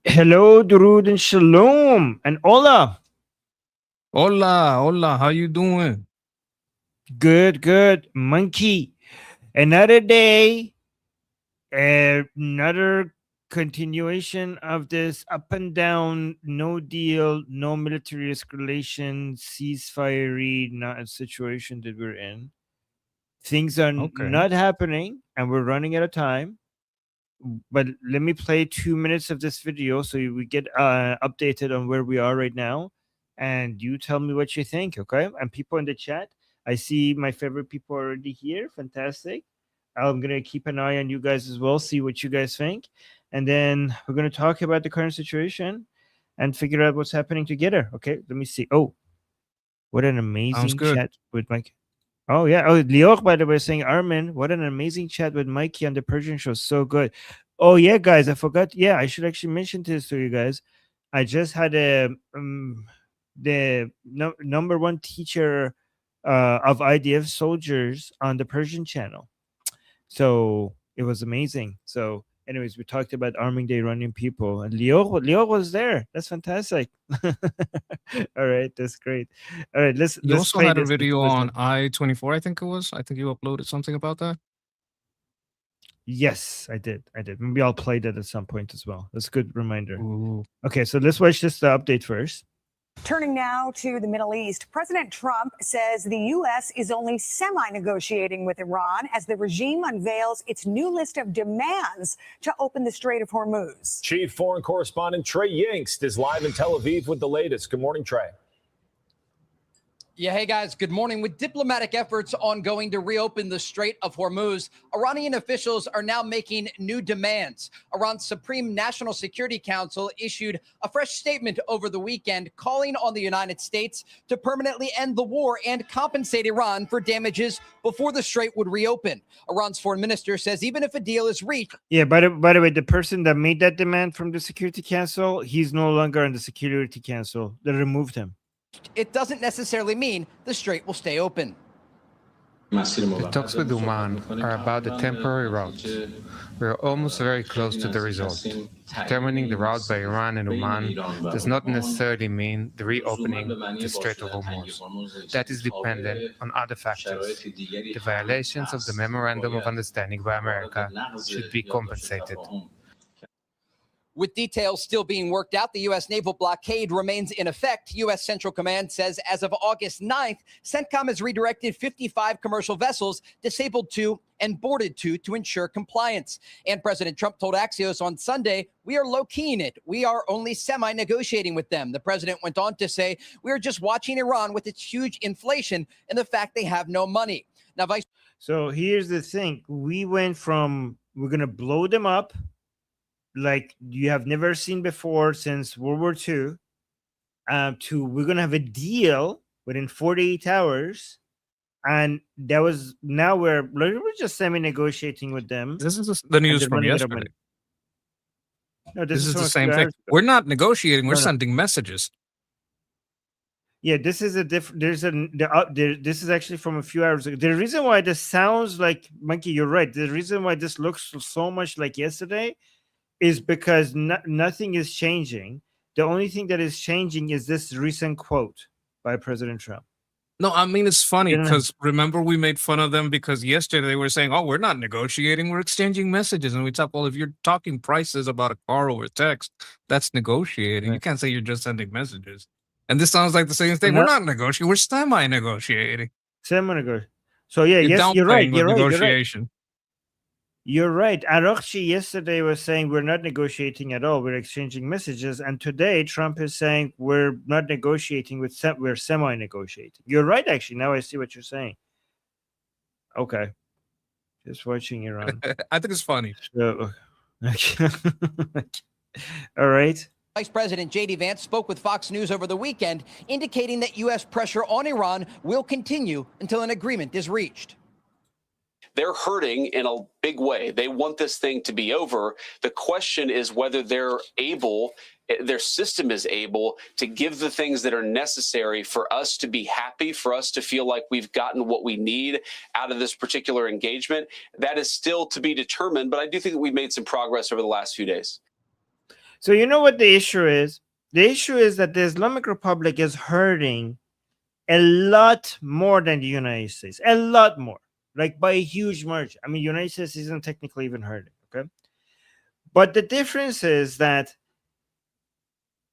Hello, Durud and Shalom and Ola. Hola, hola, how you doing? Good, good. Monkey. Another day, another continuation of this up and down, no deal, no military escalation, ceasefire not situation that we're in. Things are Okay. not happening, and we're running out of time. But let me play 2 minutes of this video so we get updated on where we are right now, and you tell me what you think. Okay, and people in the chat, I see my favorite people already here. Fantastic. I'm gonna keep an eye on you guys as well, see what you guys think, and then we're gonna talk about the current situation and figure out what's happening together. Okay, let me see. Oh, what an Sounds amazing good. chat with Mike. Oh yeah. Oh, Lior, by the way, saying Armin, what an amazing chat with Mikey on the Persian show. So good. Oh yeah, guys, I forgot. Yeah, I should actually mention this to you guys. I just had the number one teacher of IDF soldiers on the Persian channel. So it was amazing. So, anyways, we talked about arming the Iranian people, and Leo was there. That's fantastic. All right, that's great. All right, You let's also play had a this. Let's video on listen. I-24, I think it was. I think you uploaded something about that. Yes, I did. I did. Maybe I'll play that at some point as well. That's a good reminder. Ooh. Okay, so let's watch this update first. Turning now to the Middle East, President Trump says the U.S. is only semi-negotiating with Iran as the regime unveils its new list of demands to open the Strait of Hormuz. Chief Foreign Correspondent Trey Yingst is live in Tel Aviv with the latest. Good morning, Trey. Yeah, hey guys, good morning. With diplomatic efforts ongoing to reopen the Strait of Hormuz, Iranian officials are now making new demands. Iran's Supreme National Security Council issued a fresh statement over the weekend calling on the United States to permanently end the war and compensate Iran for damages before the strait would reopen. Iran's foreign minister says even if a deal is reached. Yeah, by the way, the person that made that demand from the Security Council, he's no longer on the Security Council. They removed him. It doesn't necessarily mean the strait will stay open. The talks with Oman are about the temporary route. We are almost very close to the result. Determining the route by Iran and Oman does not necessarily mean the reopening the Strait of Hormuz. That is dependent on other factors. The violations of the Memorandum of Understanding by America should be compensated. With details still being worked out, the U.S. naval blockade remains in effect. U.S. Central Command says as of August 9th, CENTCOM has redirected 55 commercial vessels, disabled 2 and boarded 2 to ensure compliance. And President Trump told Axios on Sunday, we are low-keying it. We are only semi-negotiating with them. The president went on to say, we are just watching Iran with its huge inflation and the fact they have no money. Now, So here's the thing. We went from we're going to blow them up like you have never seen before since World War II, to we're gonna have a deal within 48 hours, and that was now we're just semi-negotiating with them. This is the news from yesterday. No, this is the same thing. We're not negotiating. We're sending messages. Yeah, this is a different. This is actually from a few hours ago. The reason why this sounds like Monkey, you're right. The reason why this looks so much like yesterday is because nothing is changing. The only thing that is changing is this recent quote by President Trump. No, I mean, it's funny because remember we made fun of them because yesterday they were saying, oh, we're not negotiating, we're exchanging messages. And we talk, well, if you're talking prices about a car over text, that's negotiating. Right. You can't say you're just sending messages. And this sounds like the same thing. We're not negotiating, we're semi-negotiating. Semi-negotiating. So yeah, yes, you're right. You're right. Negotiation. You're right. Arakchi yesterday was saying we're not negotiating at all. We're exchanging messages. And today Trump is saying we're not negotiating we're semi-negotiating. You're right, actually. Now I see what you're saying. Okay. Just watching Iran. I think it's funny. So, okay. All right. Vice President J.D. Vance spoke with Fox News over the weekend, indicating that U.S. pressure on Iran will continue until an agreement is reached. They're hurting in a big way. They want this thing to be over. The question is whether they're able, their system is able to give the things that are necessary for us to be happy, for us to feel like we've gotten what we need out of this particular engagement. That is still to be determined, but I do think that we've made some progress over the last few days. So you know what the issue is? The issue is that the Islamic Republic is hurting a lot more than the United States. A lot more. Like by a huge margin. I mean, United States isn't technically even hurting, okay? But the difference is that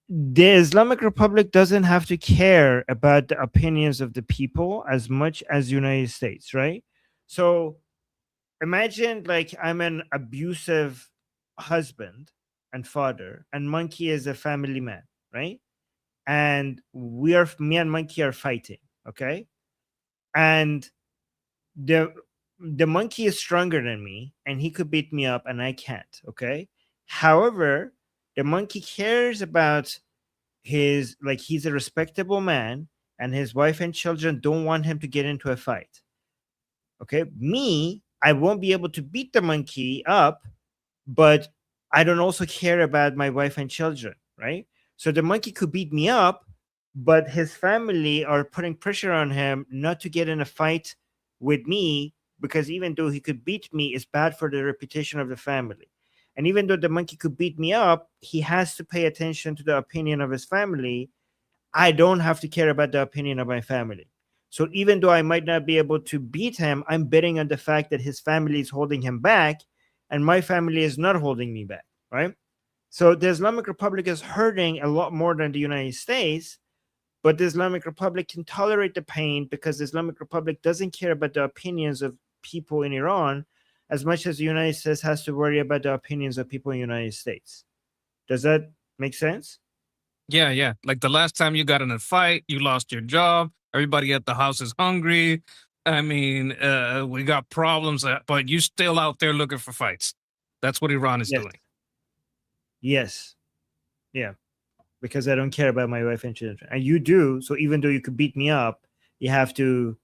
the Islamic Republic doesn't have to care about the opinions of the people as much as the United States, right? So imagine like I'm an abusive husband and father, and Monkey is a family man, right? And me and Monkey are fighting, okay? And the Monkey is stronger than me, and he could beat me up, and I can't, okay? However, the Monkey cares about he's a respectable man, and his wife and children don't want him to get into a fight. Okay, me, I won't be able to beat the Monkey up, but I don't also care about my wife and children, right? So the Monkey could beat me up, but his family are putting pressure on him not to get in a fight with me, because even though he could beat me, it's bad for the reputation of the family. And even though the Monkey could beat me up, he has to pay attention to the opinion of his family. I don't have to care about the opinion of my family. So even though I might not be able to beat him, I'm betting on the fact that his family is holding him back, and my family is not holding me back, right? So the Islamic Republic is hurting a lot more than the United States, but the Islamic Republic can tolerate the pain because the Islamic Republic doesn't care about the opinions of people in Iran as much as the United States has to worry about the opinions of people in the United States. Does that make sense? Yeah. Like the last time you got in a fight, you lost your job. Everybody at the house is hungry. I mean, we got problems, but you still out there looking for fights. That's what Iran is doing. Yes. Yeah. Because I don't care about my wife and children. And you do. So even though you could beat me up, you have to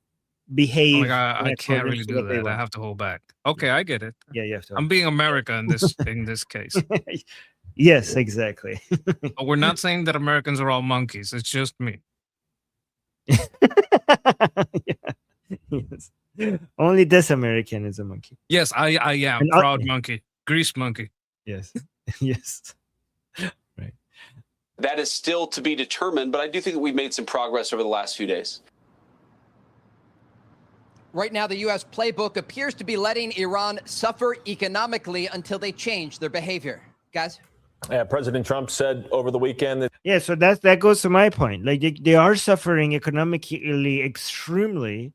behave. I can't really do that. I have to hold back. Okay, I get it. Yeah, you have to. I'm being America in this case. Yes, exactly. But we're not saying that Americans are all monkeys. It's just me. Yes. Only this American is a monkey. Yes, I am proud monkey, grease monkey. Yes, yes. Right. That is still to be determined, but I do think that we've made some progress over the last few days. Right now, the U.S. playbook appears to be letting Iran suffer economically until they change their behavior. Guys? Yeah, President Trump said over the weekend that. Yeah, so that goes to my point. Like they are suffering economically extremely,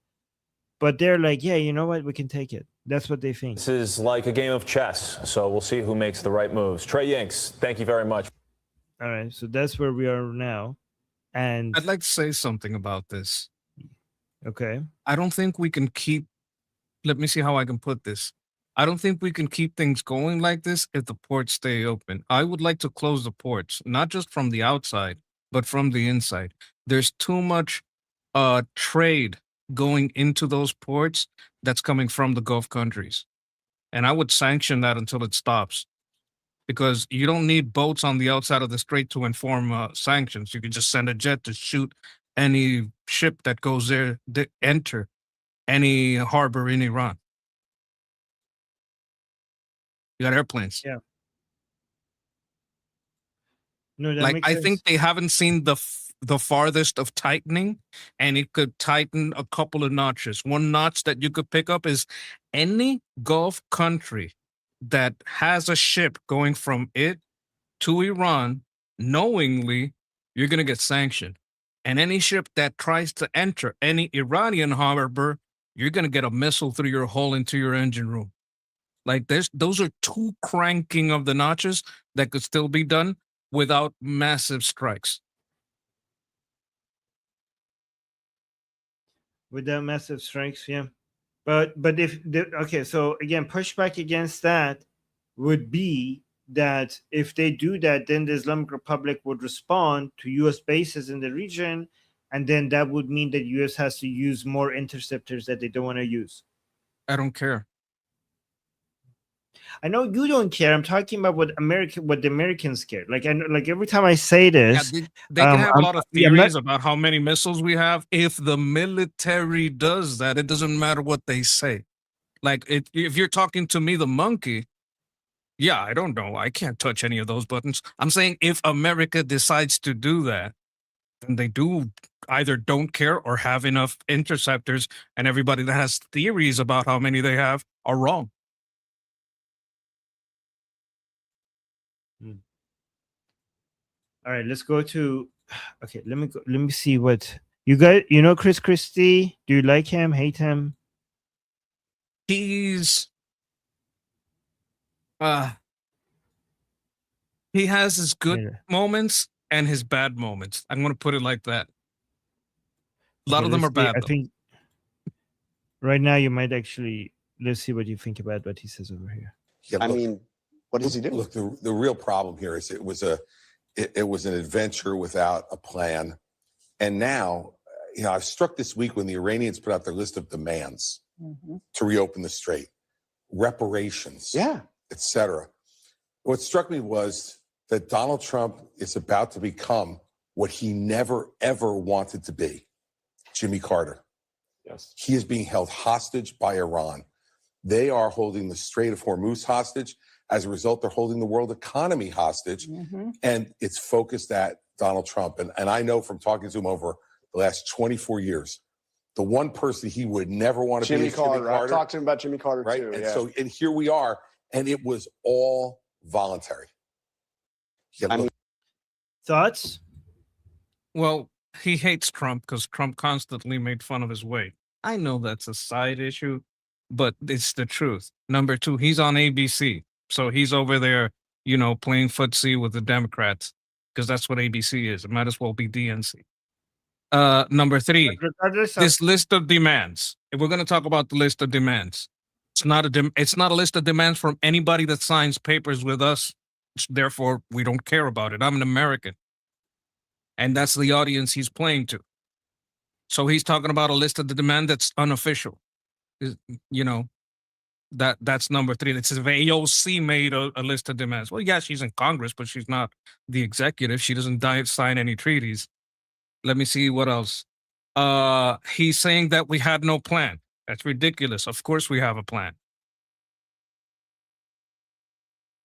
but they're like, yeah, you know what? We can take it. That's what they think. This is like a game of chess, so we'll see who makes the right moves. Trey Yingst, thank you very much. All right, so that's where we are now. And I'd like to say something about this. Okay. I don't think we can keep, let me see how I can put this. I don't think we can keep things going like this if the ports stay open. I would like to close the ports, not just from the outside, but from the inside. There's too much trade going into those ports that's coming from the Gulf countries. And I would sanction that until it stops. Because you don't need boats on the outside of the strait to inform sanctions. You can just send a jet to shoot any ship that goes there to enter any harbor in Iran. You got airplanes. Yeah. No, that like makes I sense. think they haven't seen the farthest of tightening, and it could tighten a couple of notches. One notch that you could pick up is any Gulf country that has a ship going from it to Iran, knowingly, you're going to get sanctioned. And any ship that tries to enter any Iranian harbor, you're going to get a missile through your hull into your engine room. Like those are two cranking of the notches that could still be done without massive strikes. Without massive strikes, yeah. But if okay, so again, pushback against that would be that if they do that, then the Islamic Republic would respond to U.S. bases in the region, and then that would mean that U.S. has to use more interceptors that they don't want to use. I don't care. I know you don't care. I'm talking about what the Americans care. Like, I know, like every time I say this, they can have a lot of theories about how many missiles we have. If the military does that, it doesn't matter what they say. Like, if you're talking to me, the monkey, Yeah, I don't know. I can't touch any of those buttons. I'm saying if America decides to do that, then they do either don't care or have enough interceptors, and everybody that has theories about how many they have are wrong. All right, let's go to. Okay, let me see what you guys. You know Chris Christie? Do you like him? Hate him? He's he has his good moments and his bad moments. I'm going to put it like that. A lot of them are bad. I think right now you might actually. Let's see what you think about what he says over here. Yeah, I mean, what does he do? Look, the real problem here is it was an adventure without a plan. And now, I've struck this week when the Iranians put out their list of demands to reopen the strait, reparations, etc. What struck me was that Donald Trump is about to become what he never, ever wanted to be, Jimmy Carter. Yes. He is being held hostage by Iran. They are holding the Strait of Hormuz hostage. As a result, they're holding the world economy hostage. And it's focused at Donald Trump. And I know from talking to him over the last 24 years, the one person he would never want to be is Jimmy Carter. I talked to him about Jimmy Carter, right? too. And and here we are. And it was all voluntary. Yeah, Thoughts? Well, he hates Trump because Trump constantly made fun of his weight. I know that's a side issue, but it's the truth. Number two, he's on ABC. So he's over there, playing footsie with the Democrats because that's what ABC is. It might as well be DNC. Number three, this list of demands. If we're going to talk about the list of demands, it's not a list of demands from anybody that signs papers with us. Therefore, we don't care about it. I'm an American. And that's the audience he's playing to. So he's talking about a list of the demand that's unofficial. That's number three. It says if AOC made a list of demands. Well, yeah, she's in Congress, but she's not the executive. She doesn't sign any treaties. Let me see what else. He's saying that we had no plan. That's ridiculous. Of course we have a plan.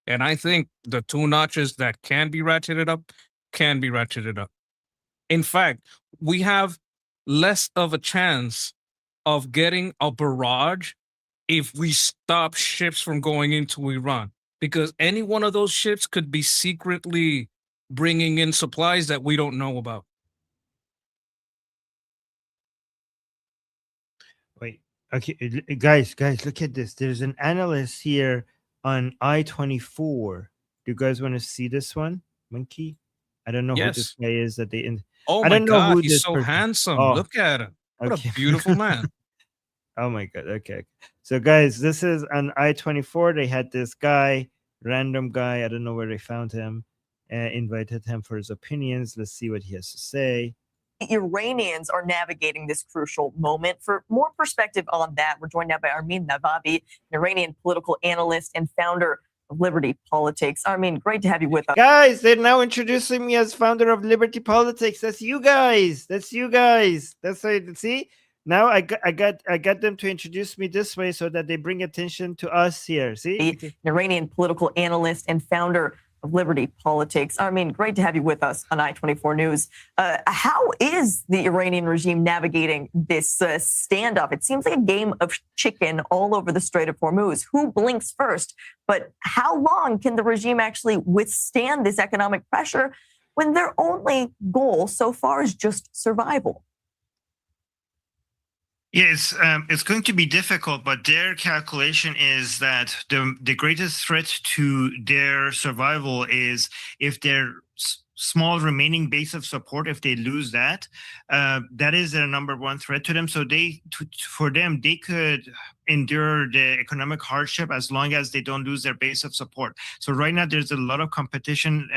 And I think the two notches that can be ratcheted up. In fact, we have less of a chance of getting a barrage if we stop ships from going into Iran, because any one of those ships could be secretly bringing in supplies that we don't know about. Wait, okay, guys, look at this. There's an analyst here on I-24. Do you guys want to see this one, Monkey? I don't know who this guy is that they. Oh my God, he's so handsome. Oh, look at him. What a beautiful man. Oh my God. Okay. So guys, this is on I-24. They had this guy, random guy. I don't know where they found him. Invited him for his opinions. Let's see what he has to say. The Iranians are navigating this crucial moment. For more perspective on that, we're joined now by Armin Navabi, an Iranian political analyst and founder of Liberty Politics. Armin, great to have you with us. Guys, they're now introducing me as founder of Liberty Politics. That's you guys. That's right. See? Now I got them to introduce me this way so that they bring attention to us here. See? An Iranian political analyst and founder of Liberty Politics. Armin, great to have you with us on I-24 News. How is the Iranian regime navigating this standoff? It seems like a game of chicken all over the Strait of Hormuz. Who blinks first? But how long can the regime actually withstand this economic pressure when their only goal so far is just survival? Yeah, it's going to be difficult, but their calculation is that the greatest threat to their survival is if their small remaining base of support, if they lose that, that is their number one threat to them. So for them, they could endure the economic hardship as long as they don't lose their base of support. So right now, there's a lot of competition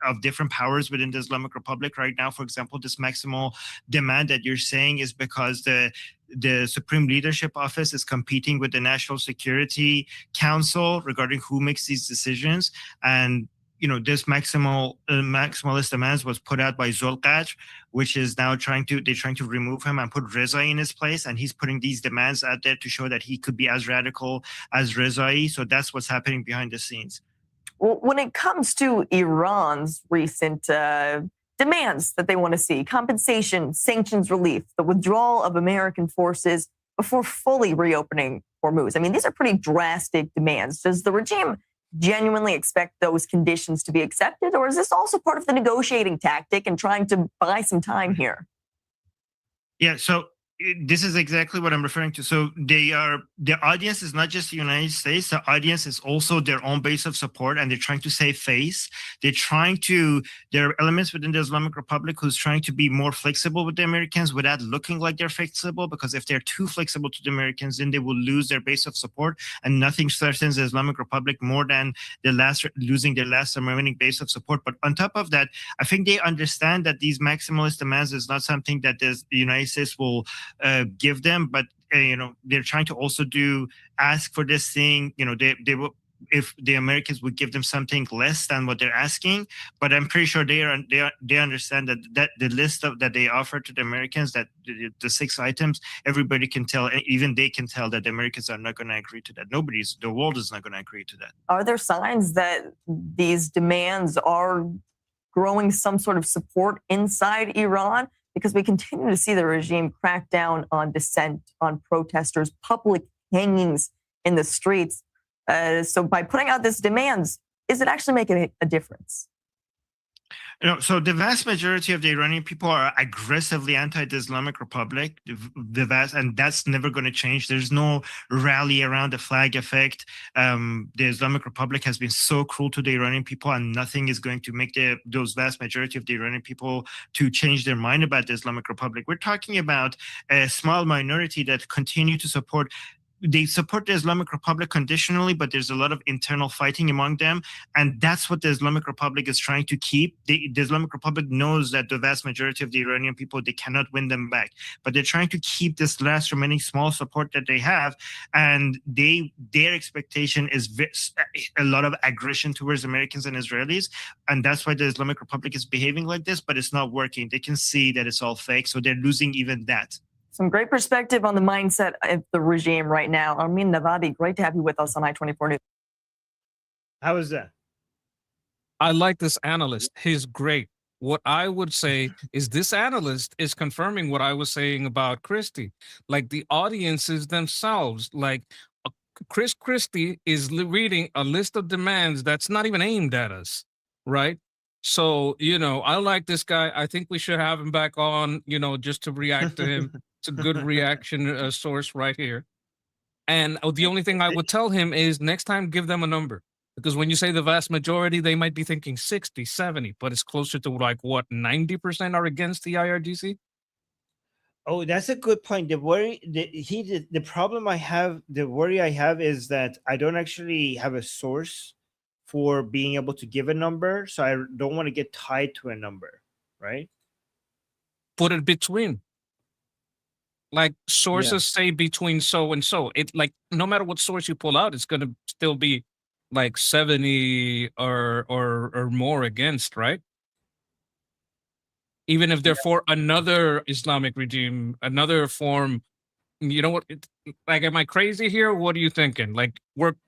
of different powers within the Islamic Republic right now. For example, this maximal demand that you're saying is because the Supreme Leadership Office is competing with the National Security Council regarding who makes these decisions. And this maximalist demands was put out by Zulqadr, which is now trying to remove him and put Reza in his place. And he's putting these demands out there to show that he could be as radical as Rezai. So that's what's happening behind the scenes. Well, when it comes to Iran's recent demands that they want to see, compensation, sanctions relief, the withdrawal of American forces before fully reopening Hormuz. I mean, these are pretty drastic demands. Does the regime genuinely expect those conditions to be accepted, or is this also part of the negotiating tactic and trying to buy some time here? Yeah, so this is exactly what I'm referring to. So their audience is not just the United States. The audience is also their own base of support, and they're trying to save face. There are elements within the Islamic Republic who's trying to be more flexible with the Americans without looking like they're flexible, because if they're too flexible to the Americans, then they will lose their base of support, and nothing threatens the Islamic Republic more than losing their last remaining base of support. But on top of that, I think they understand that these maximalist demands is not something that the United States will give them, but they're trying to also ask for this thing. They will, if the Americans would give them something less than what they're asking. But I'm pretty sure they understand that the list that they offer to the Americans, that the 6 items, everybody can tell, even they can tell that the Americans are not going to agree to that. The world is not going to agree to that. Are there signs that these demands are growing some sort of support inside Iran? Because we continue to see the regime crack down on dissent, on protesters, public hangings in the streets. So by putting out these demands, is it actually making a difference? So the vast majority of the Iranian people are aggressively anti the Islamic Republic, and that's never going to change. There's no rally around the flag effect. The Islamic Republic has been so cruel to the Iranian people, and nothing is going to make those vast majority of the Iranian people to change their mind about the Islamic Republic. We're talking about a small minority that continue to support. They support the Islamic Republic conditionally, but there's a lot of internal fighting among them. And that's what the Islamic Republic is trying to keep. The Islamic Republic knows that the vast majority of the Iranian people, they cannot win them back. But they're trying to keep this last remaining small support that they have. And their expectation is a lot of aggression towards Americans and Israelis. And that's why the Islamic Republic is behaving like this, but it's not working. They can see that it's all fake. So they're losing even that. Some great perspective on the mindset of the regime right now. Armin Navadi, great to have you with us on I-24 News. How is that? I like this analyst. He's great. What I would say is this analyst is confirming what I was saying about Christie. Like the audiences themselves, like Chris Christie is reading a list of demands that's not even aimed at us, right? So, I like this guy. I think we should have him back on, just to react to him. It's a good reaction source right here. And the only thing I would tell him is next time, give them a number. Because when you say the vast majority, they might be thinking 60, 70, but it's closer to 90% are against the IRGC? Oh, that's a good point. The worry I have is that I don't actually have a source for being able to give a number. So I don't want to get tied to a number, right? Put it between. Like sources say between so and so. It no matter what source you pull out, it's going to still be like 70 or more against, right? Even if they're for another Islamic regime, another form. You know what? Am I crazy here? What are you thinking?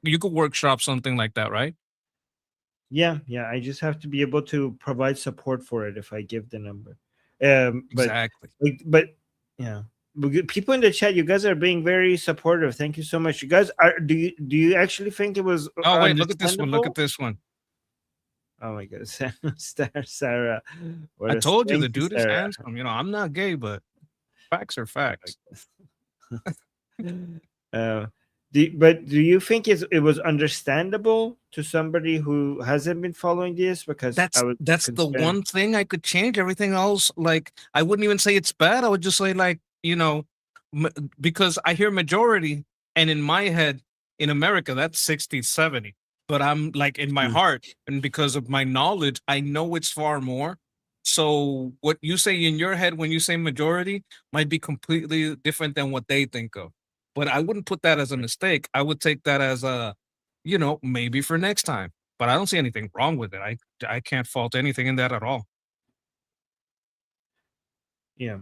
You could workshop something like that, right? Yeah. I just have to be able to provide support for it if I give the number. Exactly. But yeah. People in the chat, you guys are being very supportive. Thank you so much. You guys do you actually think it was? Oh wait, look at this one. Look at this one. Oh my God, Sarah. I told you the dude is handsome. I'm not gay, but facts are facts. But do you think it was understandable to somebody who hasn't been following this? Because that's the one thing I could change. Everything else, I wouldn't even say it's bad. I would just say because I hear majority, and in my head, in America, that's 60, 70. But I'm in my heart, and because of my knowledge, I know it's far more. So what you say in your head when you say majority might be completely different than what they think of. But I wouldn't put that as a mistake. I would take that as a, maybe for next time. But I don't see anything wrong with it. I can't fault anything in that at all. Yeah.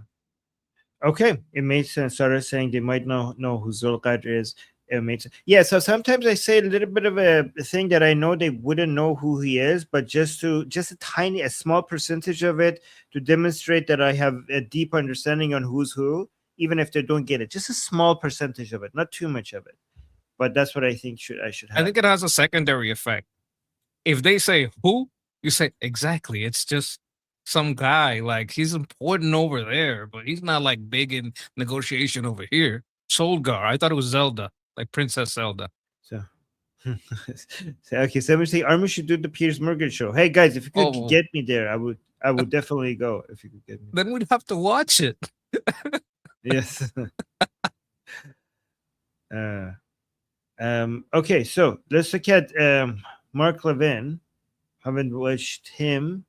Okay, it made sense. Sarah saying they might know who Zulqadr is. it made sense. Yeah, so sometimes I say a little bit of a thing that I know they wouldn't know who he is, but just a small percentage of it to demonstrate that I have a deep understanding on who's who, even if they don't get it. Just a small percentage of it, not too much of it. But that's what I think I should have. I think it has a secondary effect. If they say who, you say exactly. It's just some guy, like he's important over there, but he's not like big in negotiation over here. Solgar, I thought it was Zelda, like Princess Zelda. So, okay, so I'm saying Armin should do the Piers Morgan show. Hey guys, if you could get me there, I would definitely go if you could get me. Then we'd have to watch it. Yes. Okay, so let's look at Mark Levin. Haven't watched him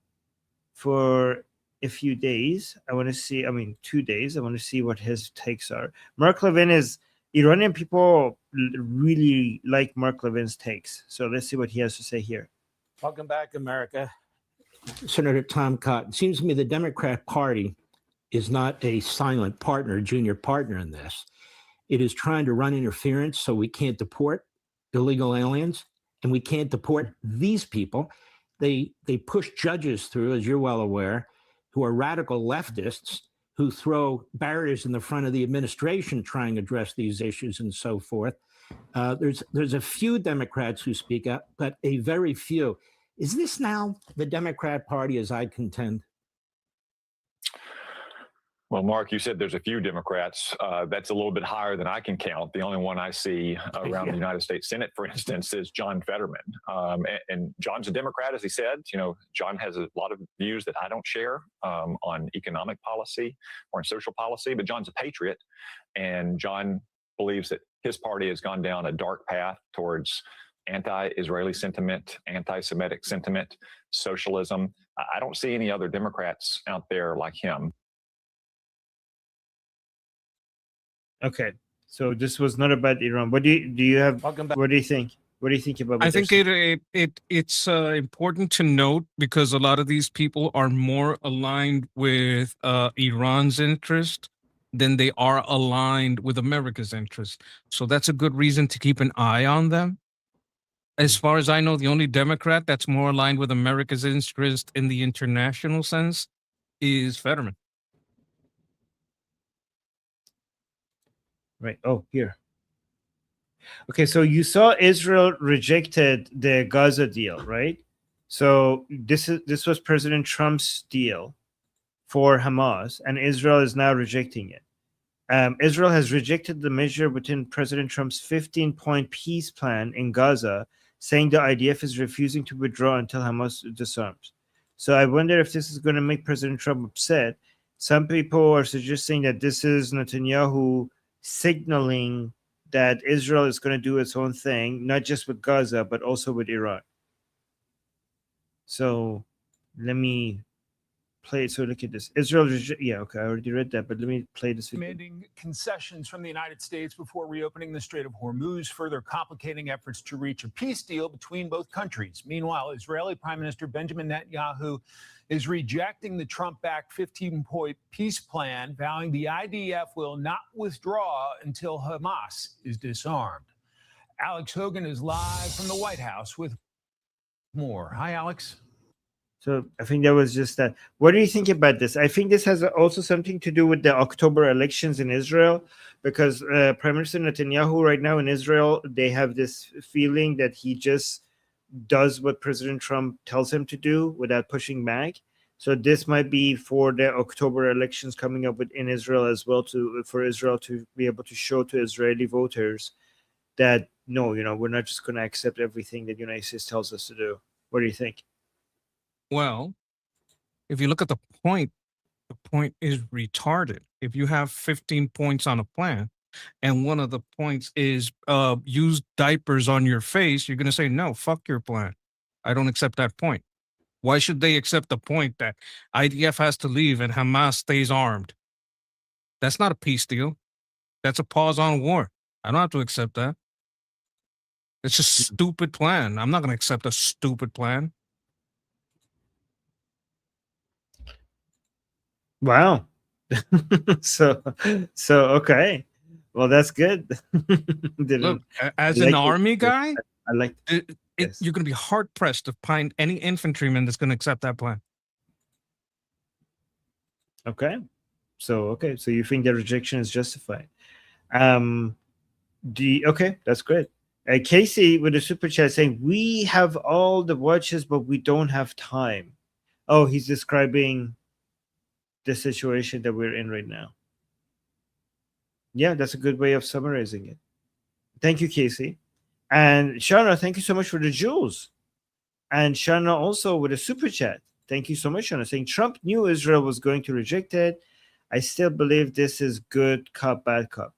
for a few days. I want to see, 2 days. I want to see what his takes are. Mark Levin is Iranian people really like Mark Levin's takes. So let's see what he has to say here. Welcome back, America. Senator Tom Cotton. It seems to me the Democrat Party is not a silent partner, junior partner in this. It is trying to run interference so we can't deport illegal aliens and we can't deport these people. They push judges through, as you're well aware, who are radical leftists who throw barriers in the front of the administration trying to address these issues and so forth. There's a few Democrats who speak up, but a very few. Is this now the Democrat Party as I contend? Well, Mark, you said there's a few Democrats. That's a little bit higher than I can count. The only one I see around the United States Senate, for instance, is John Fetterman. And John's a Democrat, as he said. You know, John has a lot of views that I don't share on economic policy or on social policy, but John's a patriot. And John believes that his party has gone down a dark path towards anti-Israeli sentiment, anti-Semitic sentiment, socialism. I don't see any other Democrats out there like him. Okay, so this was not about Iran. What do you have? Welcome back. What do you think? What do you think about? I think it's important to note because a lot of these people are more aligned with Iran's interest than they are aligned with America's interest. So that's a good reason to keep an eye on them. As far as I know, the only Democrat that's more aligned with America's interest in the international sense is Fetterman. Right. Oh, here. Okay, so you saw Israel rejected the Gaza deal, right? So this was President Trump's deal for Hamas, and Israel is now rejecting it. Israel has rejected the measure within President Trump's 15-point peace plan in Gaza, saying the IDF is refusing to withdraw until Hamas disarms. So I wonder if this is going to make President Trump upset. Some people are suggesting that this is Netanyahu signaling that Israel is going to do its own thing, not just with Gaza, but also with Iran. So let me play it. So look at this. Israel, yeah, okay, I already read that, but let me play this video. Demanding concessions from the United States before reopening the Strait of Hormuz, further complicating efforts to reach a peace deal between both countries. Meanwhile, Israeli Prime Minister Benjamin Netanyahu is rejecting the Trump-backed 15-point peace plan, vowing the IDF will not withdraw until Hamas is disarmed. Alex Hogan is live from the White House with more. Hi, Alex. So I think that was just that. What do you think about this? I think this has also something to do with the October elections in Israel, because Prime Minister Netanyahu right now in Israel, they have this feeling that he just does what President Trump tells him to do without pushing back. So this might be for the October elections coming up in Israel as well, for Israel to be able to show to Israeli voters that, no, we're not just going to accept everything that the United States tells us to do. What do you think? Well, if you look at the point is retarded. If you have 15 points on a plan, and one of the points is use diapers on your face, you're going to say, no, fuck your plan. I don't accept that point. Why should they accept the point that IDF has to leave and Hamas stays armed? That's not a peace deal. That's a pause on war. I don't have to accept that. It's a stupid plan. I'm not going to accept a stupid plan. Wow. So okay. Well, that's good. Look, as I an like army guy, I like yes. you're going to be hard pressed to find any infantryman that's going to accept that plan. Okay. So you think the rejection is justified. Okay, that's great. Casey with a super chat saying we have all the watches, but we don't have time. Oh, he's describing the situation that we're in right now. Yeah, that's a good way of summarizing it. Thank you, Casey. And Shana, thank you so much for the jewels. And Shana also with a super chat. Thank you so much, Shana, saying Trump knew Israel was going to reject it. I still believe this is good cop, bad cop.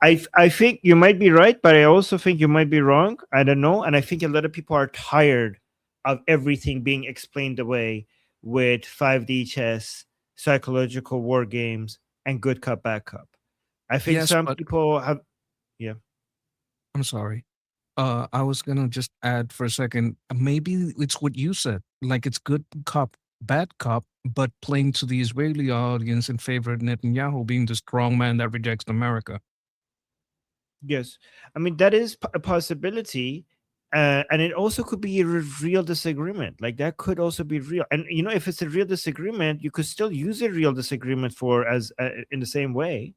I think you might be right, but I also think you might be wrong. I don't know. And I think a lot of people are tired of everything being explained away with 5D chess, psychological war games, and good cop, bad cop. I think some people have... Yeah. I'm sorry. I was going to just add for a second. Maybe it's what you said. Like it's good cop, bad cop, but playing to the Israeli audience in favor of Netanyahu being the strong man that rejects America. Yes. I mean, that is a possibility. And it also could be a real disagreement. Like that could also be real. And, if it's a real disagreement, you could still use a real disagreement for as in the same way.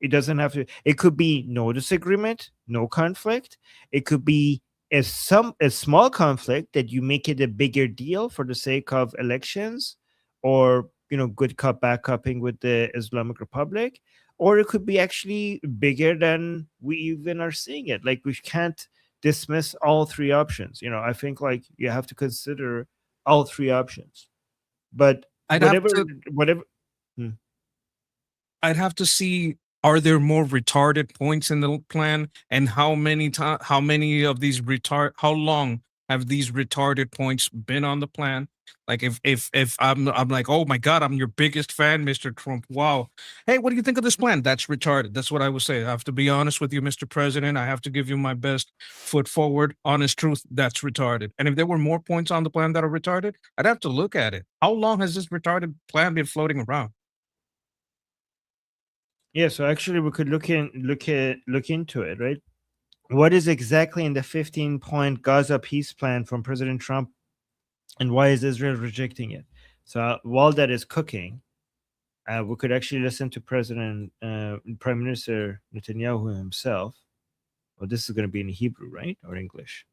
It doesn't have to. It could be no disagreement, no conflict. It could be a small conflict that you make it a bigger deal for the sake of elections, or good cop, bad copping with the Islamic Republic, or it could be actually bigger than we even are seeing it. Like we can't dismiss all three options. I think like you have to consider all three options. But I'd have to see. Are there more retarded points in the plan, and how many of these how long have these retarded points been on the plan? Like if I'm like, oh my God, I'm your biggest fan, Mr. Trump. Wow. Hey, what do you think of this plan? That's retarded. That's what I would say. I have to be honest with you, Mr. President. I have to give you my best foot forward, honest truth. That's retarded. And if there were more points on the plan that are retarded, I'd have to look at it. How long has this retarded plan been floating around? Yeah, so actually we could look into it, right? What is exactly in the 15-point Gaza peace plan from President Trump, and why is Israel rejecting it? So while that is cooking, we could actually listen to Prime Minister Netanyahu himself. Well, this is going to be in Hebrew, right? Or English?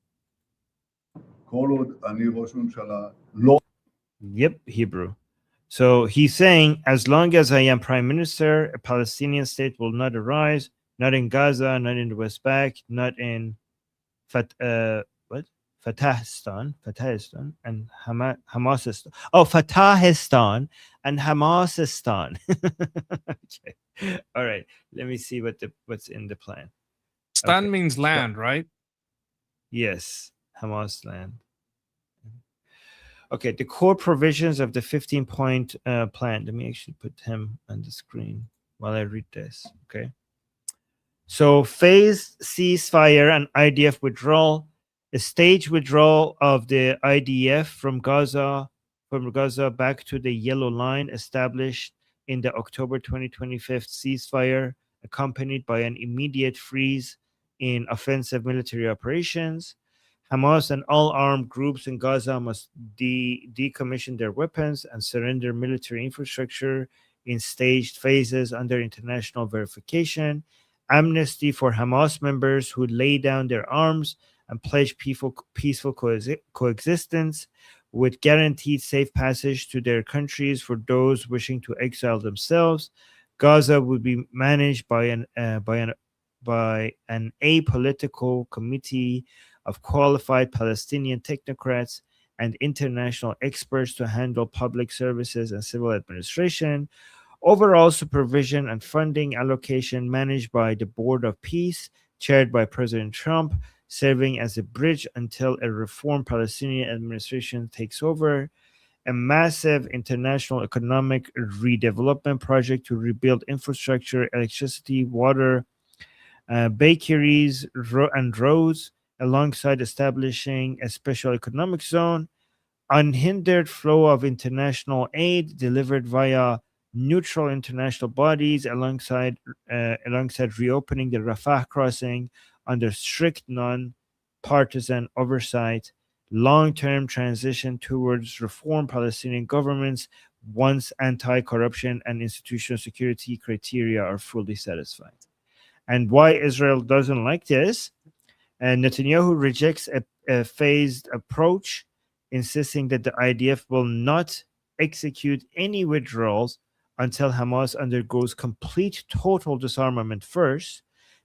Yep, Hebrew. So he's saying, as long as I am prime minister, a Palestinian state will not arise, not in Gaza, not in the West Bank, not in Fatahistan and Hamasistan. Oh, Fatahistan and Hamasistan. Okay. All right. Let me see what's in the plan. Stan means land, right? Yes, Hamas land. Okay, the core provisions of the 15-point plan. Let me actually put him on the screen while I read this. Okay. So phased ceasefire and IDF withdrawal, a staged withdrawal of the IDF from Gaza back to the yellow line established in the October 2025 ceasefire, accompanied by an immediate freeze in offensive military operations. Hamas and all armed groups in Gaza must decommission their weapons and surrender military infrastructure in staged phases under international verification. Amnesty for Hamas members who lay down their arms and pledge peaceful coexistence, with guaranteed safe passage to their countries for those wishing to exile themselves. Gaza would be managed by an apolitical committee of qualified Palestinian technocrats and international experts to handle public services and civil administration. Overall supervision and funding allocation managed by the Board of Peace, chaired by President Trump, serving as a bridge until a reformed Palestinian administration takes over. A massive international economic redevelopment project to rebuild infrastructure, electricity, water, bakeries, and roads, alongside establishing a special economic zone. Unhindered flow of international aid delivered via neutral international bodies alongside reopening the Rafah crossing under strict non-partisan oversight, long-term transition towards reform Palestinian governments once anti-corruption and institutional security criteria are fully satisfied. And why Israel doesn't like this? And Netanyahu rejects a phased approach, insisting that the IDF will not execute any withdrawals until Hamas undergoes complete total disarmament first.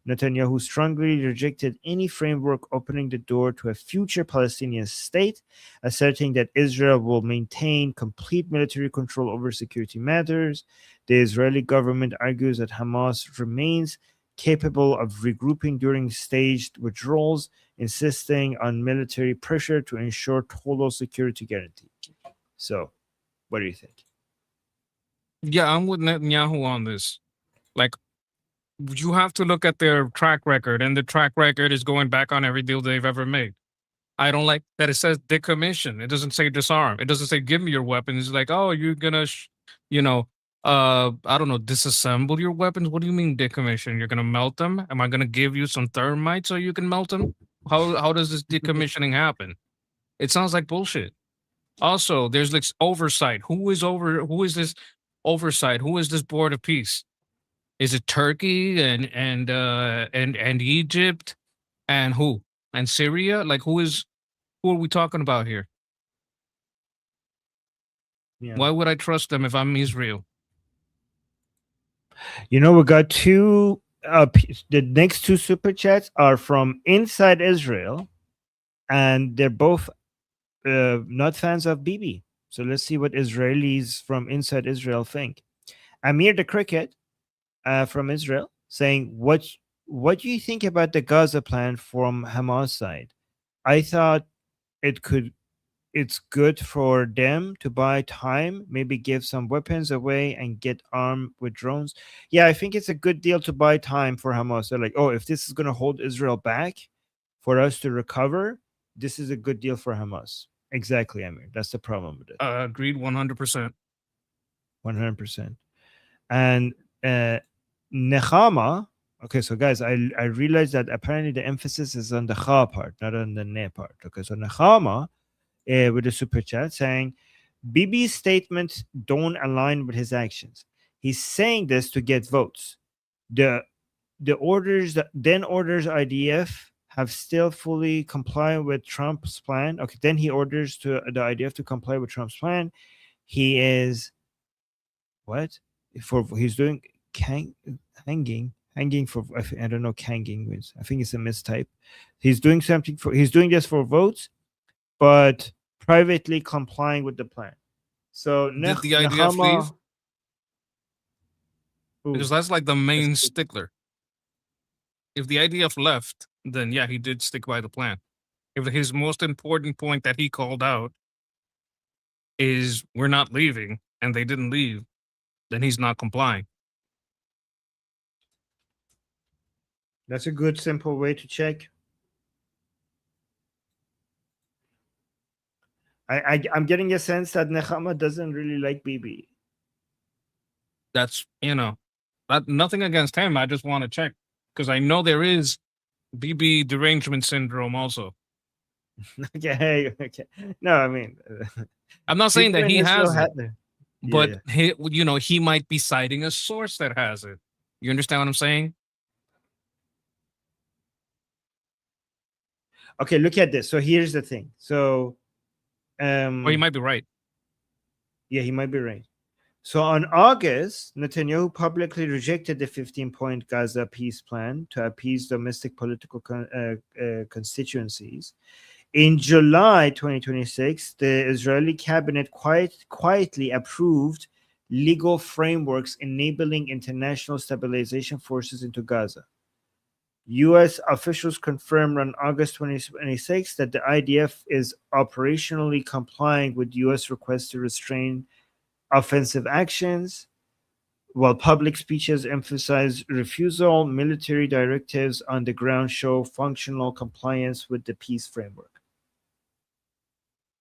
Netanyahu strongly rejected any framework opening the door to a future Palestinian state, asserting that Israel will maintain complete military control over security matters. The Israeli government argues that Hamas remains capable of regrouping during staged withdrawals, insisting on military pressure to ensure total security guarantee. So, what do you think? Yeah, I'm with Netanyahu on this. Like, you have to look at their track record, and the track record is going back on every deal they've ever made. I don't like that it says decommission. It doesn't say disarm. It doesn't say give me your weapons. It's like, oh, you're gonna, I don't know, disassemble your weapons. What do you mean decommission? You're gonna melt them? Am I gonna give you some thermite so you can melt them? How does this decommissioning happen? It sounds like bullshit. Also, there's like oversight. Who is this oversight? Who is this board of peace? Is it Turkey and Egypt and who? And Syria? Like who are we talking about here? Yeah. Why would I trust them if I'm Israel? We got two. The next two super chats are from inside Israel, and they're both not fans of Bibi. So let's see what Israelis from inside Israel think. Amir the Cricket from Israel saying, what do you think about the Gaza plan from Hamas side? I thought it's good for them to buy time, maybe give some weapons away and get armed with drones. Yeah, I think it's a good deal to buy time for Hamas. They're like, oh, if this is going to hold Israel back for us to recover, this is a good deal for Hamas. Exactly, Amir. That's the problem with it. Agreed 100%. 100%. And Nechama, okay, so guys, I realized that apparently the emphasis is on the Cha part, not on the Ne part. Okay, so Nechama with a super chat saying, Bibi's statements don't align with his actions. He's saying this to get votes. The orders that then orders IDF have still fully complied with Trump's plan. Okay, then he orders the IDF to comply with Trump's plan. He is what? He's doing hanging for, I don't know, hanging means. I think it's a mistype. He's doing this for votes, but privately complying with the plan. So did the IDF leave? Because that's like the main stickler. If the IDF left, then yeah, he did stick by the plan. If his most important point that he called out is we're not leaving, and they didn't leave, then he's not complying. That's a good, simple way to check. I'm getting a sense that Nechama doesn't really like Bibi. That's, nothing against him. I just want to check because I know there is Bibi derangement syndrome also. Okay. No, I mean, I'm not saying that he has it, but yeah. He might be citing a source that has it. You understand what I'm saying? Okay, look at this. So here's the thing. So, well, he might be right. Yeah, he might be right. So on August, Netanyahu publicly rejected the 15-point Gaza peace plan to appease domestic political constituencies. In July 2026, the Israeli cabinet quietly approved legal frameworks enabling international stabilization forces into Gaza. U.S. officials confirmed on August 2026 that the IDF is operationally complying with U.S. requests to restrain offensive actions, while public speeches emphasize refusal. Military directives on the ground show functional compliance with the peace framework.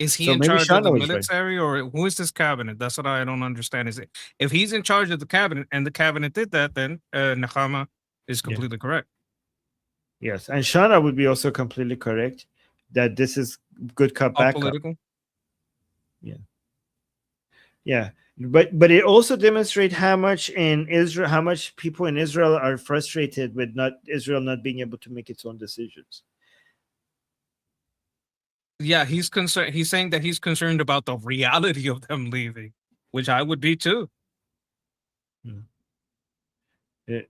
Is he So in maybe charge of the Shauna was right. military, or who is this cabinet? That's what I don't understand. Is it if he's in charge of the cabinet and the cabinet did that, then Nechama is completely correct. Yes, and Shauna would be also completely correct that this is good cop, All bad cop. political. Yeah, but it also demonstrates how much in Israel, how much people in Israel are frustrated with Israel not being able to make its own decisions. Yeah, he's concerned. He's saying that he's concerned about the reality of them leaving, which I would be too.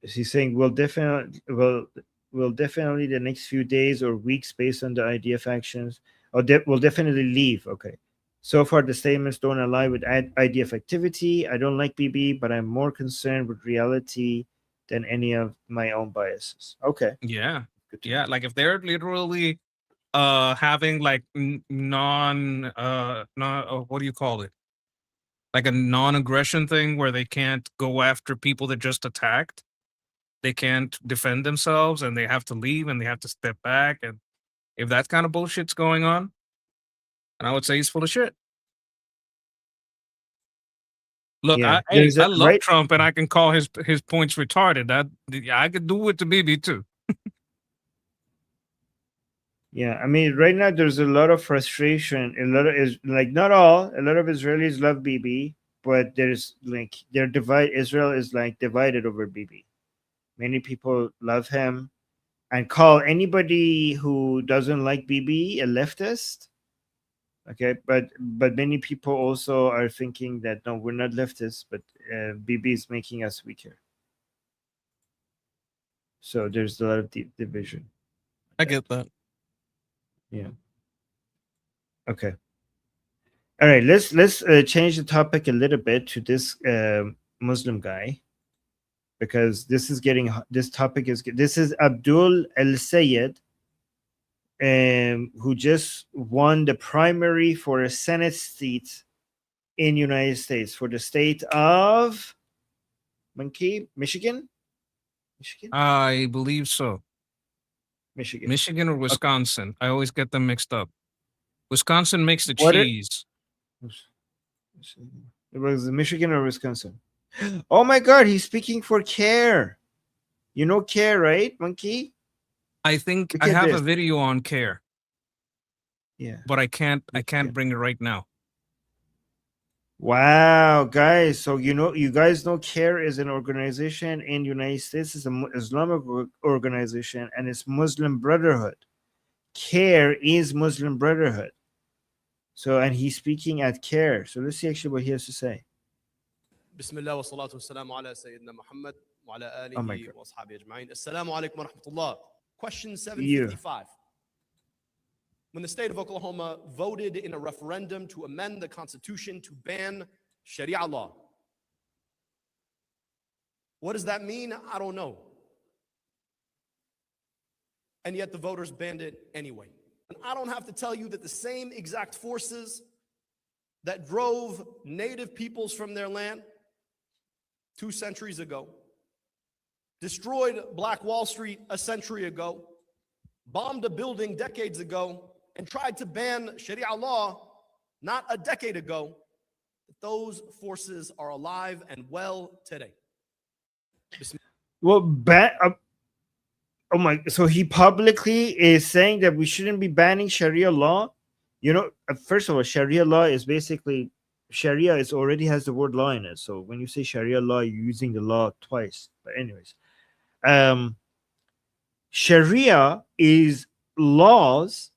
He's saying we'll definitely the next few days or weeks, based on the IDF actions, or we'll definitely leave. Okay. So far, the statements don't align with IDF activity. I don't like BB, but I'm more concerned with reality than any of my own biases. Okay. Yeah, yeah. Like if they're literally having like what do you call it? Like a non-aggression thing where they can't go after people that just attacked. They can't defend themselves and they have to leave and they have to step back. And if that kind of bullshit's going on, and I would say he's full of shit. Look, Yeah, I love Trump and I can call his points retarded. I could do it to BB too. Yeah, I mean, right now there's a lot of frustration. A lot of not all. A lot of Israelis love BB, but there's like Israel is like divided over BB. Many people love him, and call anybody who doesn't like BB a leftist. Okay, but many people also are thinking that no, we're not leftists, but BB is making us weaker. So there's a lot of division. I get that. Yeah. Okay. All right. Let's change the topic a little bit to this Muslim guy, because this is Abdul El Sayed, who just won the primary for a Senate seat in United States for the state of Michigan. I believe so. Michigan or Wisconsin. Okay. I always get them mixed up. Wisconsin makes the cheese. It was Michigan or Wisconsin. Oh my God, he's speaking for CARE. You know CARE, right, Monkey? I think I have a video on CARE. Yeah. But I can't bring it right now. Wow, guys. So you guys know CARE is an organization in the United States. It's an Islamic organization, and it's Muslim Brotherhood. CARE is Muslim Brotherhood. So, and he's speaking at CARE. So let's see actually what he has to say. Bismillah wa salatu wassalamu ala Sayyidina Muhammad wa ala alihi wa ashabihi ajma'in. Assalamu alaikum wa rahmatullah. Question 755. When the state of Oklahoma voted in a referendum to amend the Constitution to ban Sharia law. What does that mean? I don't know. And yet the voters banned it anyway. And I don't have to tell you that the same exact forces that drove native peoples from their land 2 centuries ago, destroyed Black Wall Street a century ago, bombed a building decades ago, and tried to ban Sharia law not a decade ago, those forces are alive and well today. Well, oh my! So he publicly is saying that we shouldn't be banning Sharia law. You know, first of all, Sharia law is basically Sharia is already has the word law in it. So when you say Sharia law, you're using the law twice. But anyways, Sharia is laws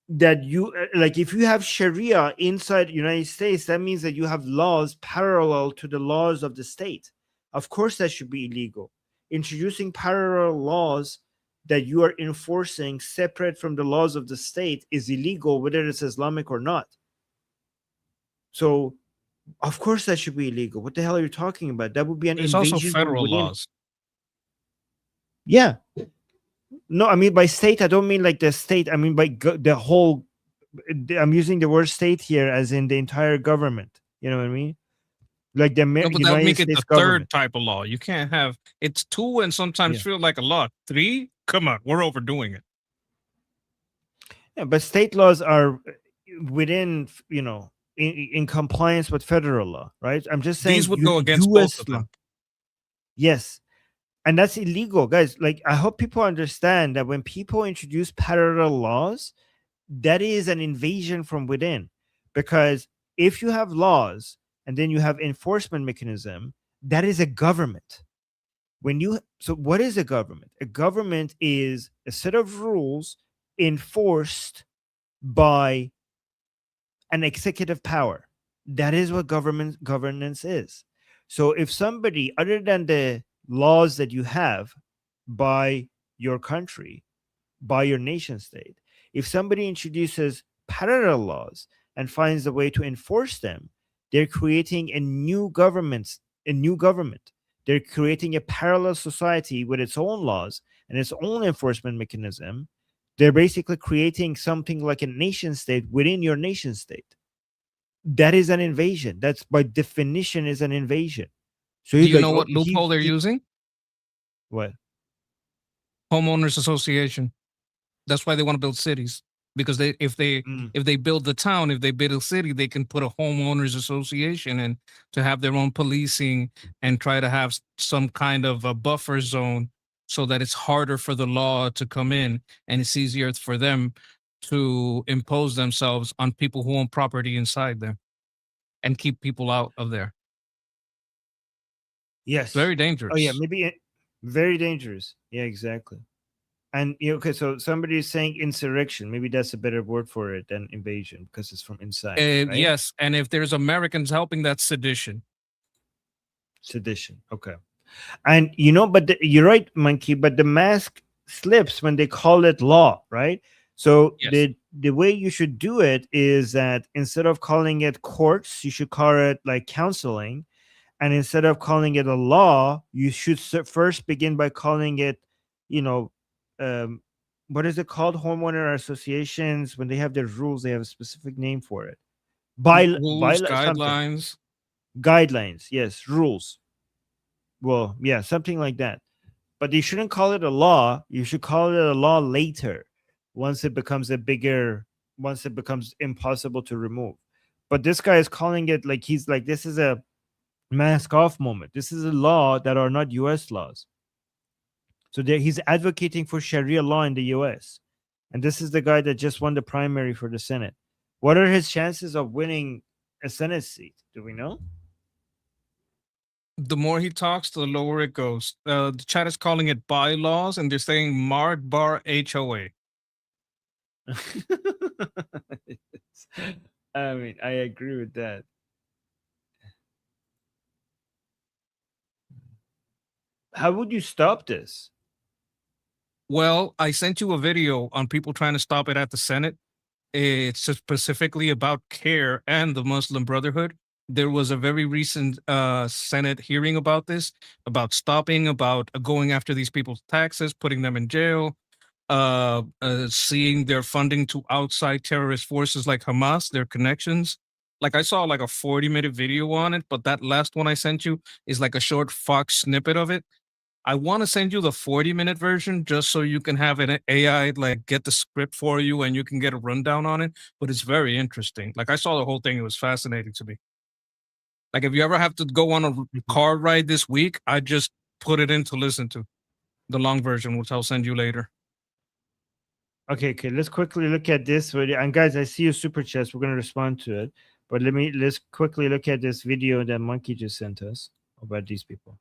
that you like. If you have Sharia inside the United States, that means that you have laws parallel to the laws of the state. Of course, that should be illegal. Introducing parallel laws that you are enforcing separate from the laws of the state is illegal, whether it's Islamic or not. So, of course, that should be illegal. What the hell are you talking about? That would be an invasion. It's also federal laws. Yeah. No, I mean by state, I don't mean like the state. I mean by the whole. I'm using the word state here as in the entire government. You know what I mean? Like the no, but United that would make it States the government. third type of law. You can't have it's 2 and sometimes feel like a law. 3, come on, we're overdoing it. Yeah, but state laws are within, in compliance with federal law, right? I'm just saying These would go against both U.S. of law. them. Yes, and that's illegal, guys. Like, I hope people understand that when people introduce parallel laws, that is an invasion from within. Because if you have laws and then you have enforcement mechanism, that is a government. So what is a government? A government is a set of rules enforced by an executive power. That is what governance is. So if somebody, other than the laws that you have by your country, by your nation state, if somebody introduces parallel laws and finds a way to enforce them, they're creating a new government. They're creating a parallel society with its own laws and its own enforcement mechanism. They're basically creating something like a nation state within your nation state. That is an invasion. That's by definition is an invasion. So Do you know what loophole they're using? What? Homeowners association. That's why they want to build cities, because if they build the town, if they build a city, they can put a homeowners association and to have their own policing and try to have some kind of a buffer zone so that it's harder for the law to come in and it's easier for them to impose themselves on people who own property inside there and keep people out of there. Yes. Very dangerous. Oh yeah, very dangerous. Yeah, exactly. And okay, so somebody is saying insurrection. Maybe that's a better word for it than invasion because it's from inside. Right? Yes, and if there's Americans helping, that's sedition. Sedition. Okay. And but you're right, Monkey. But the mask slips when they call it law, right? So yes. the way you should do it is that instead of calling it courts, you should call it like counseling, and instead of calling it a law, you should first begin by calling it, what is it called? Homeowner associations, when they have their rules, they have a specific name for it. Guidelines. Guidelines, yes, rules. Well, yeah, something like that. But you shouldn't call it a law. You should call it a law later, once it becomes impossible to remove. But this guy is calling it like this is a mask off moment. This is a law that are not U.S. laws. So he's advocating for Sharia law in the U.S. And this is the guy that just won the primary for the Senate. What are his chances of winning a Senate seat? Do we know? The more he talks, the lower it goes. The chat is calling it bylaws, and they're saying marked bar HOA. I mean, I agree with that. How would you stop this? Well, I sent you a video on people trying to stop it at the Senate. It's specifically about CARE and the Muslim Brotherhood. There was a very recent Senate hearing about this, about stopping, about going after these people's taxes, putting them in jail, seeing their funding to outside terrorist forces like Hamas, their connections. Like I saw like a 40-minute video on it, but that last one I sent you is like a short Fox snippet of it. I want to send you the 40-minute version just so you can have an AI like get the script for you and you can get a rundown on it. But it's very interesting. Like I saw the whole thing. It was fascinating to me. Like if you ever have to go on a car ride this week, I just put it in to listen to the long version, which I'll send you later. Okay. Let's quickly look at this video. And guys, I see your super chats. We're going to respond to it. But let's quickly look at this video that Monkey just sent us about these people.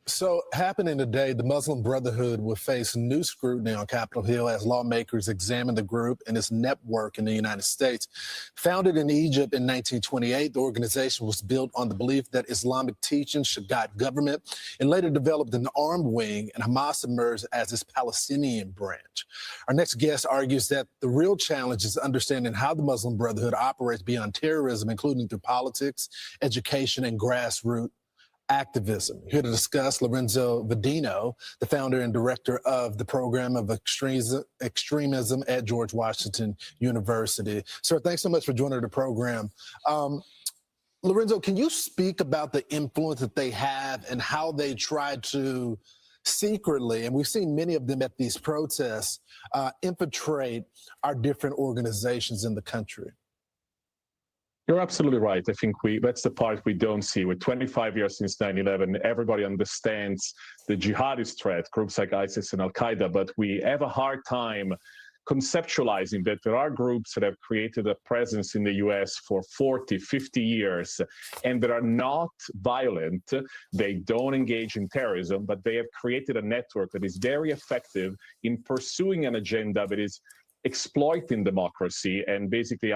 So, happening today, the Muslim Brotherhood will face new scrutiny on Capitol Hill as lawmakers examine the group and its network in the United States. Founded in Egypt in 1928, the organization was built on the belief that Islamic teachings should guide government and later developed an armed wing, and Hamas emerged as its Palestinian branch. Our next guest argues that the real challenge is understanding how the Muslim Brotherhood operates beyond terrorism, including through politics, education, and grassroots activism. Here to discuss, Lorenzo Vadino, the founder and director of the program of extremism at George Washington University. Sir, thanks so much for joining the program. Lorenzo, can you speak about the influence that they have and how they try to secretly, and we've seen many of them at these protests, infiltrate our different organizations in the country. You're absolutely right. I think that's the part we don't see. With 25 years since 9/11, everybody understands the jihadist threat, groups like ISIS and Al-Qaeda, but we have a hard time conceptualizing that there are groups that have created a presence in the US for 40, 50 years, and that are not violent. They don't engage in terrorism, but they have created a network that is very effective in pursuing an agenda that is exploiting democracy and basically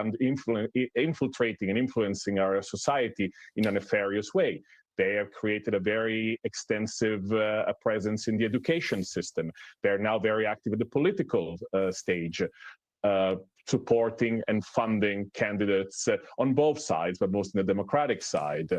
infiltrating and influencing our society in a nefarious way. They have created a very extensive presence in the education system. They're now very active at the political stage, supporting and funding candidates on both sides, but mostly on the Democratic side.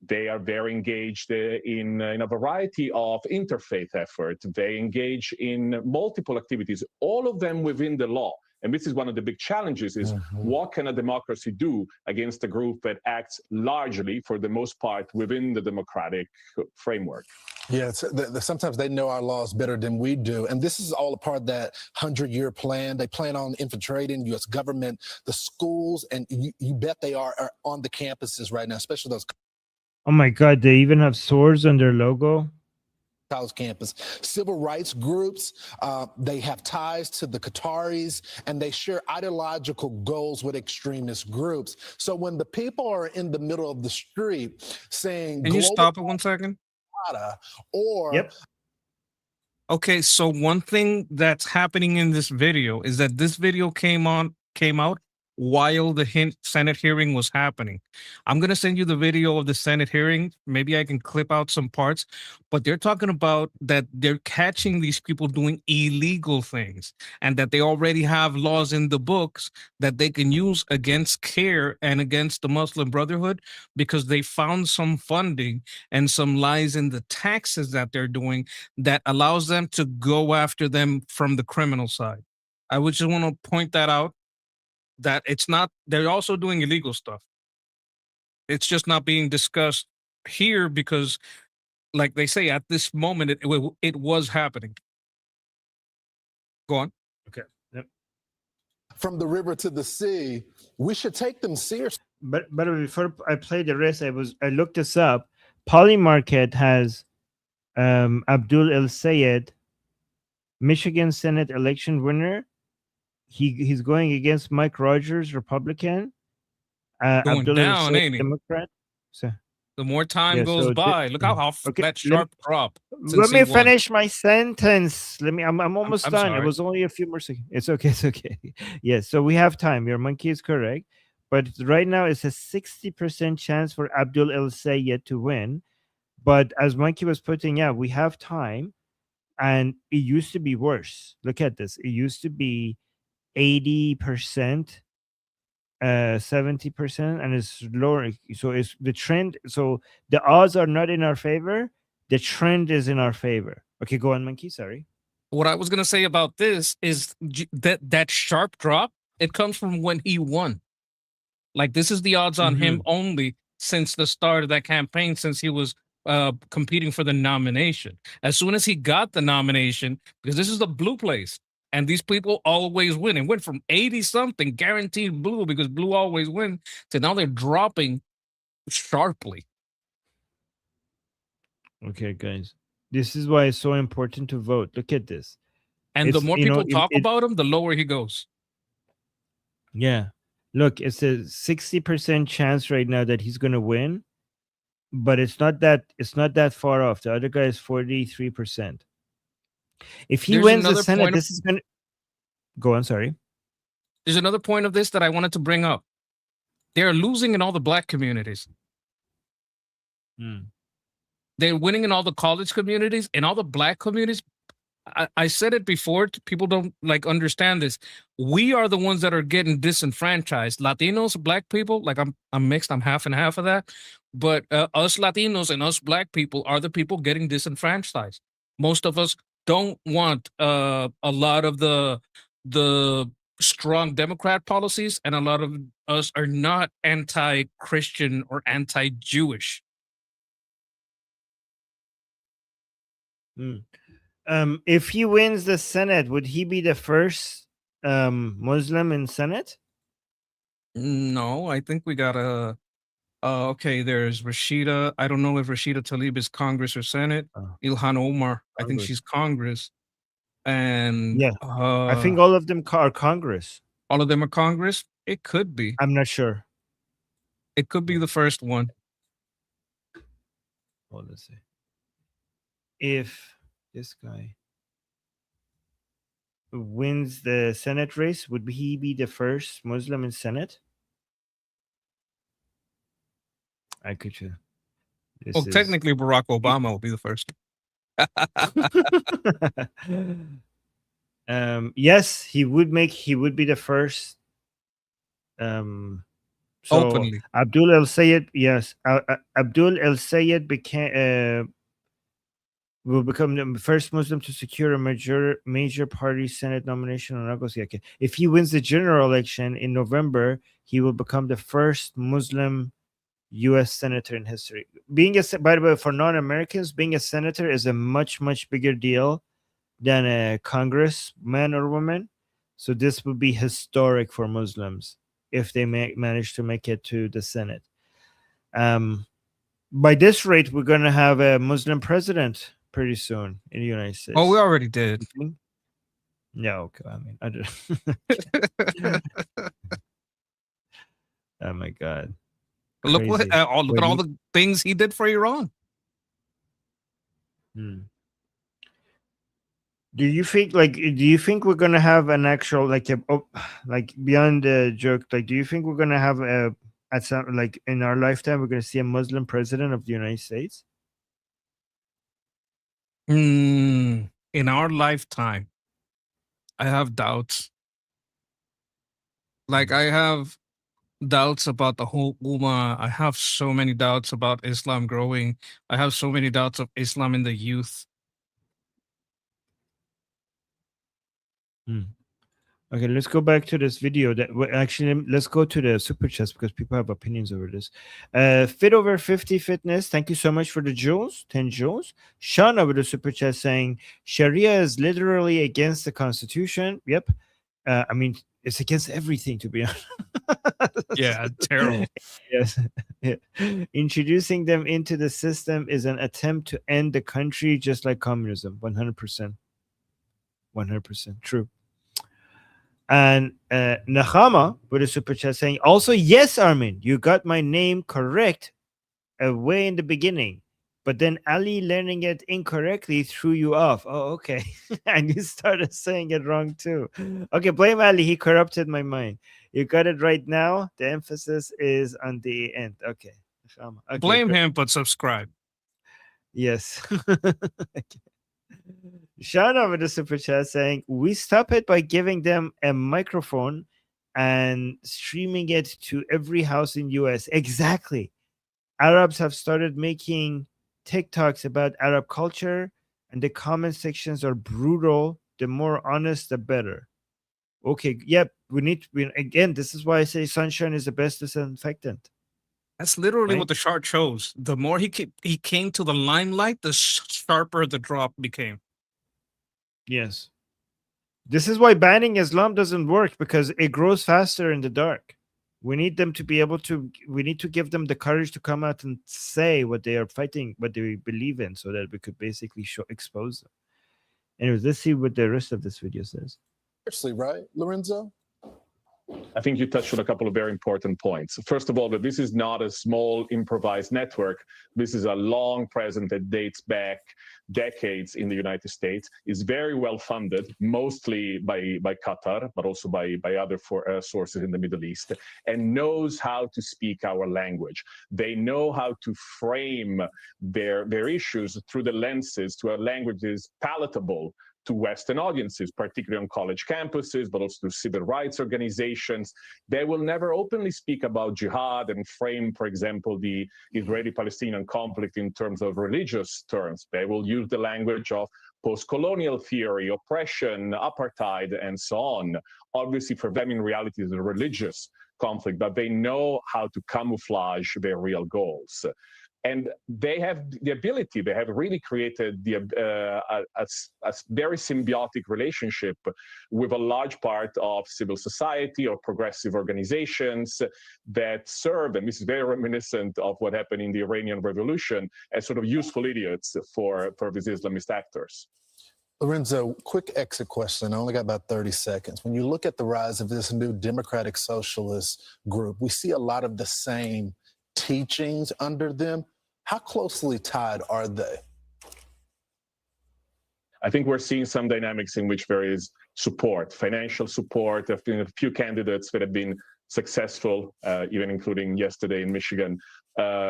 They are very engaged in a variety of interfaith efforts. They engage in multiple activities, all of them within the law. And this is one of the big challenges is what can a democracy do against a group that acts largely, for the most part, within the democratic framework? Yeah, sometimes they know our laws better than we do. And this is all a part of that 100-year plan. They plan on infiltrating U.S. government, the schools, and you bet they are on the campuses right now, especially those. Oh my God, they even have swords on their logo. College campus. Civil rights groups, they have ties to the Qataris, and they share ideological goals with extremist groups. So when the people are in the middle of the street saying, "Can you stop it 1 second?" Or yep. Okay, so one thing that's happening in this video is that this video came out while the Senate hearing was happening. I'm going to send you the video of the Senate hearing. Maybe I can clip out some parts, but they're talking about that they're catching these people doing illegal things and that they already have laws in the books that they can use against CARE and against the Muslim Brotherhood because they found some funding and some lies in the taxes that they're doing that allows them to go after them from the criminal side. I would just want to point that out. That it's not, they're also doing illegal stuff. It's just not being discussed here because, like they say, at this moment, it was happening. Go on. Okay. Yep. From the river to the sea, we should take them seriously. But before I play the rest, I looked this up. Polymarket has Abdul El Sayed, Michigan Senate election winner. He's going against Mike Rogers, Republican. Going Abdul down, El-Sayed, ain't he? Democrat. So the more time goes by, look how that sharp drop. Let me finish my sentence. I'm almost I'm done. sorry. It was only a few more seconds. It's okay. It's okay. Yes. So we have time. Your monkey is correct. But right now it's a 60% chance for Abdul El Sayed to win. But as Monkey was putting, yeah, we have time. And it used to be worse. Look at this. It used to be 80%, 70%, and it's lower. So it's the trend. So the odds are not in our favor. The trend is in our favor. Okay, go on, Monkey. Sorry. What I was gonna say about this is that sharp drop. It comes from when he won. Like this is the odds on him only since the start of that campaign, since he was competing for the nomination. As soon as he got the nomination, because this is the blue place. And these people always win. It went from 80-something guaranteed blue because blue always win to now they're dropping sharply. Okay, guys. This is why it's so important to vote. Look at this. And the more people talk about him, the lower he goes. Yeah. Look, it's a 60% chance right now that he's going to win, but it's not that far off. The other guy is 43%. If he wins the Senate, this is going to go on. Sorry. There's another point of this that I wanted to bring up. They're losing in all the black communities. They're winning in all the college communities, in all the black communities. I said it before. People don't understand this. We are the ones that are getting disenfranchised. Latinos, black people, I'm mixed. I'm half and half of that. But us Latinos and us black people are the people getting disenfranchised. Most of us don't want a lot of the strong Democrat policies, and a lot of us are not anti-Christian or anti-Jewish. If he wins the Senate, would he be the first Muslim in Senate? No, I think we got a. Okay, there's Rashida. I don't know if Rashida Tlaib is Congress or Senate. Ilhan Omar, I think Congress. she's Congress. And Yeah, I think all of them are Congress. all of them are Congress. It could be. I'm not sure. It could be the first one. Hold on, let's see. If this guy wins the Senate race, would he be the first Muslim in Senate? I could. Well, technically, Barack Obama will be the first. Yes, he would be the first. So Openly. Abdul El Sayed, yes, Abdul El Sayed will become the first Muslim to secure a major party Senate nomination on August. Okay. If he wins the general election in November, he will become the first Muslim U.S. senator in history. By the way, for non-Americans, being a senator is a much bigger deal than a congressman or woman. So this would be historic for Muslims if they manage to make it to the Senate. By this rate, we're going to have a Muslim president pretty soon in the United States. Oh, we already did. No, okay. I mean, I don't. Oh my God! Look what look at all the things he did for Iran. Do you think we're gonna have an actual like beyond the joke? Like, do you think we're gonna have at some in our lifetime we're gonna see a Muslim president of the United States? In our lifetime, I have doubts. Like, I have doubts about the whole Ummah. I have so many doubts about Islam growing. I have so many doubts of Islam in the youth. Okay, let's go back to this video. Actually, let's go to the super chats because people have opinions over this. Fit over 50 fitness. Thank you so much for the jewels, 10 jewels. Sean over the super chat saying Sharia is literally against the Constitution. Yep. I mean, it's against everything, to be honest. Yeah, terrible. Yes. Yeah. Introducing them into the system is an attempt to end the country, just like communism. 100%. 100% true. And Nahama with a super chat saying, also, yes, Armin, you got my name correct way in the beginning, but then Ali learning it incorrectly threw you off. Oh, okay. And you started saying it wrong too. Okay, blame Ali. He corrupted my mind. You got it right now. The emphasis is on the end. Okay. Okay, blame him, but subscribe. Yes. Okay. Sean over the super chat saying, we stop it by giving them a microphone and streaming it to every house in US. Exactly. Arabs have started making TikToks about Arab culture, and the comment sections are brutal. The more honest, the better. Okay, yep. Again, this is why I say sunshine is the best disinfectant. That's literally what the shark chose. The more he came to the limelight, the sharper the drop became. Yes. This is why banning Islam doesn't work, because it grows faster in the dark. We need them to be able to, we need to give them the courage to come out and say what they are fighting, what they believe in, so that we could basically expose them. Anyways, let's see what the rest of this video says. Seriously, right, Lorenzo? I think you touched on a couple of very important points. First of all, that this is not a small improvised network. This is a long presence that dates back decades in the United States. It's very well funded, mostly by Qatar, but also by other sources in the Middle East, and knows how to speak our language. They know how to frame their issues through the lenses to a language that is palatable to Western audiences, particularly on college campuses, but also to civil rights organizations. They will never openly speak about jihad and frame, for example, the Israeli-Palestinian conflict in terms of religious terms. They will use the language of post-colonial theory, oppression, apartheid, and so on. Obviously, for them, in reality, it's a religious conflict, but they know how to camouflage their real goals. And they have the ability, they have really created a very symbiotic relationship with a large part of civil society or progressive organizations that serve, and this is very reminiscent of what happened in the Iranian Revolution, as sort of useful idiots for these Islamist actors. Lorenzo, quick exit question. I only got about 30 seconds. When you look at the rise of this new democratic socialist group, we see a lot of the same teachings under them. How closely tied are they? I think we're seeing some dynamics in which there is support, financial support. There have been a few candidates that have been successful, even including yesterday in Michigan,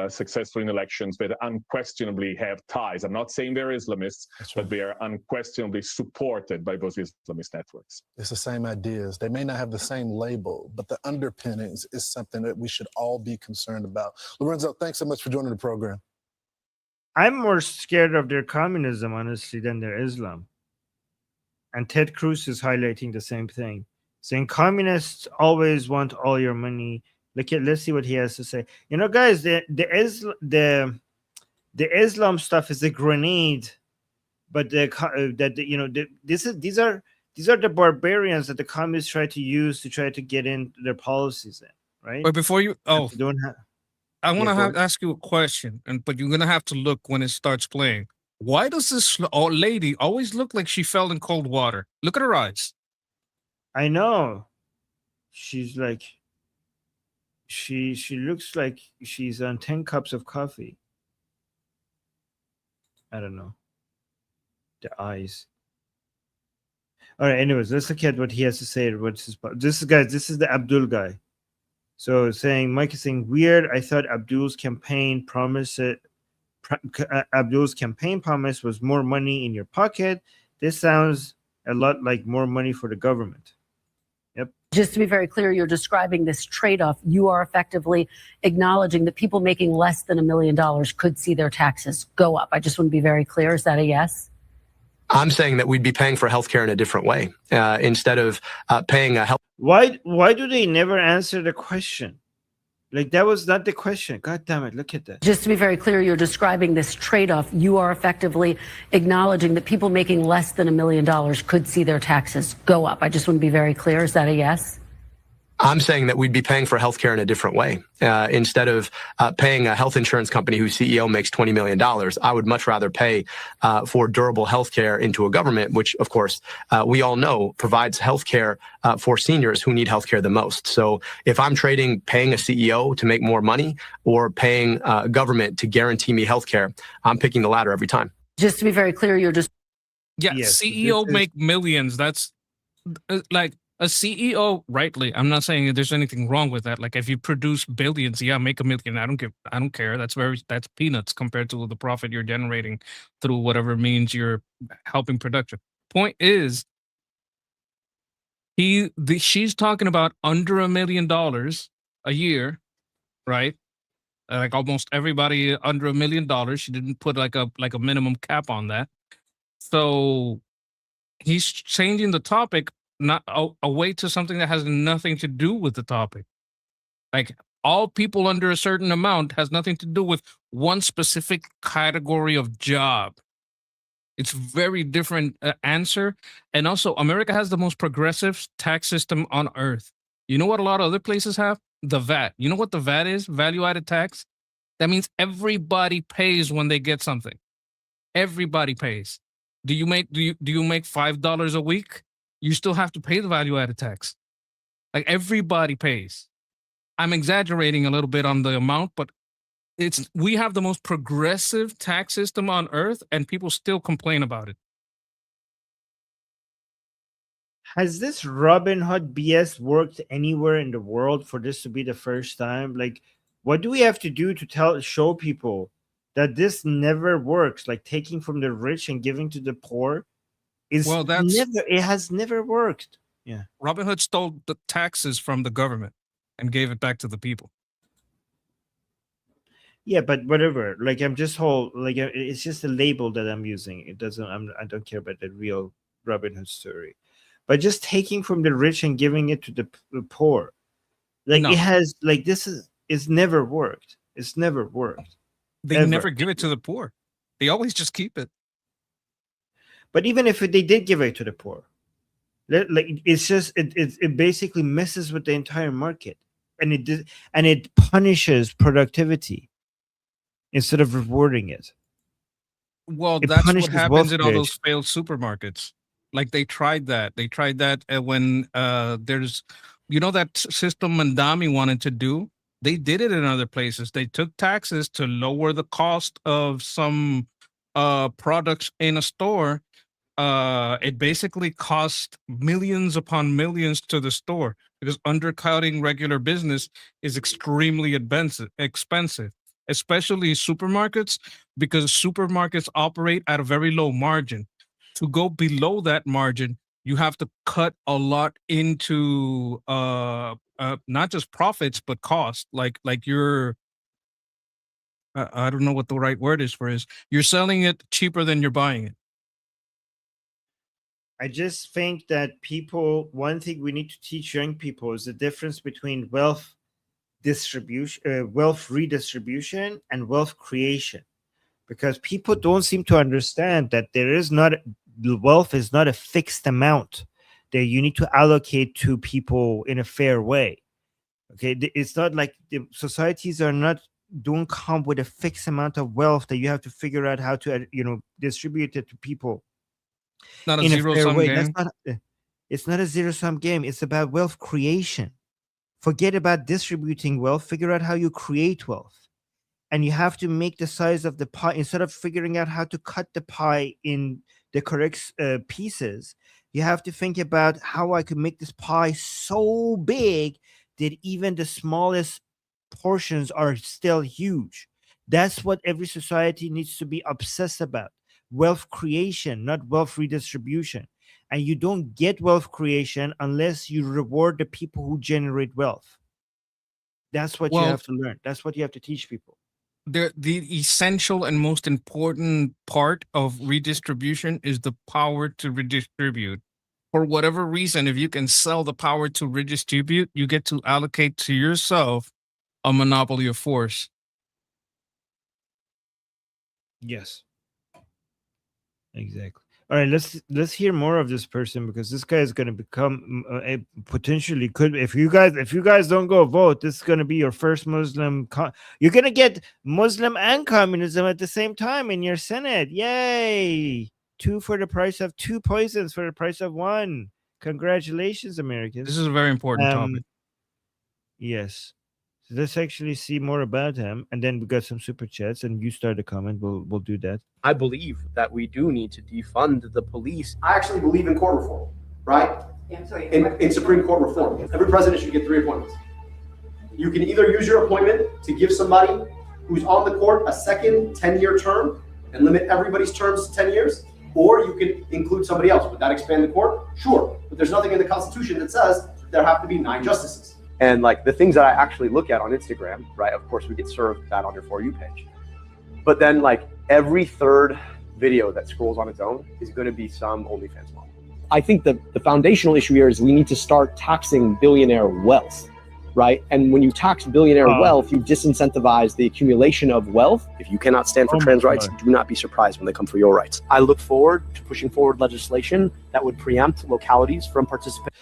successful in elections that unquestionably have ties. I'm not saying they're Islamists, but they are unquestionably supported by those Islamist networks. It's the same ideas. They may not have the same label, but the underpinnings is something that we should all be concerned about. Lorenzo, thanks so much for joining the program. I'm more scared of their communism, honestly, than their Islam. And Ted Cruz is highlighting the same thing, saying communists always want all your money. Let's see what he has to say. You know, guys, the Islam stuff is a grenade, but these are the barbarians that the communists try to use to try to get in their policies in, right? But before you, don't have. I want to ask you a question, but you're gonna have to look when it starts playing. Why does this lady always look like she fell in cold water? Look at her eyes. I know. She's like, she looks like she's on 10 cups of coffee. I don't know. The eyes. All right. Anyways, let's look at what he has to say. What's his? This is the Abdul guy. So Mike is saying weird. I thought Abdul's campaign promise was more money in your pocket. This sounds a lot like more money for the government. Yep. Just to be very clear, you're describing this trade-off. You are effectively acknowledging that people making less than $1 million could see their taxes go up. I just want to be very clear. Is that a yes? I'm saying that we'd be paying for healthcare in a different way instead of paying a health. Why do they never answer the question? Like, that was not the question. God damn it. Look at that. Just to be very clear, you're describing this trade-off. You are effectively acknowledging that people making less than $1 million could see their taxes go up. I just want to be very clear. Is that a yes? I'm saying that we'd be paying for healthcare in a different way instead of paying a health insurance company whose CEO makes $20 million. I would much rather pay for durable healthcare into a government, which, of course, we all know provides healthcare for seniors who need healthcare the most. So if I'm trading paying a CEO to make more money or paying government to guarantee me healthcare, I'm picking the latter every time. Just to be very clear, you're just. Yeah, yes, CEO make millions. That's like. A CEO, rightly, I'm not saying there's anything wrong with that. Like, if you produce billions, yeah, make $1 million. I don't care. That's peanuts compared to the profit you're generating through whatever means you're helping production. Point is, she's talking about under $1 million a year, right? Like almost everybody under $1 million. She didn't put like a minimum cap on that. So he's changing the topic. Not away to something that has nothing to do with the topic. Like, all people under a certain amount has nothing to do with one specific category of job. It's very different answer. And also, America has the most progressive tax system on earth. You know what a lot of other places have? The VAT. You know what the VAT is? Value added tax. That means everybody pays when they get something. Everybody pays. Do you make $5 a week? You still have to pay the value-added tax. Like, everybody pays. I'm exaggerating a little bit on the amount, but we have the most progressive tax system on earth, and people still complain about it. Has this Robin Hood BS worked anywhere in the world for this to be the first time? Like, what do we have to do to show people that this never works? Like, taking from the rich and giving to the poor? It has never worked. Yeah. Robin Hood stole the taxes from the government and gave it back to the people. Yeah, but whatever. Like, I'm just it's just a label that I'm using. It doesn't. I don't care about the real Robin Hood story. But just taking from the rich and giving it to the poor, like, no. It has, like, it's never worked. It's never worked. They Ever. never give it to the poor. They always just keep it. But even if they did give it to the poor, like it's just it basically messes with the entire market, and it punishes productivity instead of rewarding it. Well, It that's what punishes happens wealth in all those creation. failed supermarkets. Like they tried that. They tried that when there's, that system Mandami wanted to do. They did it in other places. They took taxes to lower the cost of some products in a store. It basically cost millions upon millions to the store because undercutting regular business is extremely expensive, especially supermarkets, because supermarkets operate at a very low margin. To go below that margin, you have to cut a lot into not just profits but cost. Like you're, I don't know what the right word is for is. You're selling it cheaper than you're buying it. I just think that one thing we need to teach young people is the difference between wealth distribution, wealth redistribution, and wealth creation, because people don't seem to understand that wealth is not a fixed amount that you need to allocate to people in a fair way. Okay, it's not like the societies don't come with a fixed amount of wealth that you have to figure out how to distribute it to people. Not a zero-sum game. It's not a zero-sum game. It's about wealth creation. Forget about distributing wealth. Figure out how you create wealth. And you have to make the size of the pie. Instead of figuring out how to cut the pie in the correct pieces, you have to think about how I could make this pie so big that even the smallest portions are still huge. That's what every society needs to be obsessed about. Wealth creation, not wealth redistribution. And you don't get wealth creation unless you reward the people who generate wealth. That's what you have to learn. That's what you have to teach people. The essential and most important part of redistribution is the power to redistribute. For whatever reason, if you can sell the power to redistribute, you get to allocate to yourself a monopoly of force. Yes. Exactly. All right, let's hear more of this person, because this guy is going to become potentially could, if you guys don't go vote, this is going to be your first Muslim. You're going to get Muslim and communism at the same time in your Senate. Yay! Two poisons for the price of one. Congratulations, Americans. This is a very important topic. Yes. So let's actually see more about him, and then we got some super chats, and you start a comment. We'll do that. I believe that we do need to defund the police. I actually believe in court reform, right? Yeah, in Supreme Court reform. Every president should get 3 appointments. You can either use your appointment to give somebody who's on the court a second 10-year term and limit everybody's terms to 10 years, or you can include somebody else. Would that expand the court? Sure. But there's nothing in the Constitution that says there have to be 9 justices. And like the things that I actually look at on Instagram, right? Of course, we get served that on your For You page. But then like every third video that scrolls on its own is going to be some OnlyFans model. I think the foundational issue here is we need to start taxing billionaire wealth, right? And when you tax billionaire wealth, you disincentivize the accumulation of wealth. If you cannot stand for trans rights, do not be surprised when they come for your rights. I look forward to pushing forward legislation that would preempt localities from participating.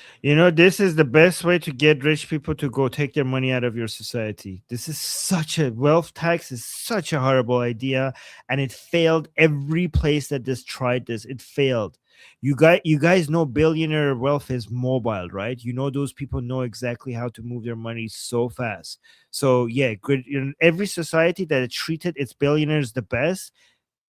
This is the best way to get rich people to go take their money out of your society. This is wealth tax is such a horrible idea, and it failed every place that tried this. It failed. You guys know billionaire wealth is mobile, right? Those people know exactly how to move their money so fast. So yeah, good. Every society that treated its billionaires the best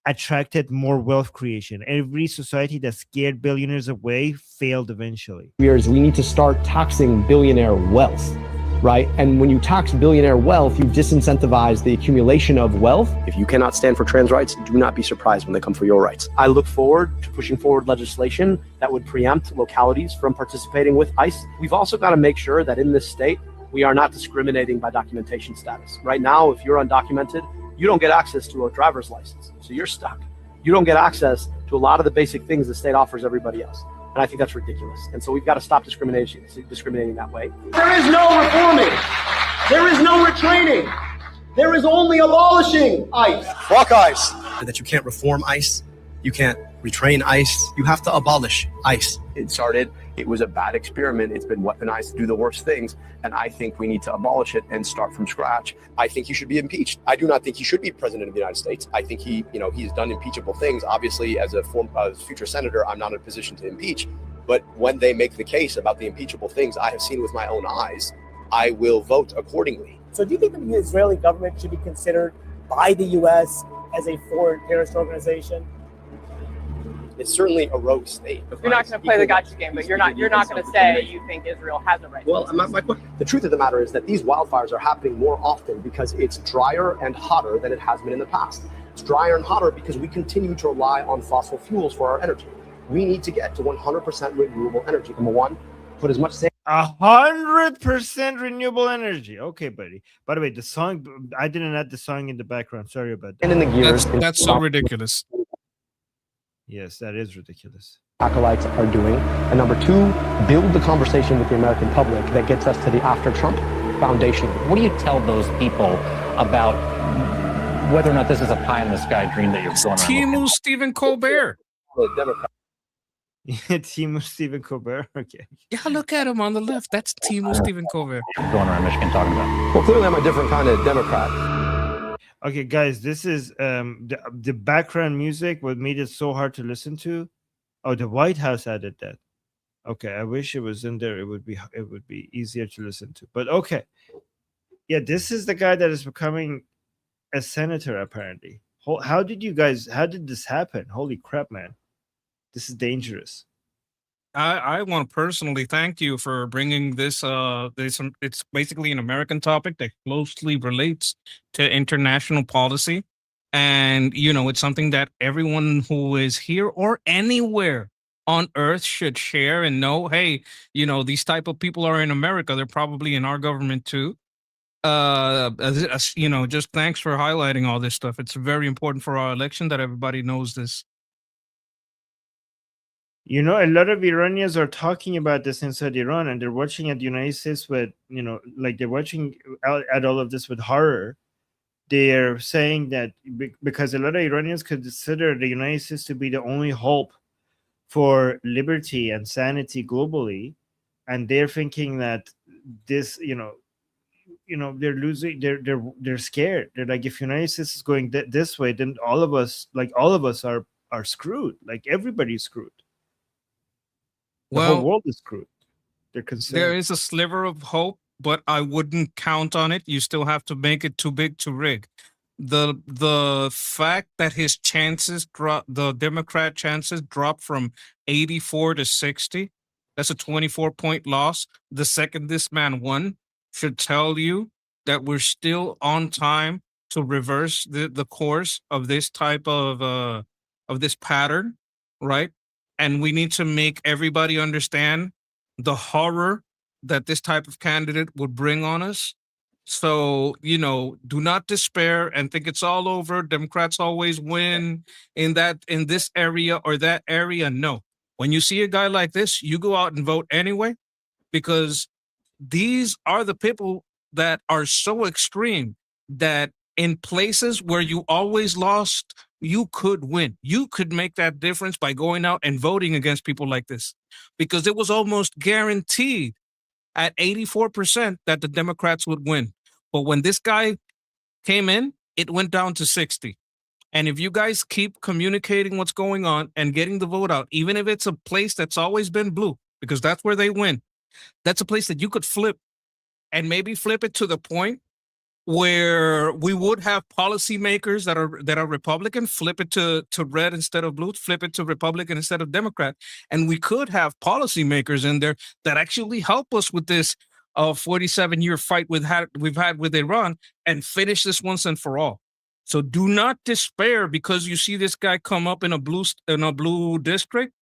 attracted more wealth creation. Every society that scared billionaires away failed eventually. We need to start taxing billionaire wealth, right? And when you tax billionaire wealth, you disincentivize the accumulation of wealth. If you cannot stand for trans rights, do not be surprised when they come for your rights. I look forward to pushing forward legislation that would preempt localities from participating with ICE. We've also got to make sure that in this state, we are not discriminating by documentation status. Right now, if you're undocumented, you don't get access to a driver's license. So you're stuck. You don't get access to a lot of the basic things the state offers everybody else. And I think that's ridiculous. And so we've got to stop discriminating that way. There is no reforming. There is no retraining. There is only abolishing ICE. Fuck ICE. That you can't reform ICE. You can't retrain ICE. You have to abolish ICE. It started, it was a bad experiment. It's been weaponized to do the worst things. And I think we need to abolish it and start from scratch. I think he should be impeached. I do not think he should be president of the United States. I think he's done impeachable things. Obviously, as a future senator, I'm not in a position to impeach. But when they make the case about the impeachable things I have seen with my own eyes, I will vote accordingly. So do you think that the Israeli government should be considered by the U.S. as a foreign terrorist organization? It's certainly a rogue state. You're not going to play the gotcha game, but you're not going to say you think Israel has a right. Well, the truth of the matter is that these wildfires are happening more often because it's drier and hotter than it has been in the past. It's drier and hotter because we continue to rely on fossil fuels for our energy. We need to get to 100% renewable energy. Number one, put as much sand. 100% renewable energy. Okay, buddy. By the way, the song, I didn't add the song in the background. Sorry about that. And in the gears. That's so ridiculous. Yes, that is ridiculous. Acolytes are doing. And number two, build the conversation with the American public that gets us to the after Trump foundation. What do you tell those people about whether or not this is a pie in the sky dream that you're going around? Timu Stephen Colbert. Democrat. Timu Stephen Colbert. Okay. Yeah, look at him on the left. That's Timu Stephen Colbert. Going around Michigan talking about. Well, clearly I'm a different kind of Democrat. Okay, guys, this is the background music. What made it so hard to listen to? Oh, the White House added that. Okay, I wish it was in there. It would be easier to listen to. But okay, yeah, this is the guy that is becoming a senator apparently. How did this happen? Holy crap, man! This is dangerous. I want to personally thank you for bringing this. It's basically an American topic that closely relates to international policy. And, it's something that everyone who is here or anywhere on earth should share and know, hey, these type of people are in America. They're probably in our government too. Just thanks for highlighting all this stuff. It's very important for our election that everybody knows this. A lot of Iranians are talking about this inside Iran, and they're watching at the United States with, they're watching at all of this with horror. They're saying that because a lot of Iranians consider the United States to be the only hope for liberty and sanity globally, and they're thinking that this, they're losing. They're scared. They're like, if United States is going this way, then all of us are screwed. Like everybody's screwed. The whole world is screwed. They're concerned. There is a sliver of hope, but I wouldn't count on it. You still have to make it too big to rig. The fact that his chances the Democrat chances dropped from 84 to 60, that's a 24-point loss. The second this man won should tell you that we're still on time to reverse the course of this type of this pattern, right? And we need to make everybody understand the horror that this type of candidate would bring on us. So, do not despair and think it's all over. Democrats always win in this area or that area. No. When you see a guy like this, you go out and vote anyway, because these are the people that are so extreme that in places where you always lost, you could win. You could make that difference by going out and voting against people like this, because it was almost guaranteed at 84% that the Democrats would win. But when this guy came in, it went down to 60. And if you guys keep communicating what's going on and getting the vote out, even if it's a place that's always been blue, because that's where they win, that's a place that you could flip, and maybe flip it to the point where we would have policymakers that are Republican, flip it to red instead of blue, flip it to Republican instead of Democrat. And we could have policymakers in there that actually help us with this 47-year fight we've had with Iran and finish this once and for all. So do not despair because you see this guy come up in a blue district.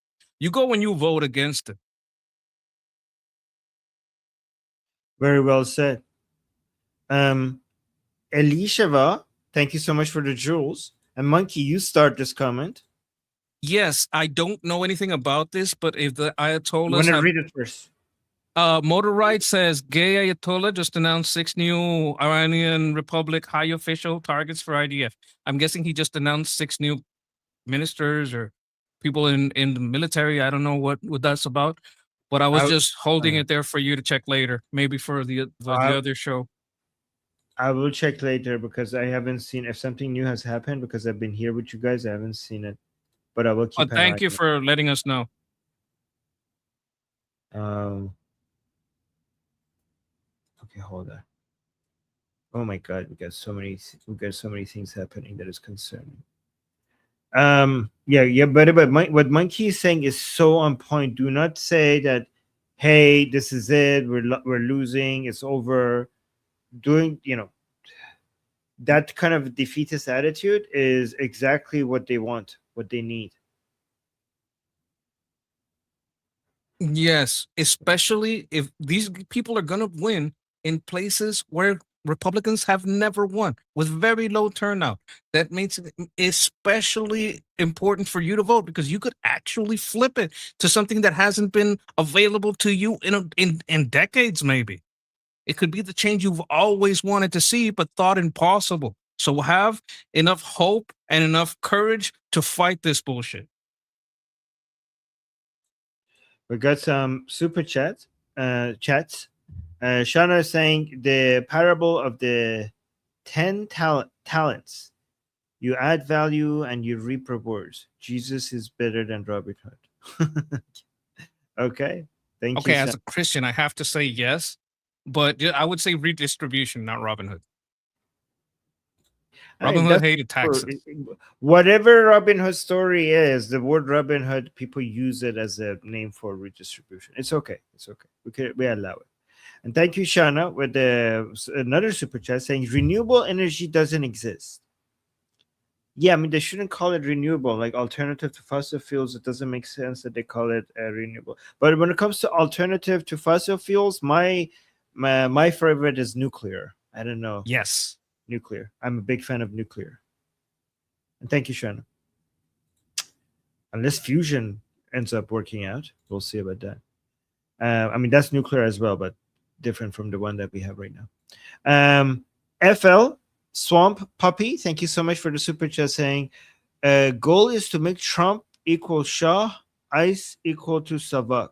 You go and you vote against it. Very well said. Elisheva, thank you so much for the jewels. And Monkey, you start this comment. Yes, I don't know anything about this, but if the Ayatollahs want to read it first? Motor Right says gay Ayatollah just announced 6 new Iranian Republic high official targets for IDF. I'm guessing he just announced 6 new ministers or people in the military. I don't know what that's about, but I was just holding it there for you to check later, maybe for the other show. I will check later because I haven't seen if something new has happened because I've been here with you guys. I haven't seen it, but I will keep. But thank you for letting us know. Okay, hold on. Oh my God, we got so many things happening that is concerning. Yeah, but what Monkey is saying is so on point. Do not say that, hey, this is it. We're losing. It's over. Doing, that kind of defeatist attitude is exactly what they want, what they need. Yes, especially if these people are going to win in places where Republicans have never won with very low turnout. That makes it especially important for you to vote because you could actually flip it to something that hasn't been available to you in decades, maybe. It could be the change you've always wanted to see but thought impossible. So have enough hope and enough courage to fight this bullshit. We got some super chats. Shana is saying the parable of the 10 talents. You add value and you reap rewards. Jesus is better than Robin Hood. Okay. Thank you. Okay, as a Christian, I have to say yes, but I would say redistribution, not Robin Hood. Robin Hood hated taxes. Whatever Robin Hood story is, the word Robin Hood, people use it as a name for redistribution. It's okay. It's okay. We allow it. And thank you, Shana, with another super chat saying renewable energy doesn't exist. Yeah, I mean, they shouldn't call it renewable, like alternative to fossil fuels. It doesn't make sense that they call it renewable. But when it comes to alternative to fossil fuels, my favorite is nuclear. I don't know. Yes. Nuclear. I'm a big fan of nuclear. And thank you, Shana. Unless fusion ends up working out, we'll see about that. I mean, that's nuclear as well, but different from the one that we have right now. FL Swamp Puppy, thank you so much for the super chat saying, goal is to make Trump equal Shah, ICE equal to Savak.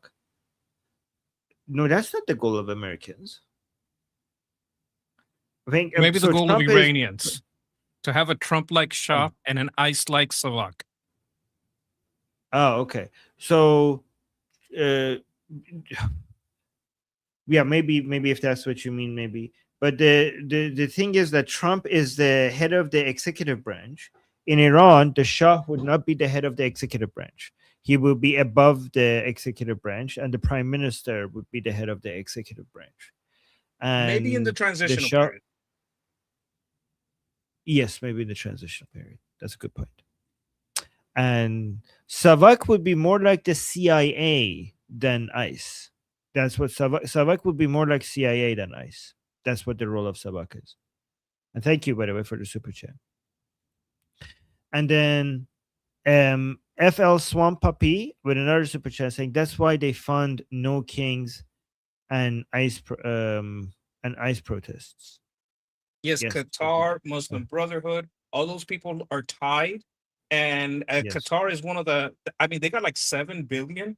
No, that's not the goal of Americans. I think maybe so the goal Trump of Iranians to have a Trump-like Shah and an ICE-like Savak. Oh, okay. So, yeah, maybe if that's what you mean, maybe. But the thing is that Trump is the head of the executive branch. In Iran, the Shah would not be the head of the executive branch. He will be above the executive branch, and the prime minister would be the head of the executive branch. And maybe in the transitional period. Yes, maybe in the transitional period. That's a good point. And Savak would be more like the CIA than ICE. That's what Savak would be more like CIA than ICE. That's what the role of Savak is. And thank you, by the way, for the super chat. And then FL Swamp Puppy with another super chat saying that's why they fund No Kings and ICE protests. Yes, Qatar, Muslim Brotherhood, all those people are tied. And Qatar is one of they got like 7 billion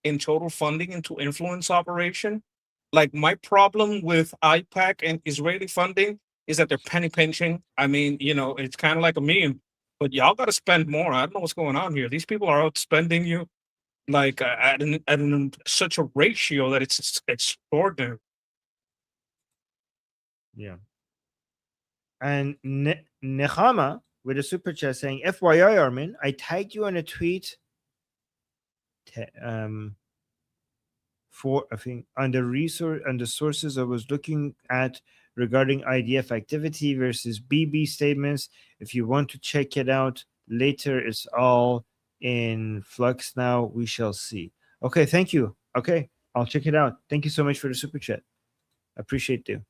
in total funding into influence operation. Like my problem with IPAC and Israeli funding is that they're penny pinching. I mean, it's kind of like a meme, but y'all got to spend more. I don't know what's going on here. These people are outspending you like at such a ratio that it's extraordinary. Yeah. And Nehama with a super chat saying, FYI, Armin, I tagged you on a tweet for, I think, on the sources I was looking at regarding IDF activity versus BB statements. If you want to check it out later, it's all in flux now. We shall see. Okay, thank you. Okay, I'll check it out. Thank you so much for the super chat. I appreciate you.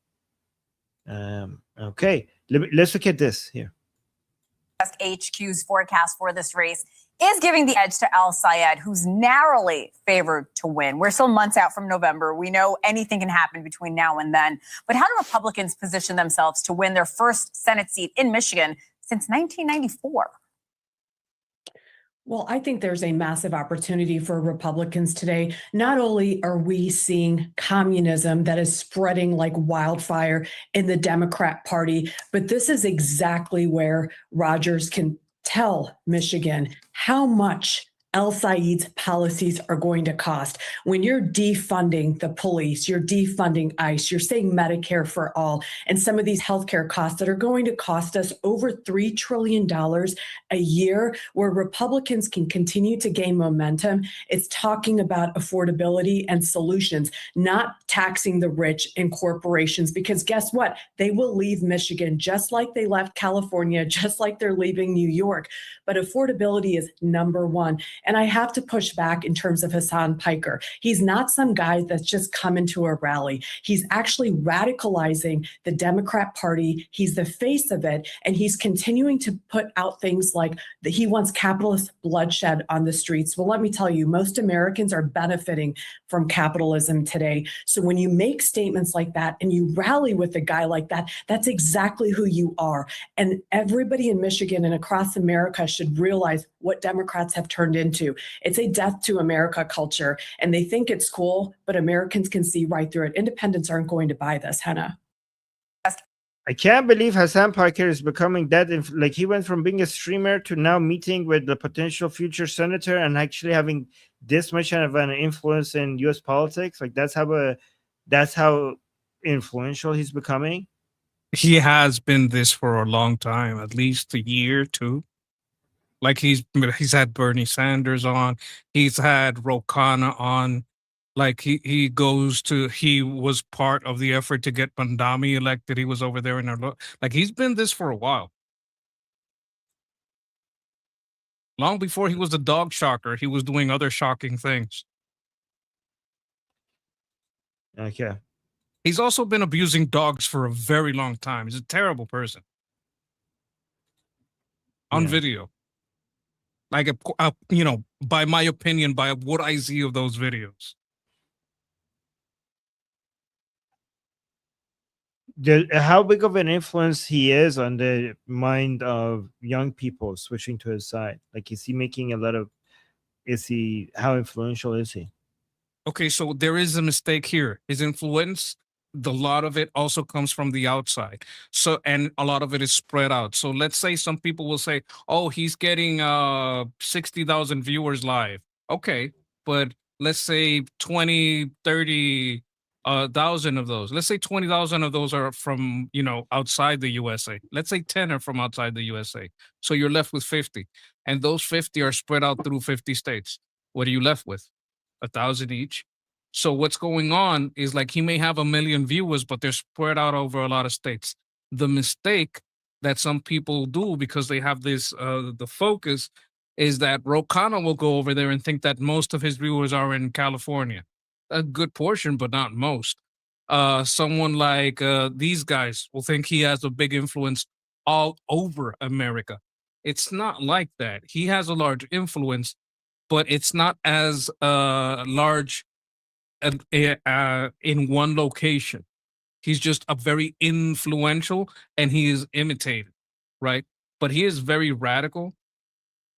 Okay, let's look at this here. HQ's forecast for this race is giving the edge to al-Sayed, who's narrowly favored to win. We're still months out from November. We know anything can happen between now and then. But how do Republicans position themselves to win their first Senate seat in Michigan since 1994? Well, I think there's a massive opportunity for Republicans today. Not only are we seeing communism that is spreading like wildfire in the Democrat Party, but this is exactly where Rogers can tell Michigan how much al-Sayed's policies are going to cost. When you're defunding the police, you're defunding ICE, you're saying Medicare for all, and some of these healthcare costs that are going to cost us over $3 trillion a year, where Republicans can continue to gain momentum. It's talking about affordability and solutions, not taxing the rich and corporations, because guess what? They will leave Michigan just like they left California, just like they're leaving New York. But affordability is number one. And I have to push back in terms of Hassan Piker. He's not some guy that's just coming to a rally. He's actually radicalizing the Democrat Party. He's the face of it. And he's continuing to put out things like that he wants capitalist bloodshed on the streets. Well, let me tell you, most Americans are benefiting from capitalism today. So when you make statements like that and you rally with a guy like that, that's exactly who you are. And everybody in Michigan and across America should realize what Democrats have turned into. It's a death to America culture, and they think it's cool, but Americans can see right through it. Independents aren't going to buy this, Hannah. I can't believe Hassan Piker is becoming that. Like, he went from being a streamer to now meeting with the potential future senator and actually having this much of an influence in U.S. politics. Like, that's how influential he's becoming. He has been this for a long time, at least a year, two. Like, he's had Bernie Sanders on, he's had Ro Khanna on. Like, he was part of the effort to get Bandami elected. He was over there in our, like, he's been this for a while. Long before he was a dog shocker, he was doing other shocking things. Okay. He's also been abusing dogs for a very long time. He's a terrible person. On video. Like, by my opinion, by what I see of those videos. How big of an influence he is on the mind of young people switching to his side? Like, is he making how influential is he? Okay, so there is a mistake here. His influence, a lot of it also comes from the outside. So, and a lot of it is spread out. So let's say some people will say, oh, he's getting 60,000 viewers live. Okay, but let's say 20, 30 thousand of those. Let's say 20,000 of those are from, outside the USA. Let's say 10 are from outside the USA. So you're left with 50. And those 50 are spread out through 50 states. What are you left with? 1,000 each. So what's going on is, like, he may have 1 million viewers, but they're spread out over a lot of states. The mistake that some people do, because they have this, the focus, is that Ro Khanna will go over there and think that most of his viewers are in California. A good portion, but not most. Someone like these guys will think he has a big influence all over America. It's not like that. He has a large influence, but it's not as large in one location. He's just a very influential, and he is imitated, right? But he is very radical,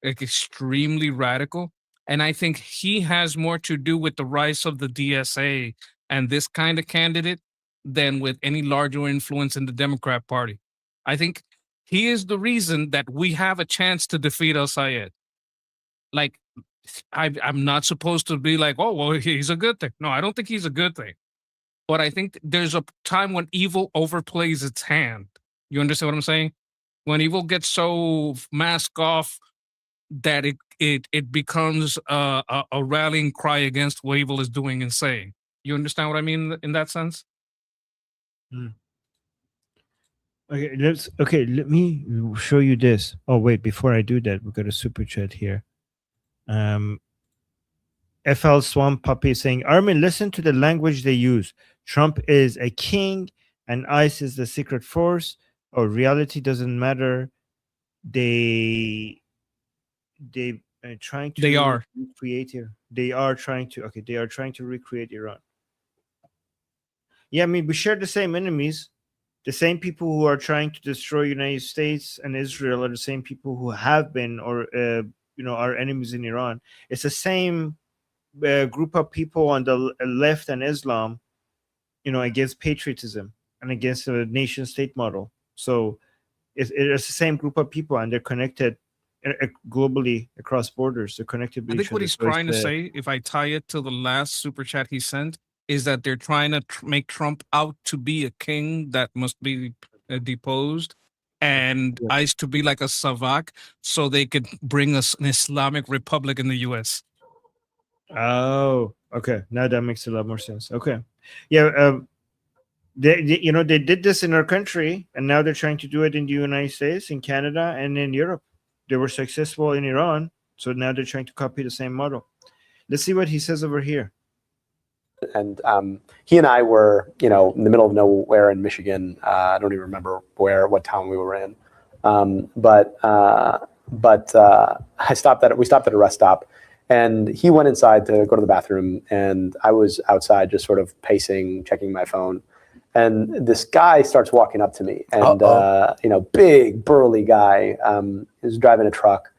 like extremely radical. And I think he has more to do with the rise of the DSA and this kind of candidate than with any larger influence in the Democrat Party. I think he is the reason that we have a chance to defeat al-Sayed. Like, I'm not supposed to be like, oh, well, he's a good thing. No, I don't think he's a good thing. But I think there's a time when evil overplays its hand. You understand what I'm saying? When evil gets so masked off that it becomes a rallying cry against what evil is doing and saying. You understand what I mean in that sense? Okay, let me show you this. Oh, wait, before I do that, we've got a super chat here. FL Swamp Puppy saying, Armin, listen to the language they use. Trump is a king and ICE is the secret force. Or reality doesn't matter. They trying to They are. recreate here. They are trying to. Okay, they are trying to recreate Iran. Yeah, I mean, we share the same enemies. The same people who are trying to destroy United States and Israel are the same people who have been or are enemies in Iran. It's the same group of people on the left and Islam, against patriotism and against the nation state model. So it's the same group of people, and they're connected globally across borders. They're connected with I each think what other. he's So it's trying to say, if I tie it to the last super chat he sent, is that they're trying to make Trump out to be a king that must be deposed, and ICE to be like a savak, so they could bring us an Islamic republic in the U.S. Oh, okay. Now that makes a lot more sense. Okay, yeah. They did this in our country, and now they're trying to do it in the United States, in Canada, and in Europe. They were successful in Iran, so now they're trying to copy the same model. Let's see what he says over here. And he and I were, in the middle of nowhere in Michigan. I don't even remember what town we were in. But we stopped at a rest stop, and he went inside to go to the bathroom, and I was outside just sort of pacing, checking my phone. And this guy starts walking up to me, and big burly guy, is driving a truck,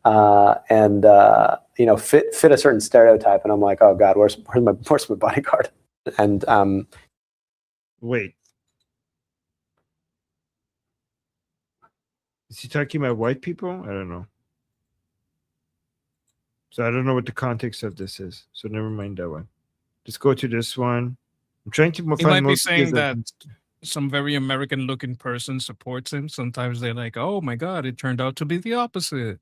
and fit a certain stereotype. And I'm like, oh God, where's my bodyguard? And wait, is he talking about white people? I don't know. So I don't know what the context of this is. So never mind that one. Let's go to this one. I'm trying to find. He might be saying that some very American-looking person supports him. Sometimes they're like, "Oh my God, it turned out to be the opposite."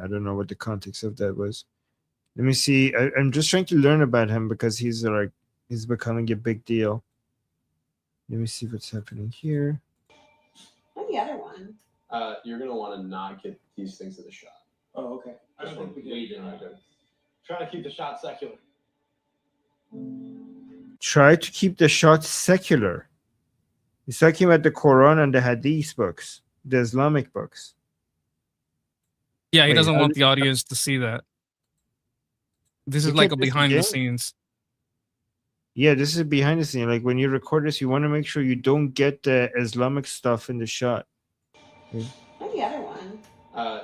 I don't know what the context of that was. Let me see. I'm just trying to learn about him because he's becoming a big deal. Let me see what's happening here. And the other one. you're gonna want to not get these things to the shot. Oh, okay. I don't think we did. Try to keep the shot secular. Try to keep the shot secular. He's talking about the Quran and the Hadith books, the Islamic books. Yeah, he doesn't want the audience to see that. This is like a behind the scenes. Yeah, this is behind the scene. Like when you record this, you want to make sure you don't get the Islamic stuff in the shot. And the other one.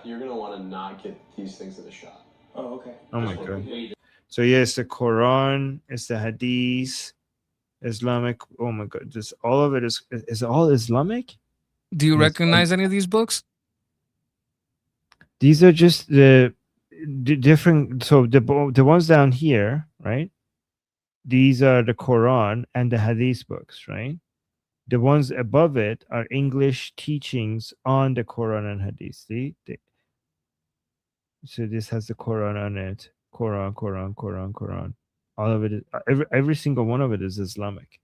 You're gonna want to not get these things to the shot. Oh, okay. Oh my God. So yeah, it's the Quran, it's the Hadith, Islamic. Oh my God, this all of it is all Islamic. Do you recognize any of these books? These are just the different. So the ones down here, right? These are the Quran and the Hadith books, right? The ones above it are English teachings on the Quran and Hadith. See? So this has the Quran on it. Quran. All of it is every single one of it is Islamic.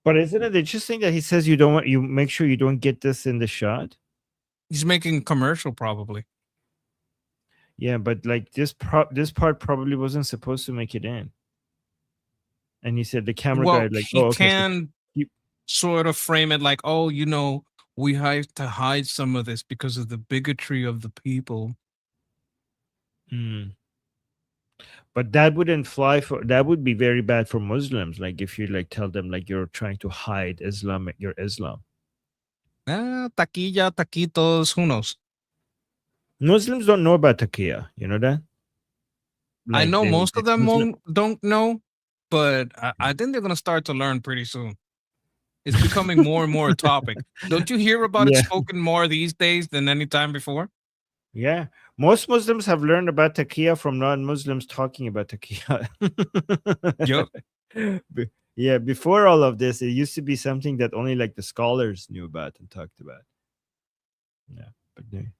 But isn't it interesting that he says you make sure you don't get this in the shot? He's making a commercial probably. Yeah, but like this part probably wasn't supposed to make it in. And he said the camera guy like, he can sort of frame it like, oh, we have to hide some of this because of the bigotry of the people. But that wouldn't fly that would be very bad for Muslims. Like if you like tell them like you're trying to hide your Islam. Taquilla, taquitos, who knows? Muslims don't know about taqiyya. You know that? Like I know most of them don't know, but I think they're going to start to learn pretty soon. It's becoming more and more a topic. Don't you hear about it spoken more these days than any time before? Yeah. Most Muslims have learned about taqiyya from non-Muslims talking about taqiyya. Yep. Yeah, before all of this, it used to be something that only like the scholars knew about and talked about. Yeah, but you're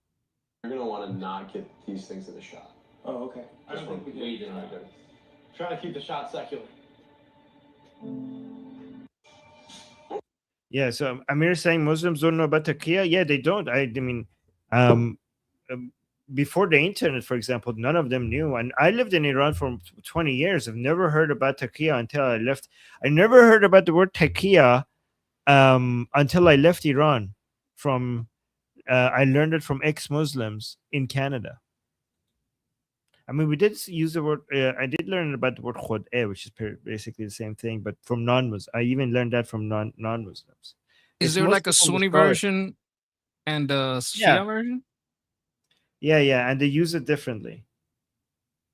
gonna want to not get these things to the shot. Oh, okay. I don't think we did. Try to keep the shot secular. Yeah, so Amir saying Muslims don't know about taqiyya. Yeah, they don't. I mean, before the internet, for example, none of them knew. And I lived in Iran for 20 years. I've never heard about taqiyya until I left. I never heard about the word taqiyya until I left Iran from I learned it from ex-Muslims in Canada. I mean, we did use the word. I did learn about the word khud'e, which is basically the same thing, but from non-Muslims. I even learned that from non-Muslims. Is there like a Sunni version and a Shia version? Yeah, and they use it differently,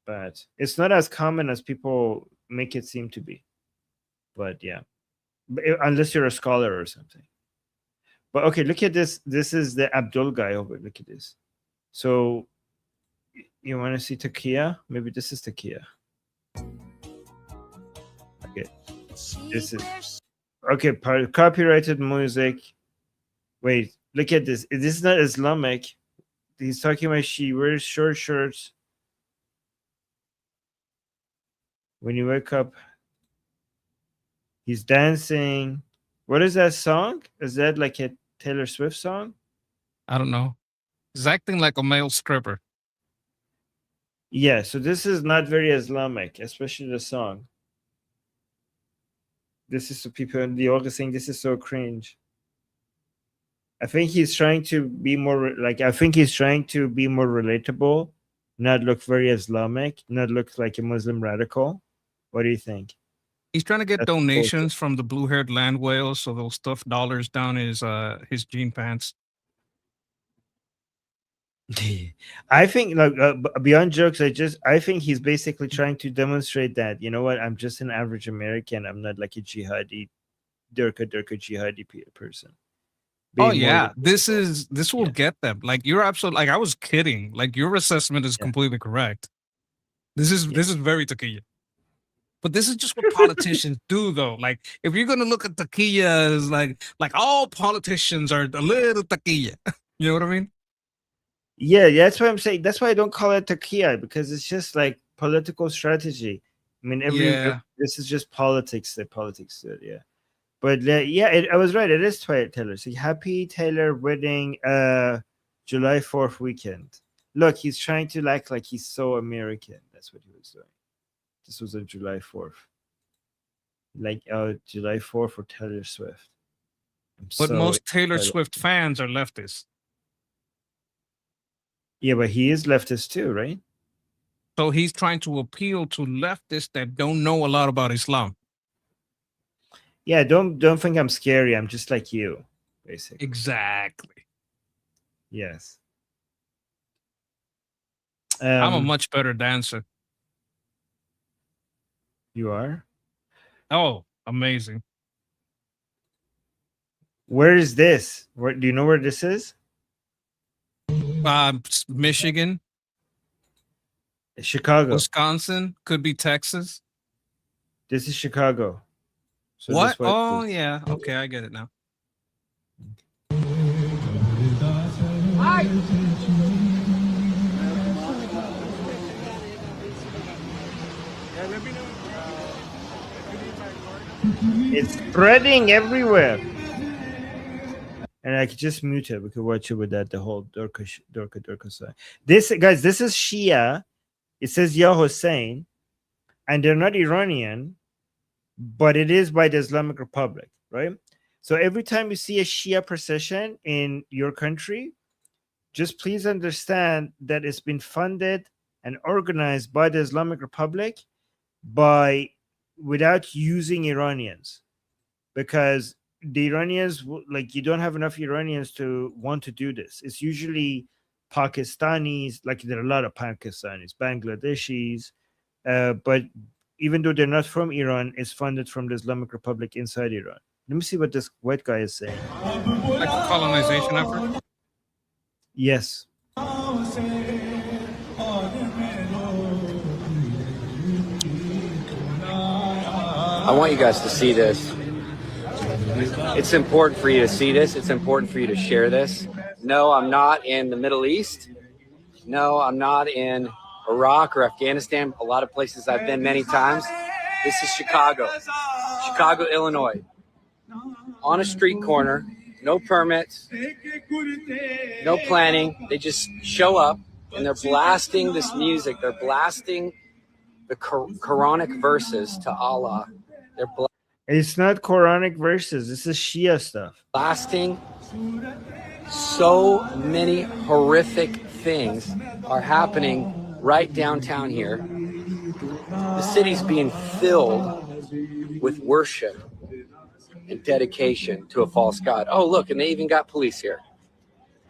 but it's not as common as people make it seem to be. But yeah, unless you're a scholar or something. But okay, look at this. This is the Abdul guy over. Look at this. So you want to see Takia? Maybe this is Takia. Okay, this is okay. Copyrighted music. Wait, look at this. This is not Islamic. He's talking about she wears short shirts when you wake up. He's dancing. What is that song? Is that like a Taylor Swift song? I don't know. He's acting like a male stripper. Yeah, so this is not very Islamic, especially the song. This is so people in the order saying this is so cringe. I think he's trying to be more like, I think he's trying to be more relatable, not look very Islamic, not look like a Muslim radical. What do you think? He's trying to get donations from the blue-haired land whales, so they'll stuff dollars down his jean pants. I think, like, beyond jokes, I think he's basically trying to demonstrate that, you know what, I'm just an average American. I'm not like a jihadi, Durka jihadi person. Oh yeah, this will get them. Like, you're absolutely, like, I was kidding. Like, your assessment is completely correct. This is very Taqiya. But this is just what politicians do, though. Like, if you're gonna look at Taqiya as like all politicians are a little Taqiya. You know what I mean? Yeah, that's what I'm saying. That's why I don't call it Taqiya, because it's just like political strategy. I mean, this is just politics. The politics, yeah. But I was right. It is Taylor. So happy Taylor wedding, July 4th weekend. Look, he's trying to act like he's so American. That's what he was doing. This was on July 4th. Like, July 4th for Taylor Swift. But most Taylor Swift fans are leftists. Yeah, but he is leftist too, right? So he's trying to appeal to leftists that don't know a lot about Islam. Yeah, don't think I'm scary. I'm just like you, basically. Exactly. Yes. I'm a much better dancer. You are? Oh, amazing. Where is this? Where do you know where this is? Michigan. Chicago. Wisconsin. Could be Texas. This is Chicago. So what? Oh, yeah. Okay, I get it now. It's spreading everywhere. And I could just mute it. We could watch it with that, the whole Durka side. This, guys, this is Shia. It says Ya Hussein. And they're not Iranian, but it is by the Islamic Republic, right? So every time you see a Shia procession in your country, just please understand that it's been funded and organized by the Islamic Republic without using Iranians, because the Iranians, like, you don't have enough Iranians to want to do this. It's usually Pakistanis, like there are a lot of Pakistanis, Bangladeshis, but even though they're not from Iran, it's funded from the Islamic Republic inside Iran. Let me see what this white guy is saying. Like a colonization effort? Yes. I want you guys to see this. It's important for you to see this. It's important for you to share this. No, I'm not in the Middle East. No, I'm not in Iraq or Afghanistan. A lot of places I've been many times. This is Chicago, Illinois. On a street corner, no permits, no planning. They just show up and they're blasting this music. They're blasting the Quranic verses to Allah. It's not Quranic verses. This is Shia stuff. Blasting So many horrific things are happening right downtown here. The city's being filled with worship and dedication to a false god. Oh, look, and they even got police here.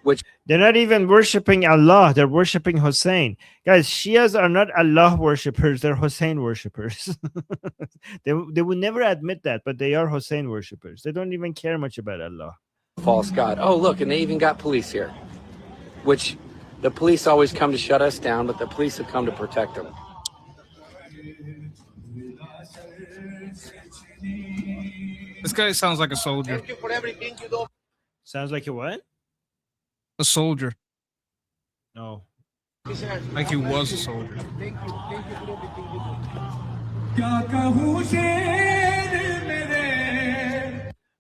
Which they're not even worshiping Allah, they're worshiping Hussein. Guys, Shias are not Allah worshippers, they're Hussein worshippers. they would never admit that, but they are Hussein worshippers. They don't even care much about Allah. False god. Oh, look, and they even got police here. Which the police always come to shut us down, but the police have come to protect them. This guy sounds like a soldier. Thank you for everything you do. Sounds like a what? A soldier. No. Like he was a soldier. Thank you for everything you do.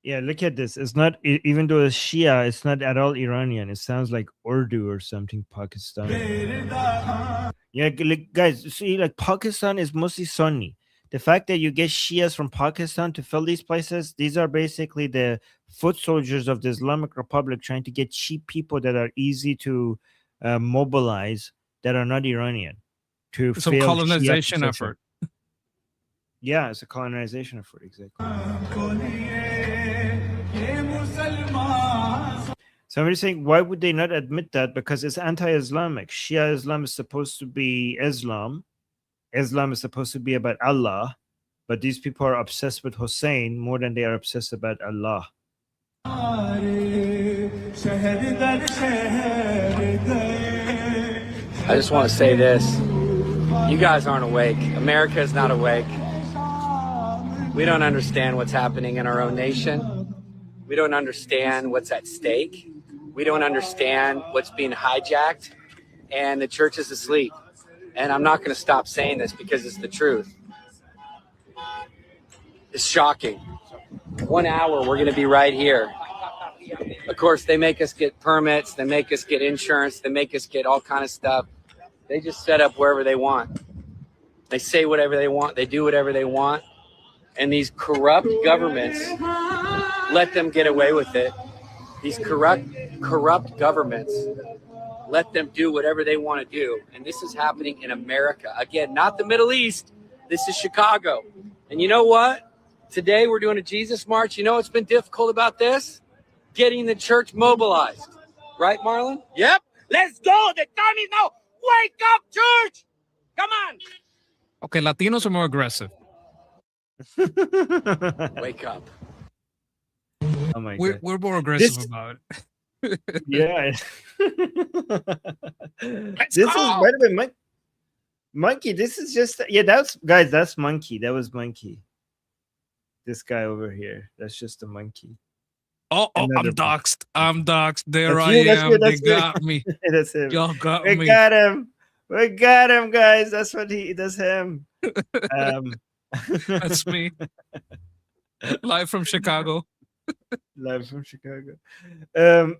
Yeah, look at this. It's not, even though it's Shia, it's not at all Iranian. It sounds like Urdu or something, Pakistani. Yeah, guys, see, like Pakistan is mostly Sunni. The fact that you get Shias from Pakistan to fill these places, these are basically the foot soldiers of the Islamic Republic trying to get cheap people that are easy to mobilize that are not Iranian. It's a colonization effort. Yeah, it's a colonization effort, exactly. Somebody's saying, why would they not admit that? Because it's anti-Islamic. Shia Islam is supposed to be Islam. Islam is supposed to be about Allah. But these people are obsessed with Hussein more than they are obsessed about Allah. I just want to say this. You guys aren't awake. America is not awake. We don't understand what's happening in our own nation. We don't understand what's at stake. We don't understand what's being hijacked. And the church is asleep. And I'm not going to stop saying this because it's the truth. It's shocking. 1 hour, we're going to be right here. Of course, they make us get permits. They make us get insurance. They make us get all kind of stuff. They just set up wherever they want. They say whatever they want. They do whatever they want. And these corrupt governments let them get away with it. These corrupt governments let them do whatever they want to do. And this is happening in America. Again, not the Middle East. This is Chicago. And you know what? Today we're doing a Jesus March. You know what's been difficult about this? Getting the church mobilized. Right, Marlon? Yep. Let's go. The time is now. Wake up, church. Come on. Okay, Latinos are more aggressive. Wake up. Oh my God. We're more aggressive about it. Yeah. This is, by the way, Monkey. This is just, yeah, that's, guys, that's Monkey. That was Monkey. This guy over here. That's just a monkey. Oh, I'm doxxed. I'm doxxed. There that's I you, am. Good, they got me. That's him. Y'all got we me. Got him. We got him, guys. That's what that's him. That's me. Live from Chicago. Live from Chicago.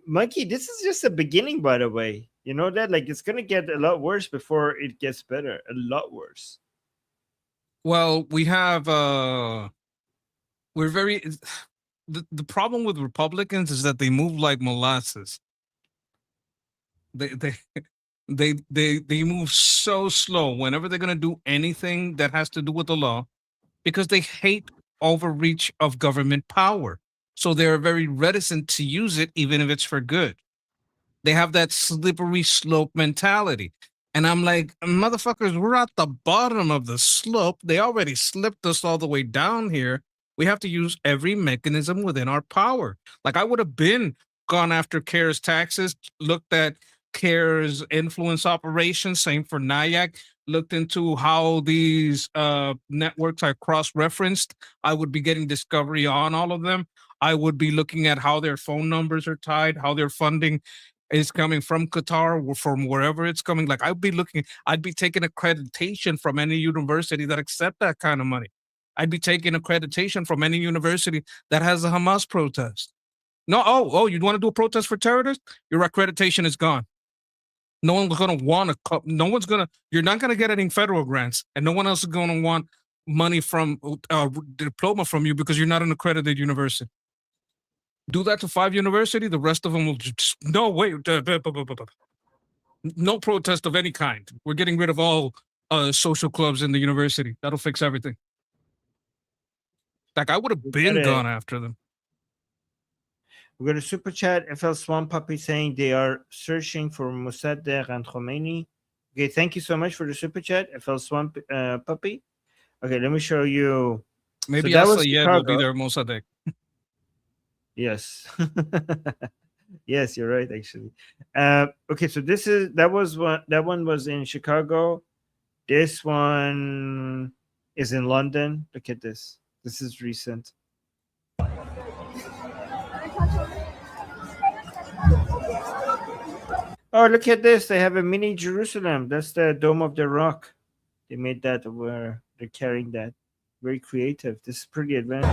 Monkey, this is just the beginning, by the way. You know that? Like, it's going to get a lot worse before it gets better. A lot worse. Well, we have, we're very, the problem with Republicans is that they move like molasses. They move so slow whenever they're going to do anything that has to do with the law, because they hate overreach of government power. So they're very reticent to use it, even if it's for good. They have that slippery slope mentality. And I'm like, motherfuckers, we're at the bottom of the slope. They already slipped us all the way down here. We have to use every mechanism within our power. Like, I would have gone after CARES taxes, looked at CARES influence operations, same for NIAC, looked into how these networks are cross-referenced. I would be getting discovery on all of them. I would be looking at how their phone numbers are tied, how their funding is coming from Qatar or from wherever it's coming. Like, I'd be taking accreditation from any university that accept that kind of money. I'd be taking accreditation from any university that has a Hamas protest. No, you want to do a protest for terrorists? Your accreditation is gone. No one's going to want to, you're not going to get any federal grants, and no one else is going to want money from diploma from you because you're not an accredited university. Do that to 5 university, the rest of them will just, no, wait, no protest of any kind. We're getting rid of all social clubs in the university. That'll fix everything. Like, I would have been gone after them. We got a super chat. FL Swan Puppy saying they are searching for Mossadegh and Khomeini. Okay, thank you so much for the super chat, FL Swan Puppy. Okay, let me show you. Maybe so that was Al-Sayed will be Chicago. their Mossadegh. Yes. Yes, you're right, actually. Okay, so that one was in Chicago. This one is in London. Look at this. This is recent. Oh, look at this. They have a mini Jerusalem. That's the Dome of the Rock. They made that where they're carrying that. Very creative. This is pretty advanced.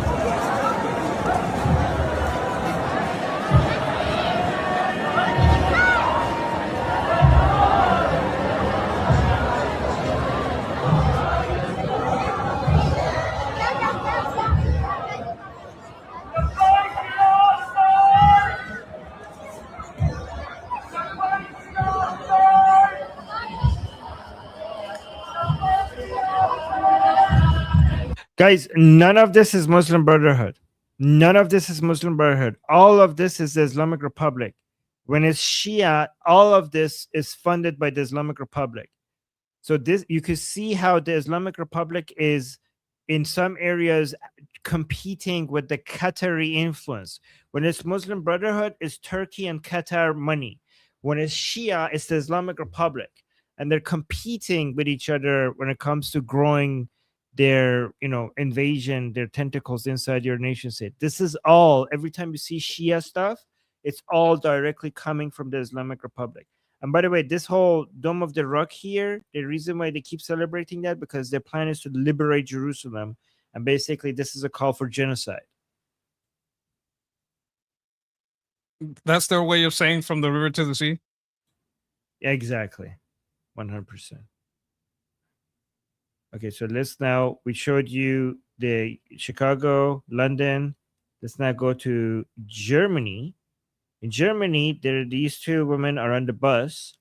Guys, none of this is Muslim Brotherhood. None of this is Muslim Brotherhood. All of this is the Islamic Republic. When it's Shia, all of this is funded by the Islamic Republic. So this, you can see how the Islamic Republic is in some areas competing with the Qatari influence. When it's Muslim Brotherhood, it's Turkey and Qatar money. When it's Shia, it's the Islamic Republic. And they're competing with each other when it comes to growing their, invasion, their tentacles inside your nation state. This is all, every time you see Shia stuff, it's all directly coming from the Islamic Republic. And by the way, this whole Dome of the Rock here, the reason why they keep celebrating that, because their plan is to liberate Jerusalem. And basically, this is a call for genocide. That's their way of saying from the river to the sea? Exactly. 100%. Okay, so we showed you the Chicago, London. Let's now go to Germany. In Germany, these two women are on the bus.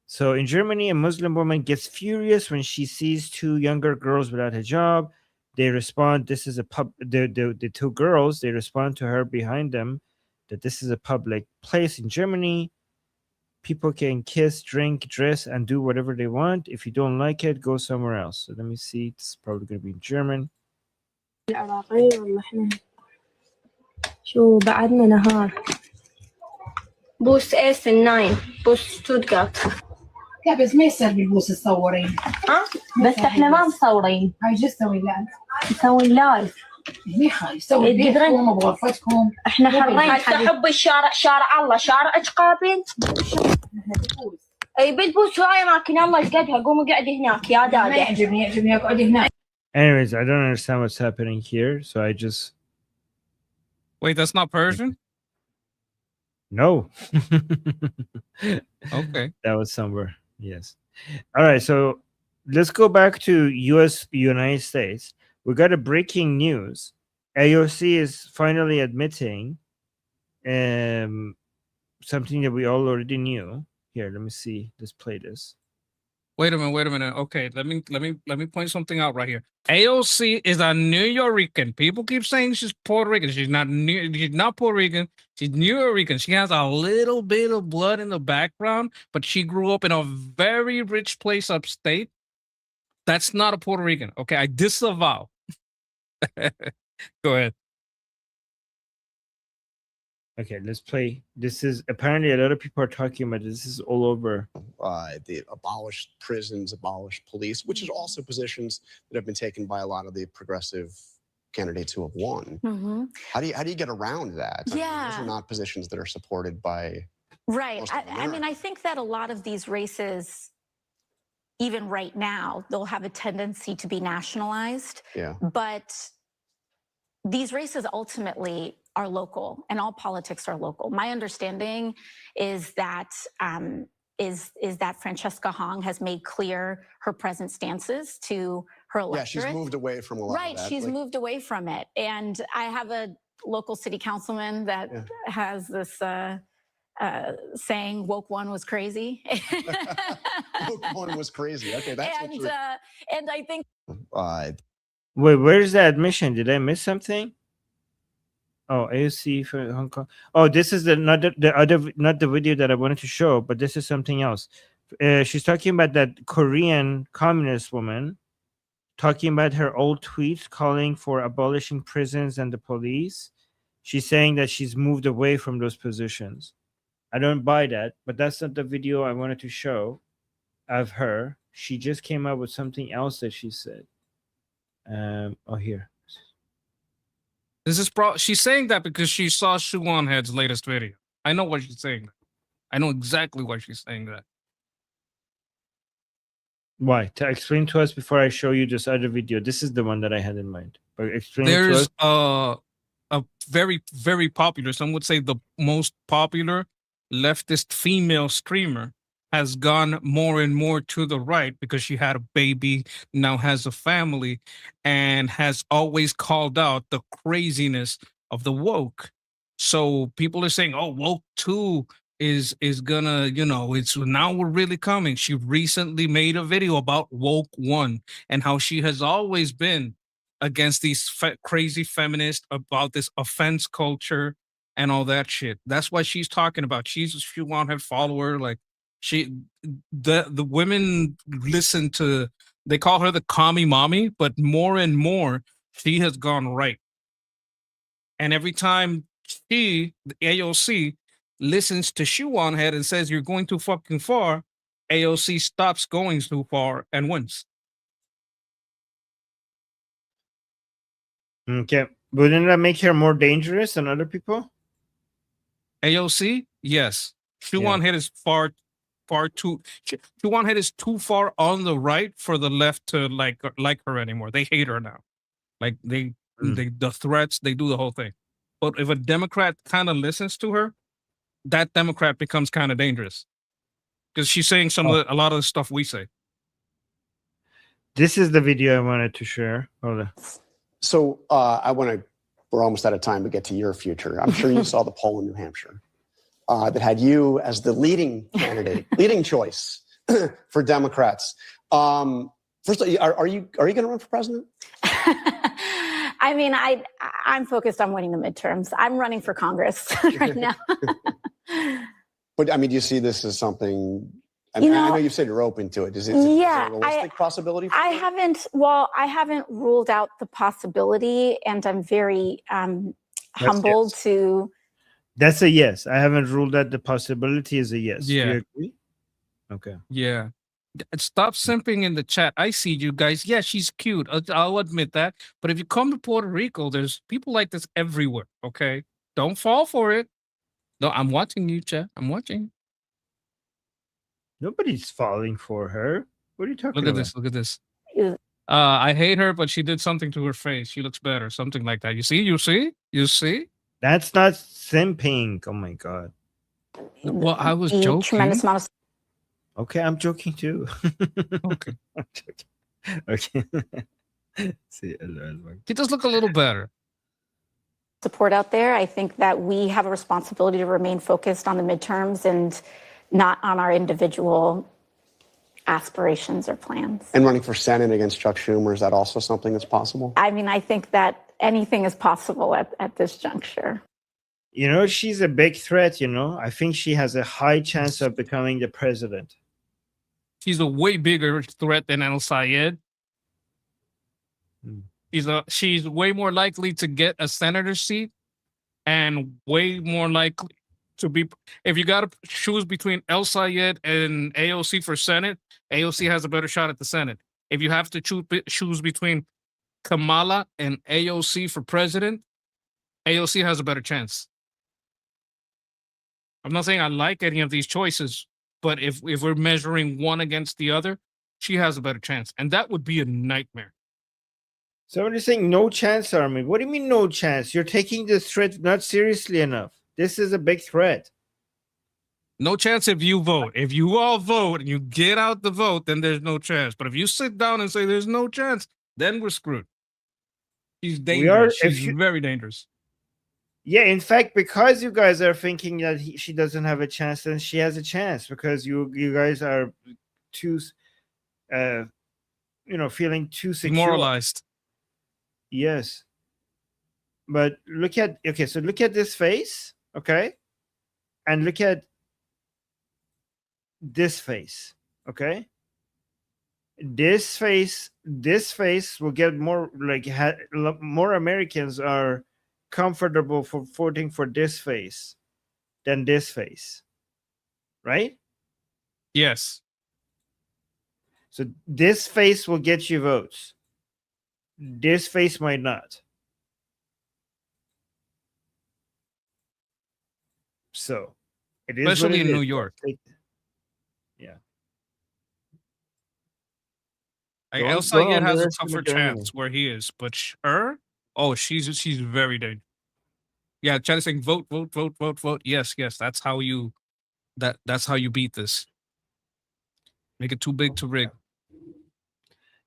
So in Germany, a Muslim woman gets furious when she sees two younger girls without hijab. They respond, this is the two girls, they respond to her behind them that this is a public place in Germany. People can kiss, drink, dress, and do whatever they want. If you don't like it, go somewhere else. So let me see. It's probably going to be in German. شو بعدنا نهار بوس اس 9 بوس شتوتغارت لا بس ما يصير بالبوس تصورين بس احنا ما مصورين هاي شو تسوي لايف نسوي لايف منيحة يسوي بيتكم بغرفتكم احنا حرين حتى حب الشارع شارع الله شارعك قابل اي بالبوس هاي اماكن الله يقعدها قوموا قعدي هناك يا دادي يعجبني اقعدي هناك. Anyways, I don't understand what's happening here, so I just... Wait, that's not Persian? No. Okay. That was somewhere. Yes. All right. So let's go back to United States. We got a breaking news. AOC is finally admitting something that we all already knew. Here, let me see. Let's play this. Wait a minute. Okay, let me point something out right here. AOC is a New Yorican. People keep saying she's Puerto Rican. She's not Puerto Rican. She's New Yorican. She has a little bit of blood in the background, but she grew up in a very rich place upstate. That's not a Puerto Rican. Okay, I disavow. Go ahead. Okay, let's play. This is apparently a lot of people are talking about this. This is all over. They abolished prisons, abolished police, which is also positions that have been taken by a lot of the progressive candidates who have won. Mm-hmm. How do you get around that? I mean, Yeah. those are not positions that are supported by. Right. I mean, I think that a lot of these races, even right now, they'll have a tendency to be nationalized. Yeah. But these races ultimately are local, and all politics are local. My understanding is that Francesca Hong has made clear her present stances to her electorate. Yeah, she's moved away from a lot of Right, that. she's moved away from it. And I have local city councilman that has this saying woke one was crazy. Woke one was crazy. Okay, that's and I think wait, where's the admission? Did I miss something? Oh, AOC for Hong Kong. Oh, this is not the video that I wanted to show, but this is something else. She's talking about that Korean communist woman, talking about her old tweets calling for abolishing prisons and the police. She's saying that she's moved away from those positions. I don't buy that, but that's not the video I wanted to show of her. She just came up with something else that she said. Oh, here. This is she's saying that because she saw Shuan Head's latest video. I know why she's saying that. I know exactly why she's saying that. Why? To explain to us before I show you this other video. This is the one that I had in mind. But explain There's to us. a very, very popular, some would say the most popular leftist female streamer has gone more and more to the right because she had a baby, now has a family, and has always called out the craziness of the woke. So people are saying, oh, woke 2 is gonna, it's now we're really coming. She recently made a video about woke 1 and how she has always been against these crazy feminists, about this offense culture and all that shit. That's what she's talking about. She want her follower, like the women listen to, they call her the commie mommy, but more and more she has gone right. And every time the AOC listens to Shuan Head and says you're going too fucking far, AOC stops going too far and wins. Okay. Wouldn't that make her more dangerous than other people? AOC? Yes. Shuan Head is far too. Shuan Head is too far on the right for the left to like her anymore. They hate her now. Like they the threats, they do the whole thing. But if a Democrat kind of listens to her, that Democrat becomes kind of dangerous because she's saying a lot of the stuff we say. This is the video I wanted to share. Hold on. So we're almost out of time to get to your future. I'm sure you saw the poll in New Hampshire that had you as the leading candidate, leading choice for Democrats. First, are you going to run for president? I mean, I'm focused on winning the midterms. I'm running for Congress right now. But I mean, do you see this as something? I know you've said you're open to it. Is it a realistic possibility? I haven't ruled out the possibility, and I'm very humbled to. That's a yes. I haven't ruled out the possibility is a yes. Yeah. Do you agree? Okay. Yeah. Stop simping in the chat. I see you guys. Yeah, she's cute. I'll admit that. But if you come to Puerto Rico, there's people like this everywhere. Okay. Don't fall for it. No, I'm watching you, chat. I'm watching. Nobody's falling for her. What are you talking about? Look at this. I hate her, but she did something to her face. She looks better. Something like that. You see? That's not simping. Oh my God. Well, I was joking. Tremendous amount of. Okay, I'm joking too. Okay. I'm joking. Okay. See, she does look a little better. Support out there. I think that we have a responsibility to remain focused on the midterms and not on our individual aspirations or plans. And running for Senate against Chuck Schumer, is that also something that's possible? I mean, I think that anything is possible at this juncture. She's a big threat, I think she has a high chance of becoming the president. She's a way bigger threat than El Sayed. She's way more likely to get a senator seat and way more likely to be, if you got to choose between El Sayed and AOC for Senate, AOC has a better shot at the Senate. If you have to choose between Kamala and AOC for president, AOC has a better chance. I'm not saying I like any of these choices, but if we're measuring one against the other, she has a better chance. And that would be a nightmare. Somebody's saying no chance, Army. What do you mean no chance? You're taking this threat not seriously enough. This is a big threat. No chance if you vote. If you all vote and you get out the vote, then there's no chance. But if you sit down and say there's no chance, then we're screwed. She's dangerous. She's very dangerous. Yeah, in fact, because you guys are thinking that she doesn't have a chance, then she has a chance because you guys are too, feeling too secure. Demoralized. Yes. But look at this face, okay? And look at this face, okay? This face will get more like more Americans are comfortable for voting for this face than this face, right? Yes. So this face will get you votes. This face might not. So it is Especially what it in is. New York. Yeah. El Sayed has a tougher chance where he is, but her, she's very dangerous. Yeah, Chad is saying vote, vote, vote, vote, vote. Yes, that's how you that's how you beat this. Make it too big to rig.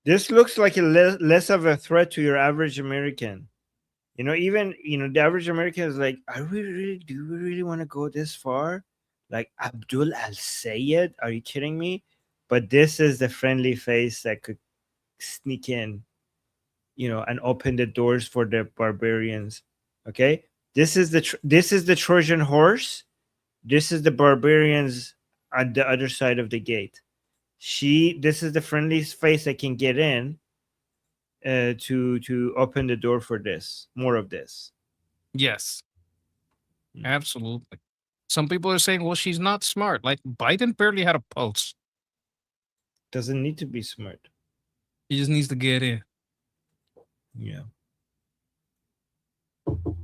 This looks like a less of a threat to your average American. Even the average American is like, do we really want to go this far? Like Abdul Al Sayed? Are you kidding me? But this is the friendly face that could sneak in, and open the doors for the barbarians. Okay, this is the Trojan horse. This is the barbarians on the other side of the gate. This is the friendly face that can get in to open the door for this, more of this. Yes, absolutely. Some people are saying, well, she's not smart. Like Biden barely had a pulse. Doesn't need to be smart. He just needs to get in. Yeah. All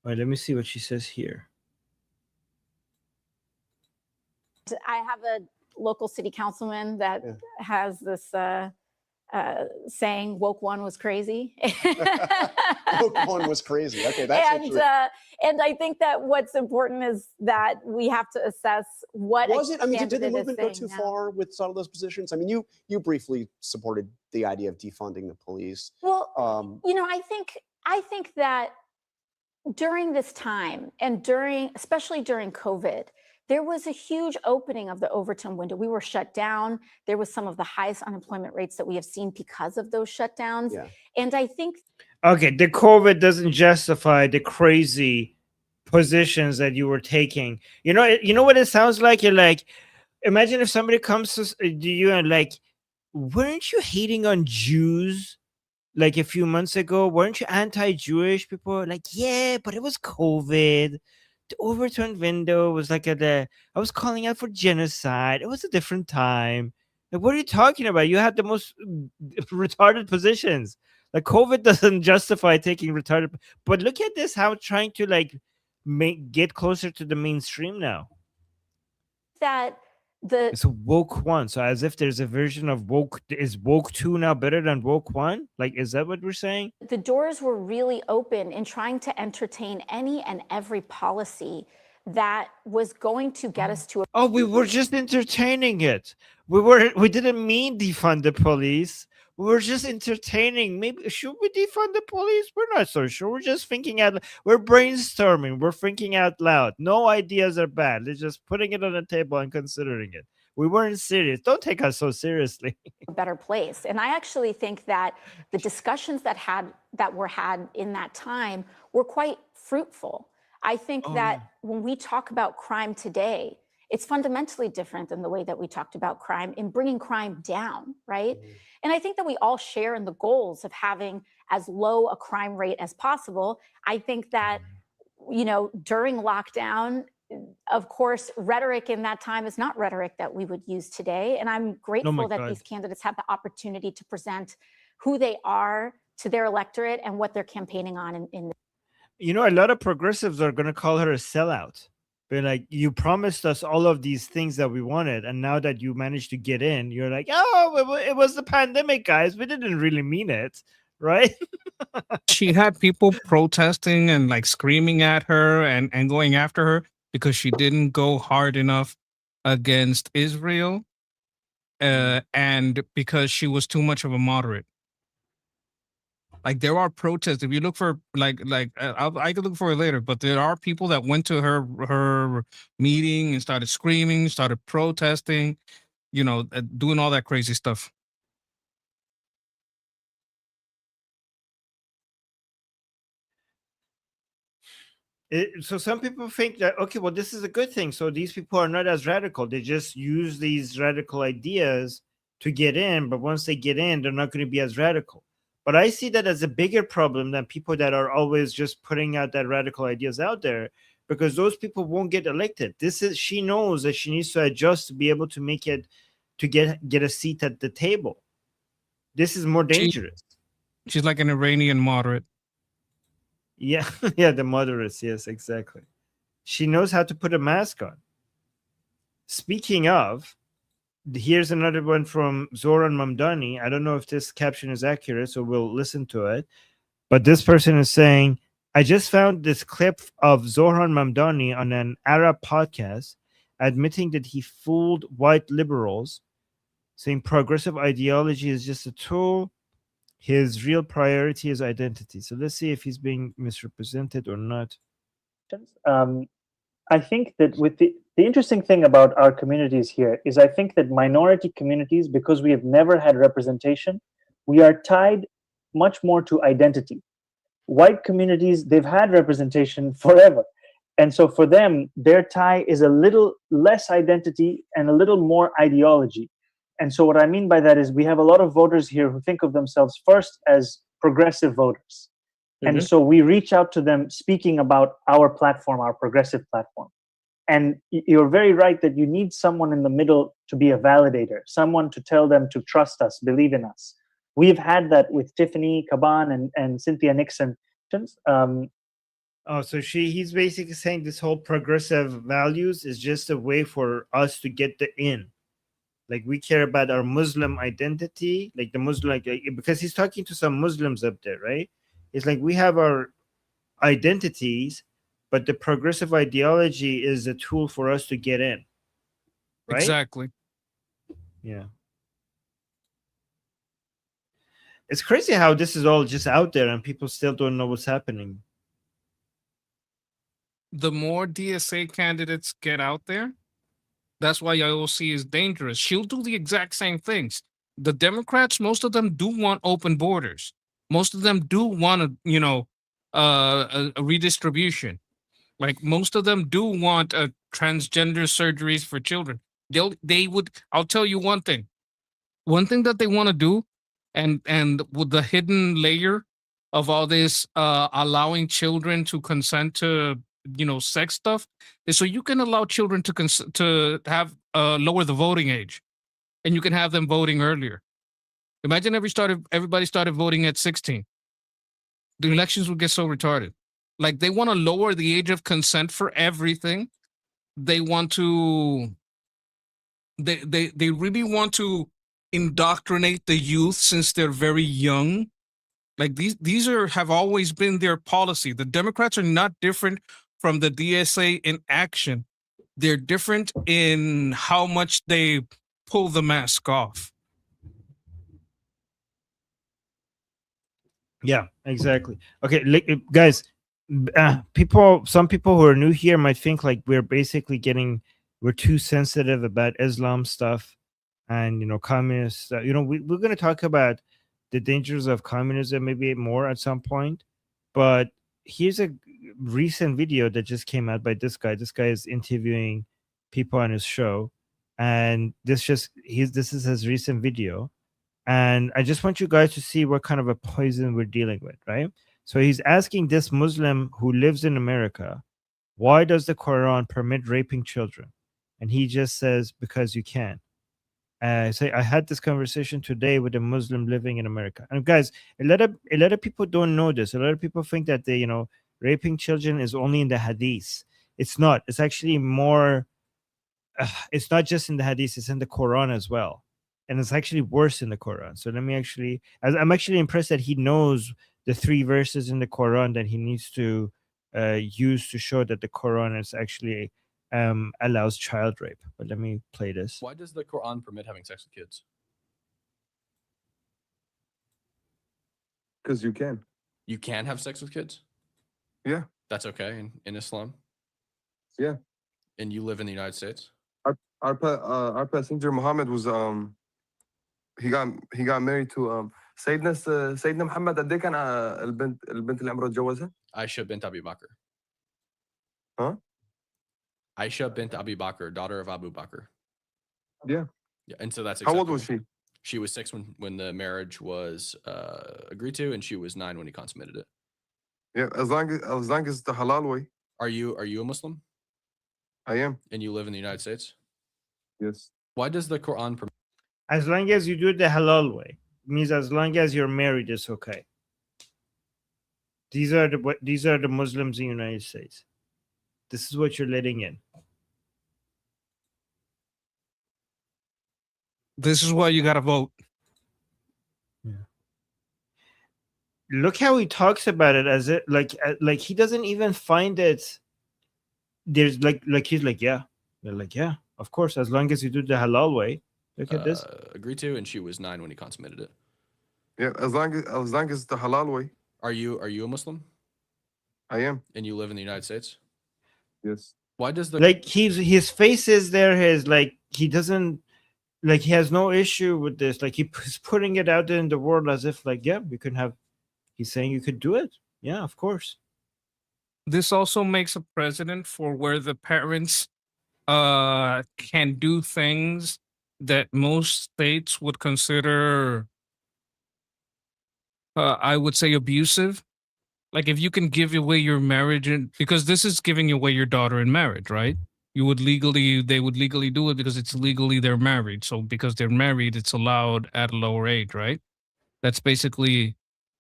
right, let me see what she says here. I have a local city councilman that has this saying, "Woke one was crazy." Woke one was crazy. Okay, that's and I think that what's important is that we have to assess what was it. I mean, did the candidate is movement go saying too now. far with some of those positions? I mean, you briefly supported the idea of defunding the police. Well, I think that during this time and especially during COVID, there was a huge opening of the Overton window. We were shut down. There was some of the highest unemployment rates that we have seen because of those shutdowns. Yeah. And I think okay, the COVID doesn't justify the crazy positions that you were taking. You know what it sounds like? You're like, imagine if somebody comes to you and like, weren't you hating on Jews like a few months ago? Weren't you anti-Jewish? People were like, yeah, but it was COVID. The Overton window was like I was calling out for genocide. It was a different time. Like, what are you talking about? You had the most retarded positions. Like, COVID doesn't justify taking retarded. But look at this, how it's trying to like get closer to the mainstream now. that It's a woke one. So as if there's a version of woke. Is woke 2 now better than woke 1? Like, is that what we're saying? the doors were really open in trying to entertain any and every policy that was going to get us to Oh, we were just entertaining it. We didn't mean defund the police. We were just entertaining. Maybe should we defund the police? We're not so sure. We're just thinking we're brainstorming. We're thinking out loud. No ideas are bad. They're just putting it on the table and considering it. We weren't serious. Don't take us so seriously. a better place. And I actually think that the discussions that were had in that time were quite fruitful. I think that when we talk about crime today, it's fundamentally different than the way that we talked about crime in bringing crime down, right? And I think that we all share in the goals of having as low a crime rate as possible. I think that, during lockdown, of course, rhetoric in that time is not rhetoric that we would use today. And I'm grateful that these candidates have the opportunity to present who they are to their electorate and what they're campaigning on. A lot of progressives are going to call her a sellout. But like, you promised us all of these things that we wanted, and now that you managed to get in, you're like, oh, it was the pandemic, guys. We didn't really mean it, right? She had people protesting and like screaming at her and going after her because she didn't go hard enough against Israel, and because she was too much of a moderate. Like there are protests. If you look for I could look for it later, but there are people that went to her meeting and started screaming, started protesting, doing all that crazy stuff. So some people think that, okay, well, this is a good thing. So these people are not as radical. They just use these radical ideas to get in. But once they get in, they're not going to be as radical. But I see that as a bigger problem than people that are always just putting out that radical ideas out there, because those people won't get elected. She knows that she needs to adjust to be able to make it, to get a seat at the table. This is more dangerous. She's like an Iranian moderate. Yeah, yeah, the moderates. Yes, exactly. She knows how to put a mask on. Speaking of, here's another one from Zoran Mamdani. I don't know if this caption is accurate, so we'll listen to it. But this person is saying, I just found this clip of Zoran Mamdani on an Arab podcast admitting that he fooled white liberals, saying progressive ideology is just a tool. His real priority is identity. So let's see if he's being misrepresented or not. I think that with the interesting thing about our communities here is I think that minority communities, because we have never had representation, we are tied much more to identity. White communities, they've had representation forever. And so for them, their tie is a little less identity and a little more ideology. And so what I mean by that is we have a lot of voters here who think of themselves first as progressive voters. And so we reach out to them speaking about our platform, our progressive platform. And you're very right that you need someone in the middle to be a validator, someone to tell them to trust us, believe in us. We've had that with Tiffany Caban and Cynthia Nixon. So he's basically saying this whole progressive values is just a way for us to get the in. Like we care about our Muslim identity, like the Muslim, because he's talking to some Muslims up there, right? It's like we have our identities, but the progressive ideology is a tool for us to get in. Right? Exactly. Yeah. It's crazy how this is all just out there and people still don't know what's happening. The more DSA candidates get out there, that's why IOC is dangerous. She'll do the exact same things. The Democrats, most of them do want open borders. Most of them do want a redistribution. Like most of them do want transgender surgeries for children. I'll tell you one thing. One thing that they want to do, and with the hidden layer of all this allowing children to consent to sex stuff, is so you can allow children to have lower the voting age, and you can have them voting earlier. Imagine everybody started voting at 16. The elections would get so retarded. Like they want to lower the age of consent for everything. They want to. They really want to indoctrinate the youth since they're very young. Like these have always been their policy. The Democrats are not different from the DSA in action. They're different in how much they pull the mask off. Yeah, exactly. Okay, guys, some people who are new here might think like we're too sensitive about Islam stuff and communist. We're going to talk about the dangers of communism maybe more at some point, but here's a recent video that just came out by this guy. This guy is interviewing people on his show, and this is his recent video. And I just want you guys to see what kind of a poison we're dealing with, right? So he's asking this Muslim who lives in America, why does the Quran permit raping children? And he just says, because you can. I had this conversation today with a Muslim living in America. And guys, a lot of people don't know this. A lot of people think that raping children is only in the hadith. It's not. It's actually more. It's not just in the hadith. It's in the Quran as well. And it's actually worse in the Quran. So I'm actually impressed that he knows the 3 verses in the Quran that he needs to use to show that the Quran is actually allows child rape. But let me play this. Why does the Quran permit having sex with kids? Because you can. You can have sex with kids? Yeah. That's okay in Islam? Yeah. And you live in the United States? Our passenger Muhammad was he got married to سيدنا محمد قد ايه كان البنت اللي عمره اتجوزها؟ Aisha bint Abi Bakr. Huh? Aisha bint Abi Bakr, daughter of Abu Bakr. Yeah. Yeah, and so that's How old acceptable. was she? She was 6 when the marriage was agreed to, and she was 9 when he consummated it. Yeah, as long as it's the halal way. Are you a Muslim? I am. And you live in the United States? Yes. Why does the Quran permit? As long as you do it the halal way, means as long as you're married, it's okay. These are the Muslims in the United States. This is what you're letting in. This is why you gotta vote. Look how he talks about it as it like he doesn't even find it. There's like he's like, yeah, they're like, yeah, of course, as long as you do the halal way. Look at this. Agreed to, and she was 9 when he consummated it. Yeah, as long as it's the halal way. Are you a Muslim? I am. And you live in the United States? Yes. Why does the like his face is there? His like he doesn't like he has no issue with this. Like he's putting it out there in the world as if like, yeah, we can have. He's saying you could do it. Yeah, of course. This also makes a precedent for where the parents can do things that most states would consider I would say abusive. Like if you can give away your marriage, and because this is giving away your daughter in marriage, right? They would legally do it because it's legally they're married. So because they're married, it's allowed at a lower age, right? That's basically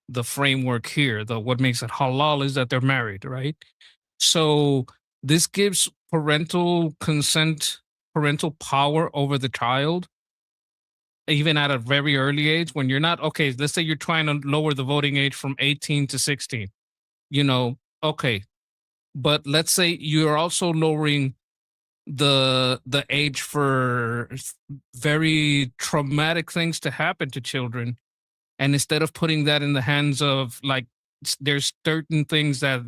the framework here. What makes it halal is that they're married, right? So this gives parental consent, parental power over the child, even at a very early age when you're not, okay, let's say you're trying to lower the voting age from 18 to 16, okay. But let's say you're also lowering the age for very traumatic things to happen to children. And instead of putting that in the hands of like, there's certain things that,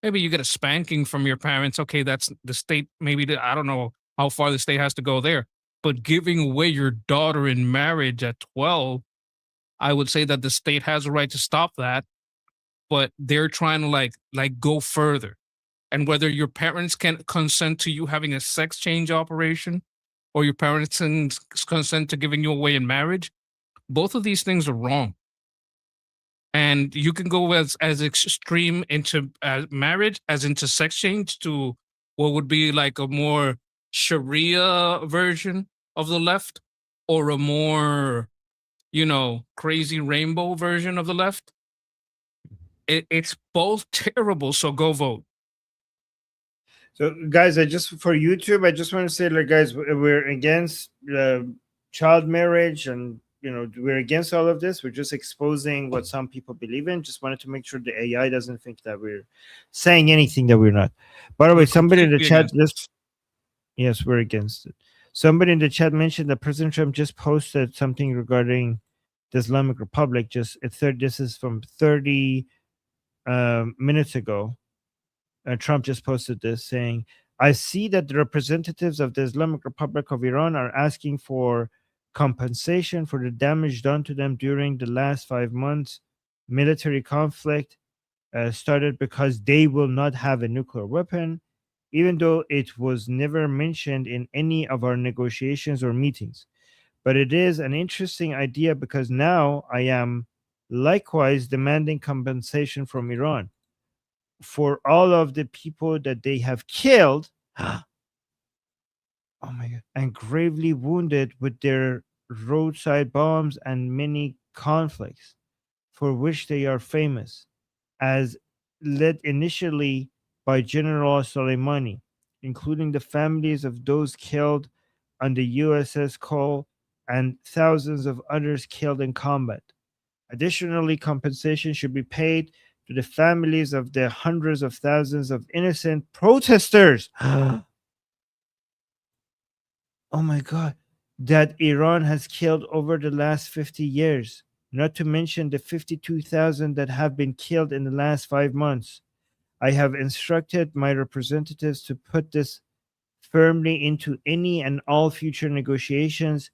maybe you get a spanking from your parents. Okay, that's the state. Maybe I don't know how far the state has to go there. But giving away your daughter in marriage at 12, I would say that the state has a right to stop that. But they're trying to like go further. And whether your parents can consent to you having a sex change operation or your parents can consent to giving you away in marriage, both of these things are wrong. And you can go as extreme into marriage as into sex change to what would be like a more Sharia version of the left or a more, crazy rainbow version of the left. It's both terrible. So go vote. So guys, for YouTube, I just want to say, like, guys, we're against child marriage and we're against all of this. We're just exposing what some people believe in. Just wanted to make sure the AI doesn't think that we're saying anything that we're not. By the way, somebody in the chat yes, we're against it. Somebody in the chat mentioned that President Trump just posted something regarding the Islamic Republic. This is from 30 minutes ago. Trump just posted this saying, I see that the representatives of the Islamic Republic of Iran are asking for compensation for the damage done to them during the last 5 months military conflict started because they will not have a nuclear weapon, even though it was never mentioned in any of our negotiations or meetings. But it is an interesting idea because now I am likewise demanding compensation from Iran for all of the people that they have killed oh my God, and gravely wounded with their roadside bombs and many conflicts for which they are famous, as led initially by General Soleimani, including the families of those killed on the USS Cole and thousands of others killed in combat. Additionally, compensation should be paid to the families of the hundreds of thousands of innocent protesters. Oh my God, that Iran has killed over the last 50 years. not to mention the 52,000 that have been killed in the last 5 months. I have instructed my representatives to put this firmly into any and all future negotiations.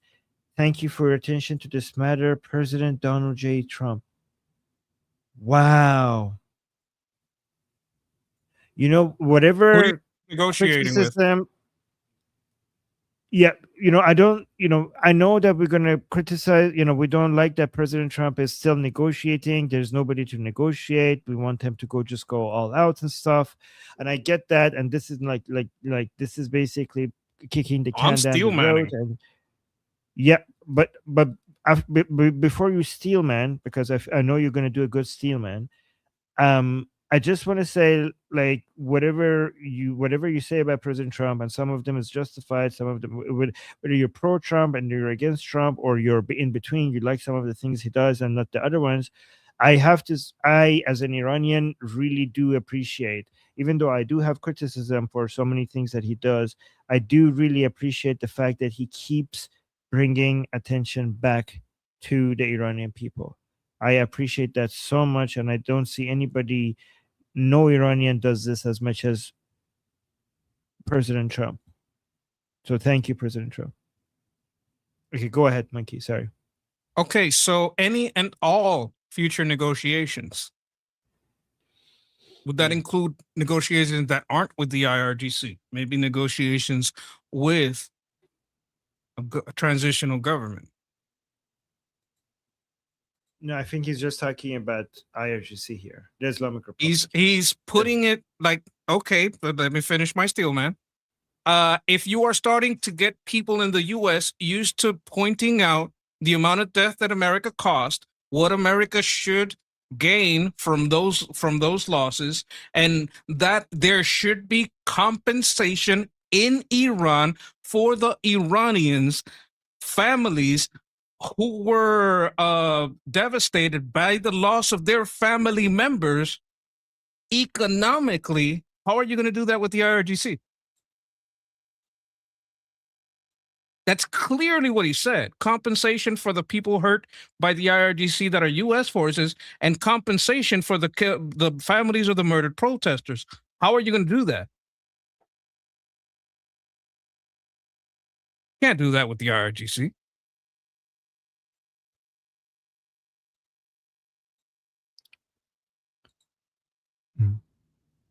Thank you for your attention to this matter, President Donald J. Trump. Wow. You know, Who are you whatever negotiating with? criticism, yeah, you know, I don't, you know, I know that we're going to criticize, you know, we don't like that President Trump is still negotiating. There's nobody to negotiate. We want him to just go all out and stuff. And I get that. And this is like this is basically kicking the can down the road. And yeah, but before you steel man, because I know you're going to do a good steel man. I just want to say, like, whatever you say about President Trump, and some of them is justified, some of them, whether you're pro-Trump and you're against Trump, or you're in between, you like some of the things he does and not the other ones. I, as an Iranian, really do appreciate, even though I do have criticism for so many things that he does, I do really appreciate the fact that he keeps bringing attention back to the Iranian people. I appreciate that so much, and I don't see anybody, no Iranian does this as much as President Trump. So thank you, President Trump. Okay, go ahead, Monkey. Sorry. Okay, so any and all future negotiations, would that include negotiations that aren't with the IRGC? Maybe negotiations with a transitional government? No, I think he's just talking about IRGC here, the Islamic Republic. He's putting it like, okay, but let me finish my steel, man. If you are starting to get people in the U.S. used to pointing out the amount of death that America cost, what America should gain from those losses, and that there should be compensation in Iran for the Iranians' families who were devastated by the loss of their family members economically, how are you going to do that with the IRGC? That's clearly what he said. Compensation for the people hurt by the IRGC that are U.S. forces, and compensation for the families of the murdered protesters. How are you going to do that? Can't do that with the IRGC.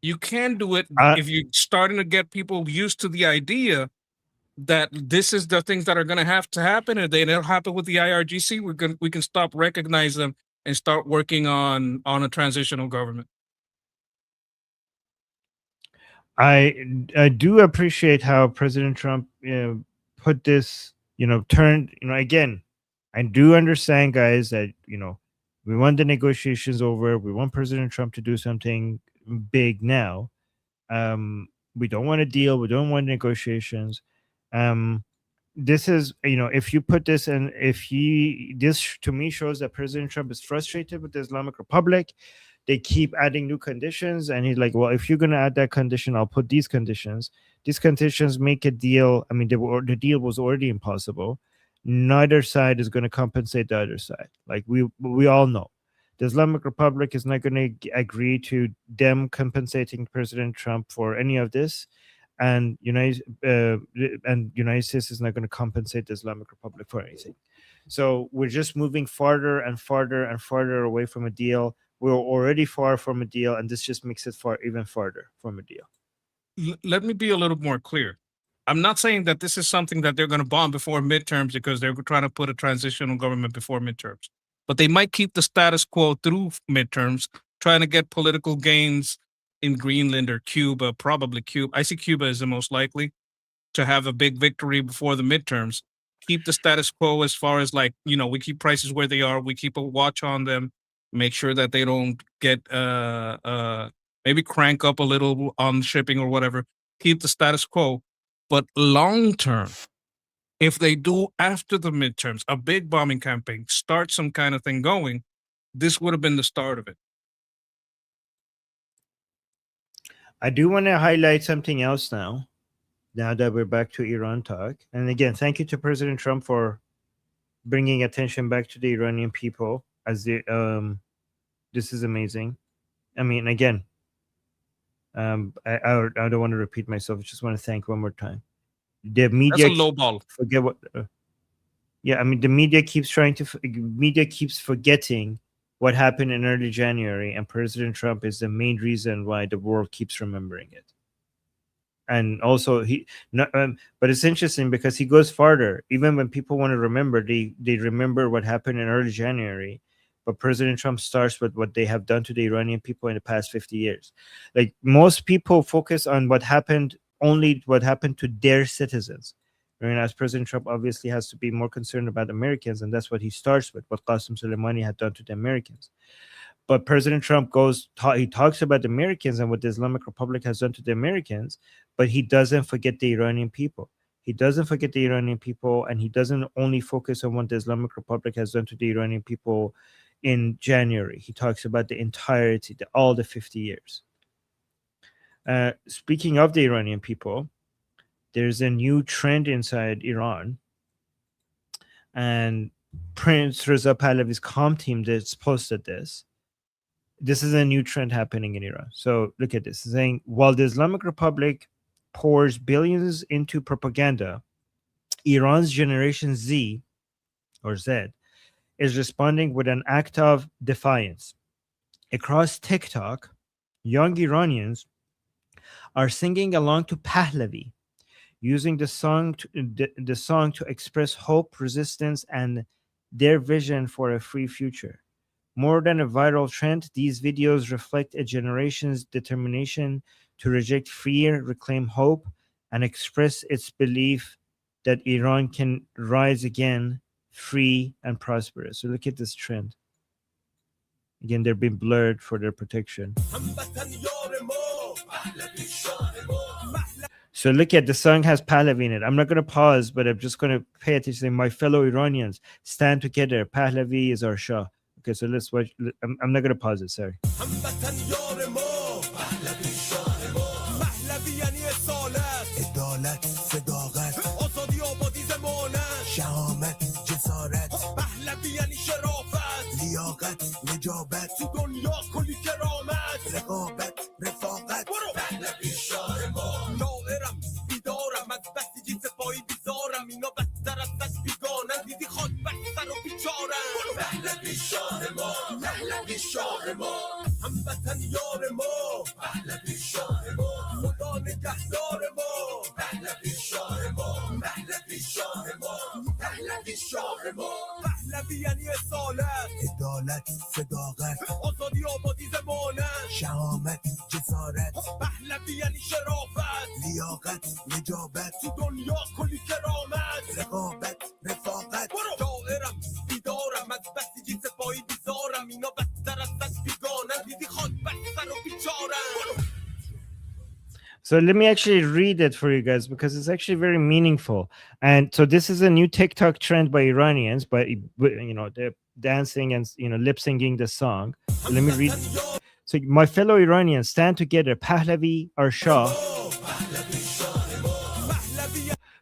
You can do it if you're starting to get people used to the idea that this is the things that are going to have to happen, and they don't happen with the IRGC. We can stop recognize them and start working on a transitional government. I do appreciate how President Trump put this, turned, again, I do understand, guys, that, we want the negotiations over. We want President Trump to do something big now. We don't want a deal. We don't want negotiations. This is, if you put this in, this to me shows that President Trump is frustrated with the Islamic Republic. They keep adding new conditions, and he's like, well, if you're going to add that condition, I'll put these conditions. These conditions make a deal. I mean, the deal was already impossible. Neither side is going to compensate the other side. Like we all know. The Islamic Republic is not going to agree to them compensating President Trump for any of this. And United States is not going to compensate the Islamic Republic for anything. So we're just moving farther and farther and farther away from a deal. We're already far from a deal, and this just makes it even farther from a deal. Let me be a little more clear. I'm not saying that this is something that they're going to bomb before midterms because they're trying to put a transitional government before midterms. But they might keep the status quo through midterms, trying to get political gains in Greenland or Cuba, probably Cuba. I see Cuba as the most likely to have a big victory before the midterms. Keep the status quo as far as we keep prices where they are. We keep a watch on them, make sure that they don't get maybe crank up a little on shipping or whatever. Keep the status quo. But long term, if they do after the midterms, a big bombing campaign, start some kind of thing going, this would have been the start of it. I do want to highlight something else now that we're back to Iran talk. And again, thank you to President Trump for bringing attention back to the Iranian people. as the this is amazing. I mean, again, I don't want to repeat myself. I just want to thank one more time. The media That's a low ball. Forget what. Yeah, I mean, the media keeps forgetting what happened in early January, and President Trump is the main reason why the world keeps remembering it. And also, but it's interesting because he goes farther. Even when people want to remember, they remember what happened in early January. But President Trump starts with what they have done to the Iranian people in the past 50 years. Like, most people focus on what happened to their citizens. As President Trump obviously has to be more concerned about Americans, and that's what he starts with, what Qasem Soleimani had done to the Americans. But President Trump he talks about the Americans and what the Islamic Republic has done to the Americans, but he doesn't forget the Iranian people. He doesn't forget the Iranian people, and he doesn't only focus on what the Islamic Republic has done to the Iranian people in January. He talks about the entirety, all the 50 years. Speaking of the Iranian people, there's a new trend inside Iran, and Prince Reza Pahlavi's comm team that's posted this. This is a new trend happening in Iran. So look at this. It's saying, while the Islamic Republic pours billions into propaganda, Iran's Generation Z, or Z, is responding with an act of defiance. Across TikTok, young Iranians are singing along to Pahlavi, using the song to express hope, resistance, and their vision for a free future. More than a viral trend, these videos reflect a generation's determination to reject fear, reclaim hope, and express its belief that Iran can rise again, free and prosperous. So look at this trend. Again, they're being blurred for their protection. So look at the song has Pahlavi in it. I'm not going to pause, but I'm just going to pay attention. My fellow Iranians, stand together. Pahlavi is our Shah. Okay, so let's watch. I'm not going to pause it. Sorry. So let me actually read it for you guys because it's actually very meaningful. And so this is a new TikTok trend by Iranians, but they're dancing and lip singing the song. Let me read. So, my fellow Iranians, stand together. Pahlavi, our Shah.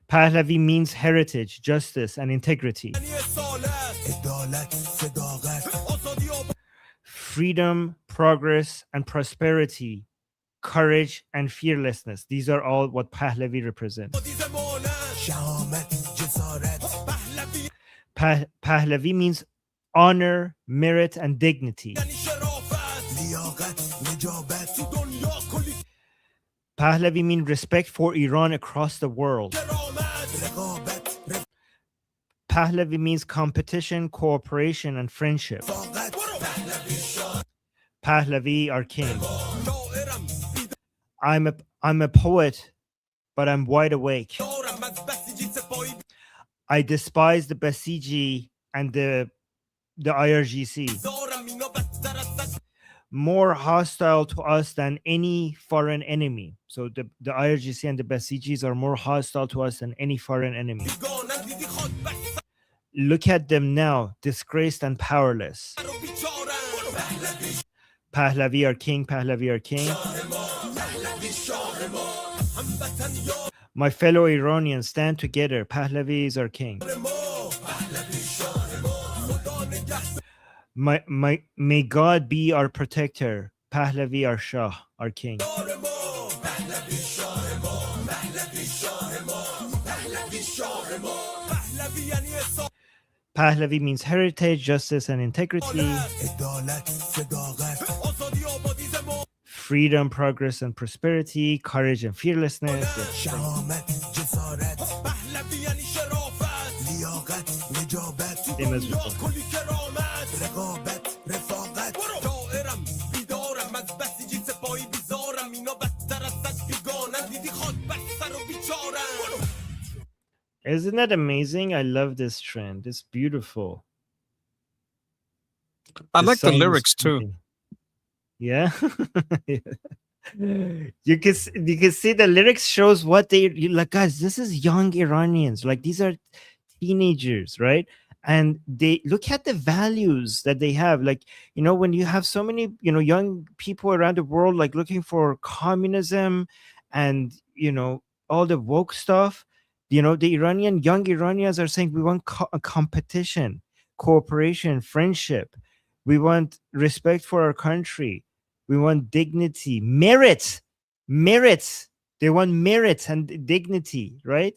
Pahlavi means heritage, justice, and integrity. Freedom, progress, and prosperity. Courage and fearlessness. These are all what Pahlavi represents. Pahlavi means honor, merit, and dignity. Pahlavi means respect for Iran across the world. Pahlavi means competition, cooperation, and friendship. Pahlavi, our king. I'm a poet, but I'm wide awake. I despise the Basiji and the IRGC. More hostile to us than any foreign enemy. So the IRGC and the Basijis are more hostile to us than any foreign enemy. Look at them now, disgraced and powerless. Pahlavi, our king. Pahlavi, our king. My fellow Iranians, stand together. Pahlavi is our king. May God be our protector. Pahlavi, our Shah, our king. Pahlavi means heritage, justice, and integrity. Freedom, progress, and prosperity. Courage and fearlessness. Isn't that amazing? I love this trend. It's beautiful. I like the lyrics too. Yeah. You can see the lyrics shows what they like. Guys, this is young Iranians. Like, these are teenagers, right? And they look at the values that they have. Like, you know, when you have so many, you know, young people around the world, like looking for communism and, you know, all the woke stuff, you know, the young Iranians are saying we want a competition, cooperation, friendship. We want respect for our country. We want dignity, merit. They want merit and dignity, right?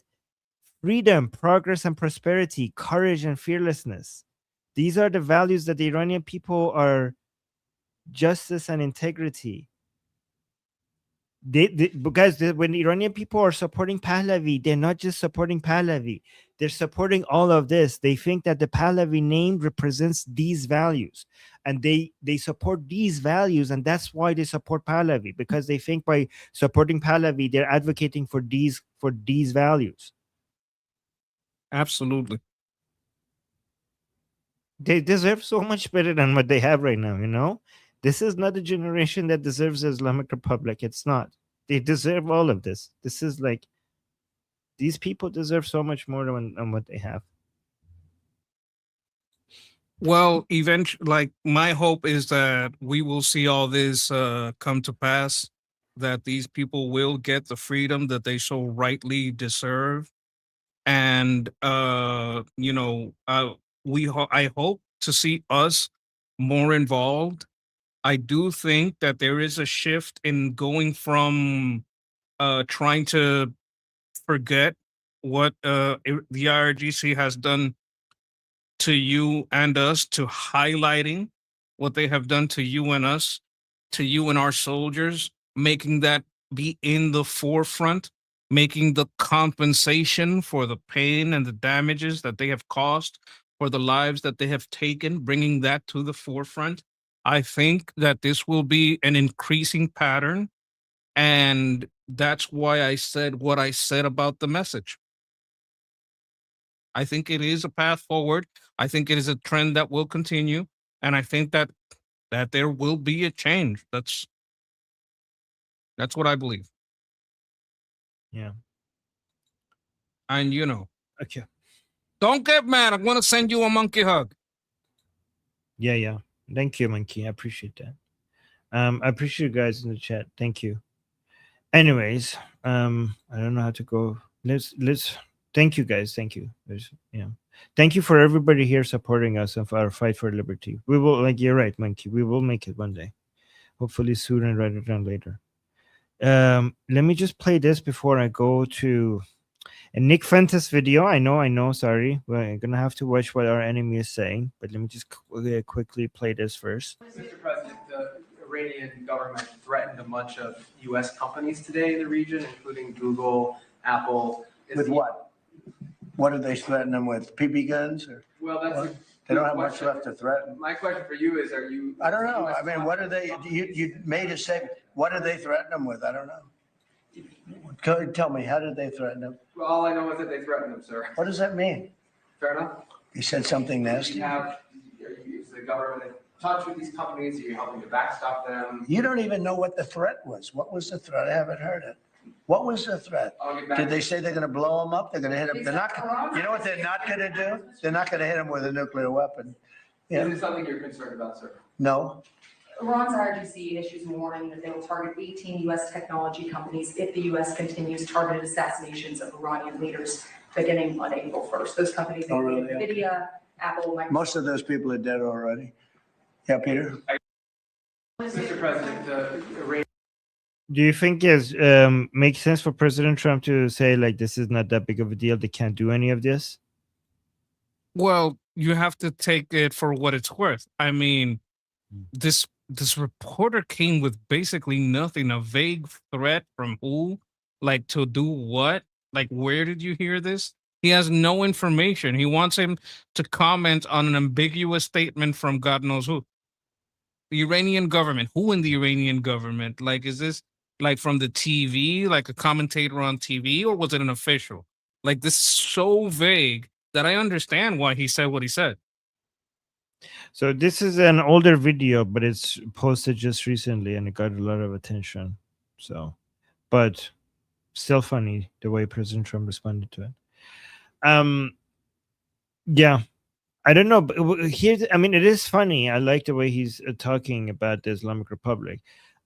Freedom, progress, and prosperity, courage, and fearlessness. These are the values that the Iranian people are. Justice and integrity. Guys, when the Iranian people are supporting Pahlavi, they're not just supporting Pahlavi. They're supporting all of this. They think that the Pahlavi name represents these values, and they support these values, and that's why they support Pahlavi, because they think by supporting Pahlavi, they're advocating for these values. Absolutely. They deserve so much better than what they have right now, you know? This is not a generation that deserves the Islamic Republic. It's not. They deserve all of this. This is like, these people deserve so much more than what they have. Well, eventually, like, my hope is that we will see all this come to pass, that these people will get the freedom that they so rightly deserve. And, you know, I hope to see us more involved. I do think that there is a shift in going from trying to forget what the IRGC has done to you and us, to highlighting what they have done to you and us, to you and our soldiers, making that be in the forefront, making the compensation for the pain and the damages that they have caused, for the lives that they have taken, bringing that to the forefront. I think that this will be an increasing pattern, and that's why I said what I said about the message. I think it is a path forward. I think it is a trend that will continue, and I think that there will be a change. That's what I believe. Yeah. And, you know, okay, don't get mad. I'm going to send you a monkey hug. Yeah. Thank you, Monkey. I appreciate that. I appreciate you guys in the chat. Thank you. Anyways, I don't know how to go. Let's thank you guys. Thank you. Thank you for everybody here supporting us and for our fight for liberty. We will, like, you're right, Monkey. We will make it one day. Hopefully sooner rather than later. Let me just play this before I go to a Nick Fentis video. I know, sorry. We're gonna have to watch what our enemy is saying, but let me just quickly play this first. Mr. President, the Iranian government threatened a bunch of U.S. companies today in the region, including Google, Apple. With what? What did they threaten them with? PP guns? Or well, that's they don't have much left to threaten. My question for you is: are you? I don't know. I mean, what are they? You made a statement. What did they threaten them with? I don't know. Tell me, how did they threaten them? Well, all I know is that they threatened them, sir. What does that mean? Fair enough. You said something nasty. Is the government in touch with these companies? Are you helping to backstop them? You don't even know what the threat was. What was the threat? I haven't heard it. What was the threat? Did they say they're going to blow them up? They're going to hit them. They're not. You know what they're not going to do? They're not going to hit them with a nuclear weapon. Yeah. Is it something you're concerned about, sir? No. Iran's IRGC issues a warning that they will target 18 U.S. technology companies if the U.S. continues targeted assassinations of Iranian leaders beginning on April 1st. Those companies include NVIDIA, Apple, Microsoft. Most of those people are dead already. Yeah, Peter. Mr. President, Do you think it makes sense for President Trump to say like this is not that big of a deal? They can't do any of this. Well, you have to take it for what it's worth. I mean, this reporter came with basically nothing, a vague threat from who, like to do what, like where did you hear this? He has no information. He wants him to comment on an ambiguous statement from God knows who. The Iranian government. Who in the Iranian government? Like, is this like from the TV, like a commentator on TV, or was it an official? Like, this is so vague that I understand why he said what he said. So this is an older video, but it's posted just recently and it got a lot of attention. So, but still funny the way President Trump responded to it. Yeah, I don't know. But here's, I mean, it is funny. I like the way he's talking about the Islamic Republic.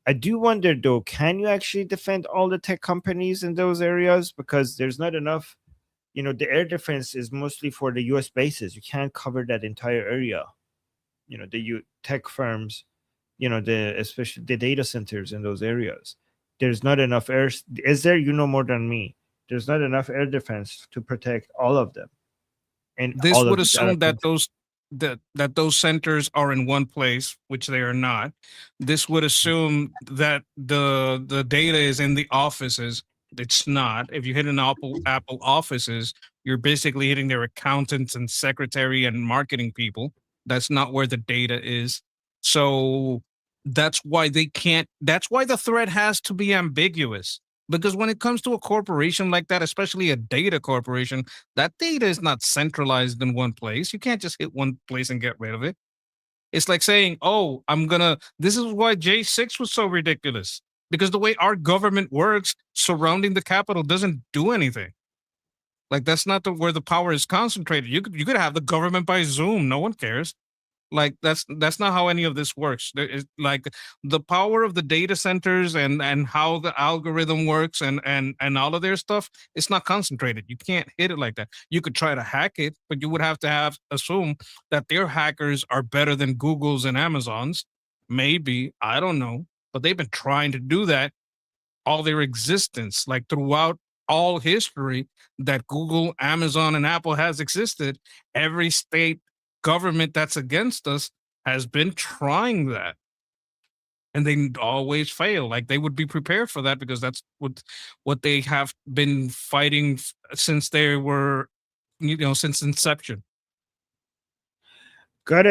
I do wonder though, can you actually defend all the tech companies in those areas? Because there's not enough, you know, the air defense is mostly for the US bases. You can't cover that entire area. You know, the tech firms, you know, especially the data centers in those areas. There's not enough air. Is there? You know more than me. There's not enough air defense to protect all of them. And this all would of assume that those centers are in one place, which they are not. This would assume that the data is in the offices. It's not. If you hit an Apple offices, you're basically hitting their accountants and secretary and marketing people. That's not where the data is. So that's why they can't. That's why the threat has to be ambiguous. Because when it comes to a corporation like that, especially a data corporation, that data is not centralized in one place. You can't just hit one place and get rid of it. It's like saying, oh, this is why J6 was so ridiculous. Because the way our government works surrounding the Capitol doesn't do anything. Like, that's not where the power is concentrated. You could have the government by Zoom. No one cares. Like, that's not how any of this works. There is, like, the power of the data centers and how the algorithm works and all of their stuff, it's not concentrated. You can't hit it like that. You could try to hack it, but you would have to assume that their hackers are better than Google's and Amazon's. Maybe, I don't know. But they've been trying to do that all their existence, like throughout all history that Google, Amazon, and Apple has existed. Every state government that's against us has been trying that, and they always fail. Like, they would be prepared for that because that's what they have been fighting since they were, since inception. Got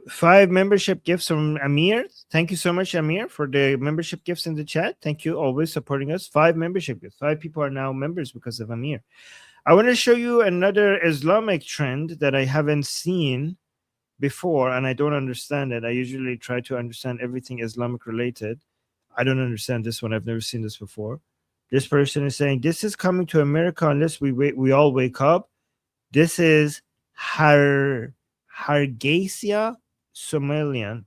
5 membership gifts from Amir. Thank you so much, Amir, for the membership gifts in the chat. Thank you, always supporting us. 5 membership gifts. 5 people are now members because of Amir. I want to show you another Islamic trend that I haven't seen before, and I don't understand it. I usually try to understand everything Islamic related. I don't understand this one. I've never seen this before. This person is saying, this is coming to America unless we all wake up. This is Hargeisa, Somaliland.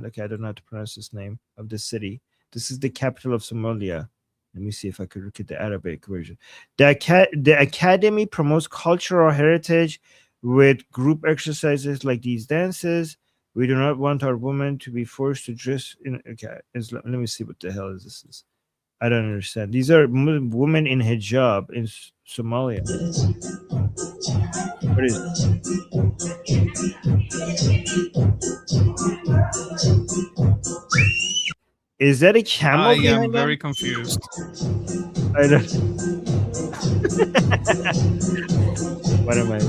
Okay, I don't know how to pronounce this name of this city. This is the capital of Somalia. Let me see if I could look at the Arabic version. The academy promotes cultural heritage with group exercises like these dances. We do not want our women to be forced to dress in. Okay, let me see what the hell is this. I don't understand. These are women in hijab in Somalia. What is it? Is that a camel? I am very confused. I don't. What am I?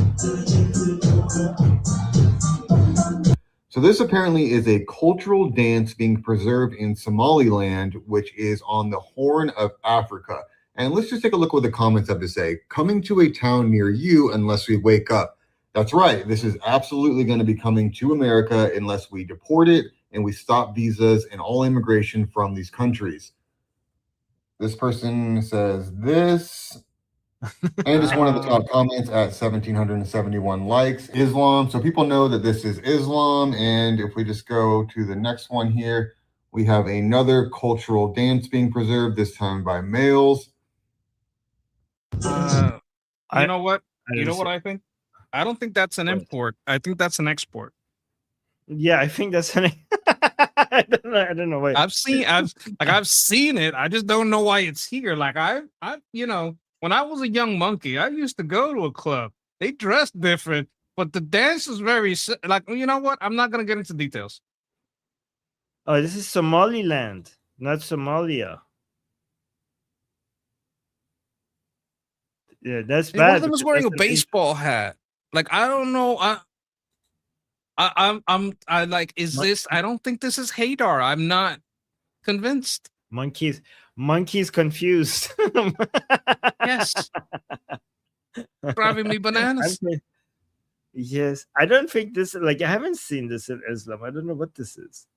So this apparently is a cultural dance being preserved in Somaliland, which is on the Horn of Africa. And let's just take a look what the comments have to say. Coming to a town near you unless we wake up. That's right. This is absolutely going to be coming to America unless we deport it and we stop visas and all immigration from these countries. This person says this. And it's one of the top comments at 1,771 likes. Islam. So people know that this is Islam. And if we just go to the next one here, we have another cultural dance being preserved, this time by males. You know what? You know what I think? I don't think that's an import. I think that's an export. Yeah, I think that's an. I don't know why. I've seen it. I just don't know why it's here. Like when I was a young monkey, I used to go to a club. They dressed different, but the dance is very like, you know what? I'm not gonna get into details. Oh, this is Somaliland, not Somalia. Yeah, that's Hey, one bad. of them is because wearing a that's an baseball hat. Like, I don't know. I like, is this? I don't think this is Hadar. I'm not convinced. monkeys confused. Yes. Driving me bananas. Yes, I don't think this. Like, I haven't seen this in Islam. I don't know what this is.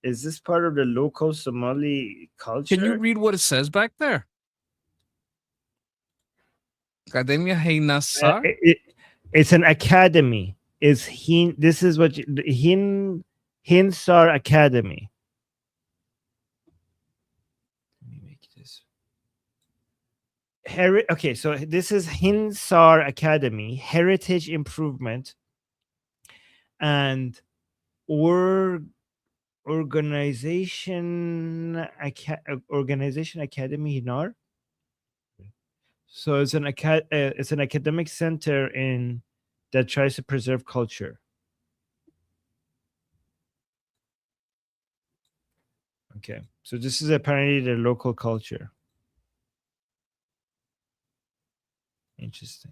Is this part of the local Somali culture? Can you read what it says back there? Academia Hey Nassar. It's an academy. This is what Hinsar Academy. Let me make this. Okay, so this is Hinsar Academy, Heritage Improvement and Organization Academy Hinar. So it's an academic center that tries to preserve culture. Okay, so this is apparently the local culture. Interesting.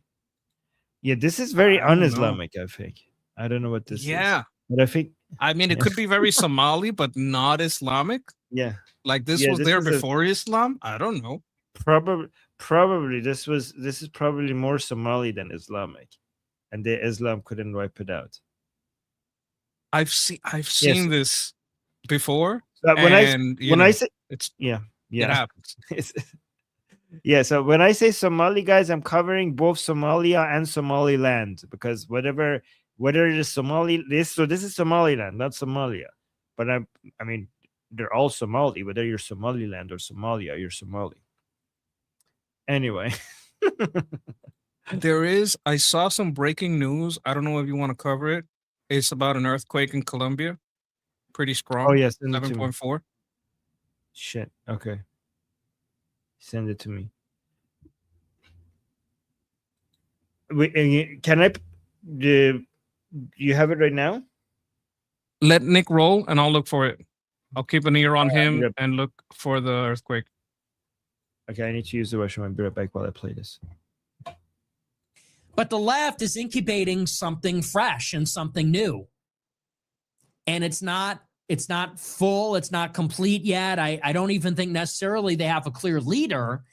Yeah, this is very un-Islamic, I think. I don't know what this is. But I think it could be very Somali, but not Islamic. Yeah. Like this was there before Islam. I don't know. Probably this is probably more Somali than Islamic, and the Islam couldn't wipe it out. I've seen this before. So when I say it's it happens. Yeah, so when I say Somali, guys, I'm covering both Somalia and Somaliland, because whether it is this is Somaliland, not Somalia. But I mean, they're all Somali. Whether you're Somaliland or Somalia, you're Somali. Anyway. I saw some breaking news. I don't know if you want to cover it. It's about an earthquake in Colombia. Pretty strong. Oh, yes. 7.4. Shit. Okay. Send it to me. Can I? Do you have it right now? Let Nick roll, and I'll look for it. I'll keep an ear on him and look for the earthquake. Okay, I need to use the restroom. I'll be right back while I play this. But the left is incubating something fresh and something new. And it's not full, it's not complete yet. I don't even think necessarily they have a clear leader,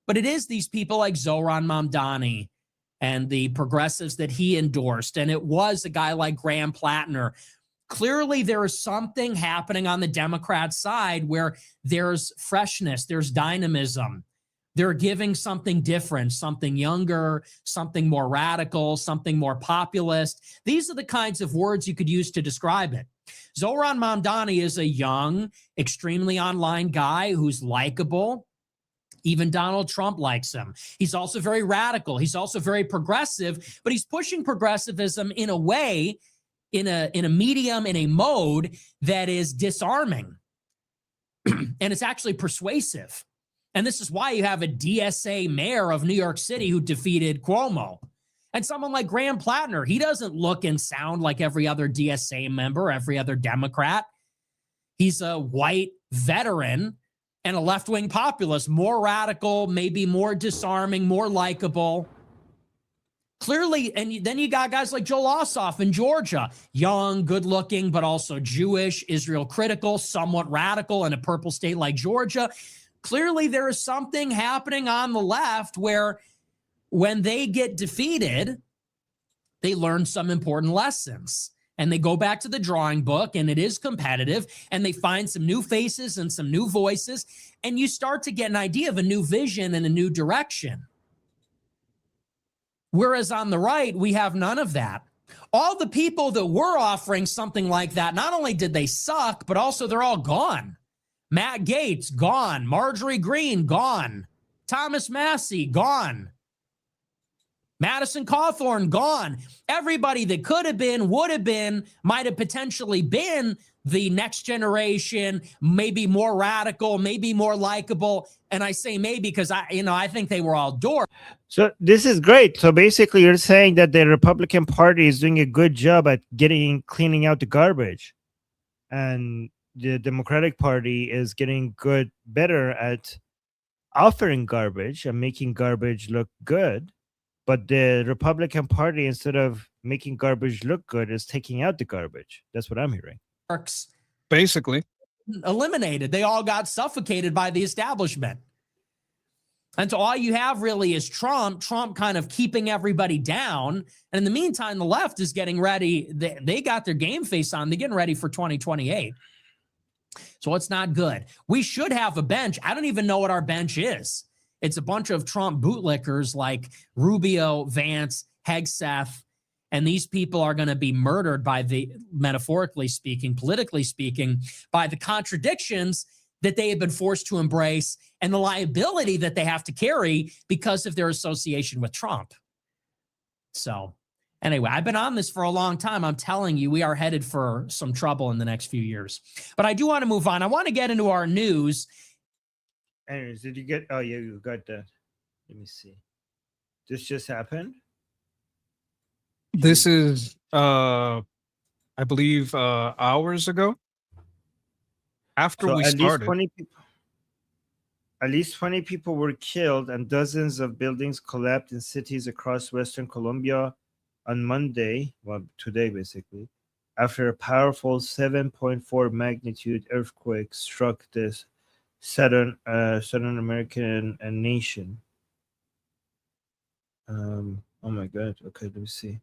but it is these people like Zohran Mamdani and the progressives that he endorsed. And it was a guy like Graham Plattner. Clearly, there is something happening on the Democrat side where there's freshness, there's dynamism. They're giving something different, something younger, something more radical, something more populist. These are the kinds of words you could use to describe it. Zohran Mamdani is a young, extremely online guy who's likable. Even Donald Trump likes him. He's also very radical. He's also very progressive, but he's pushing progressivism in a way, in a medium, in a mode that is disarming. And it's actually persuasive. And this is why you have a DSA mayor of New York City who defeated Cuomo. And someone like Graham Plattner, he doesn't look and sound like every other DSA member, every other Democrat. He's a white veteran and a left-wing populist, more radical, maybe more disarming, more likable. Clearly, and then you got guys like Joel Ossoff in Georgia, young, good-looking, but also Jewish, Israel critical, somewhat radical in a purple state like Georgia. Clearly, there is something happening on the left where when they get defeated, they learn some important lessons. And they go back to the drawing book, and it is competitive, and they find some new faces and some new voices, and you start to get an idea of a new vision and a new direction. Whereas on the right, we have none of that. All the people that were offering something like that, not only did they suck, but also they're all gone. Matt Gaetz, gone. Marjorie Greene, gone. Thomas Massey, gone. Madison Cawthorn gone. Everybody that could have been, would have been, might have potentially been the next generation, maybe more radical, maybe more likable. And I say maybe because I think they were all dorks. So this is great. So basically you're saying that the Republican Party is doing a good job at cleaning out the garbage. And the Democratic Party is getting better at offering garbage and making garbage look good. But the Republican Party, instead of making garbage look good, is taking out the garbage. That's what I'm hearing. Basically. Eliminated. They all got suffocated by the establishment. And so all you have really is Trump kind of keeping everybody down. And in the meantime, the left is getting ready. They got their game face on. They're getting ready for 2028. So it's not good. We should have a bench. I don't even know what our bench is. It's a bunch of Trump bootlickers like Rubio, Vance, Hegseth, and these people are going to be murdered by metaphorically speaking, politically speaking, by the contradictions that they have been forced to embrace and the liability that they have to carry because of their association with Trump. So anyway, I've been on this for a long time. I'm telling you, we are headed for some trouble in the next few years. But I do want to move on. I want to get into our news. Anyways, did you get? Oh yeah, you got that. Let me see. This just happened. This is, I believe, hours ago. After we started. At least 20 people were killed and dozens of buildings collapsed in cities across Western Colombia on Monday, well, today basically, after a powerful 7.4 magnitude earthquake struck this Southern American nation. Oh my God. Okay, let me see.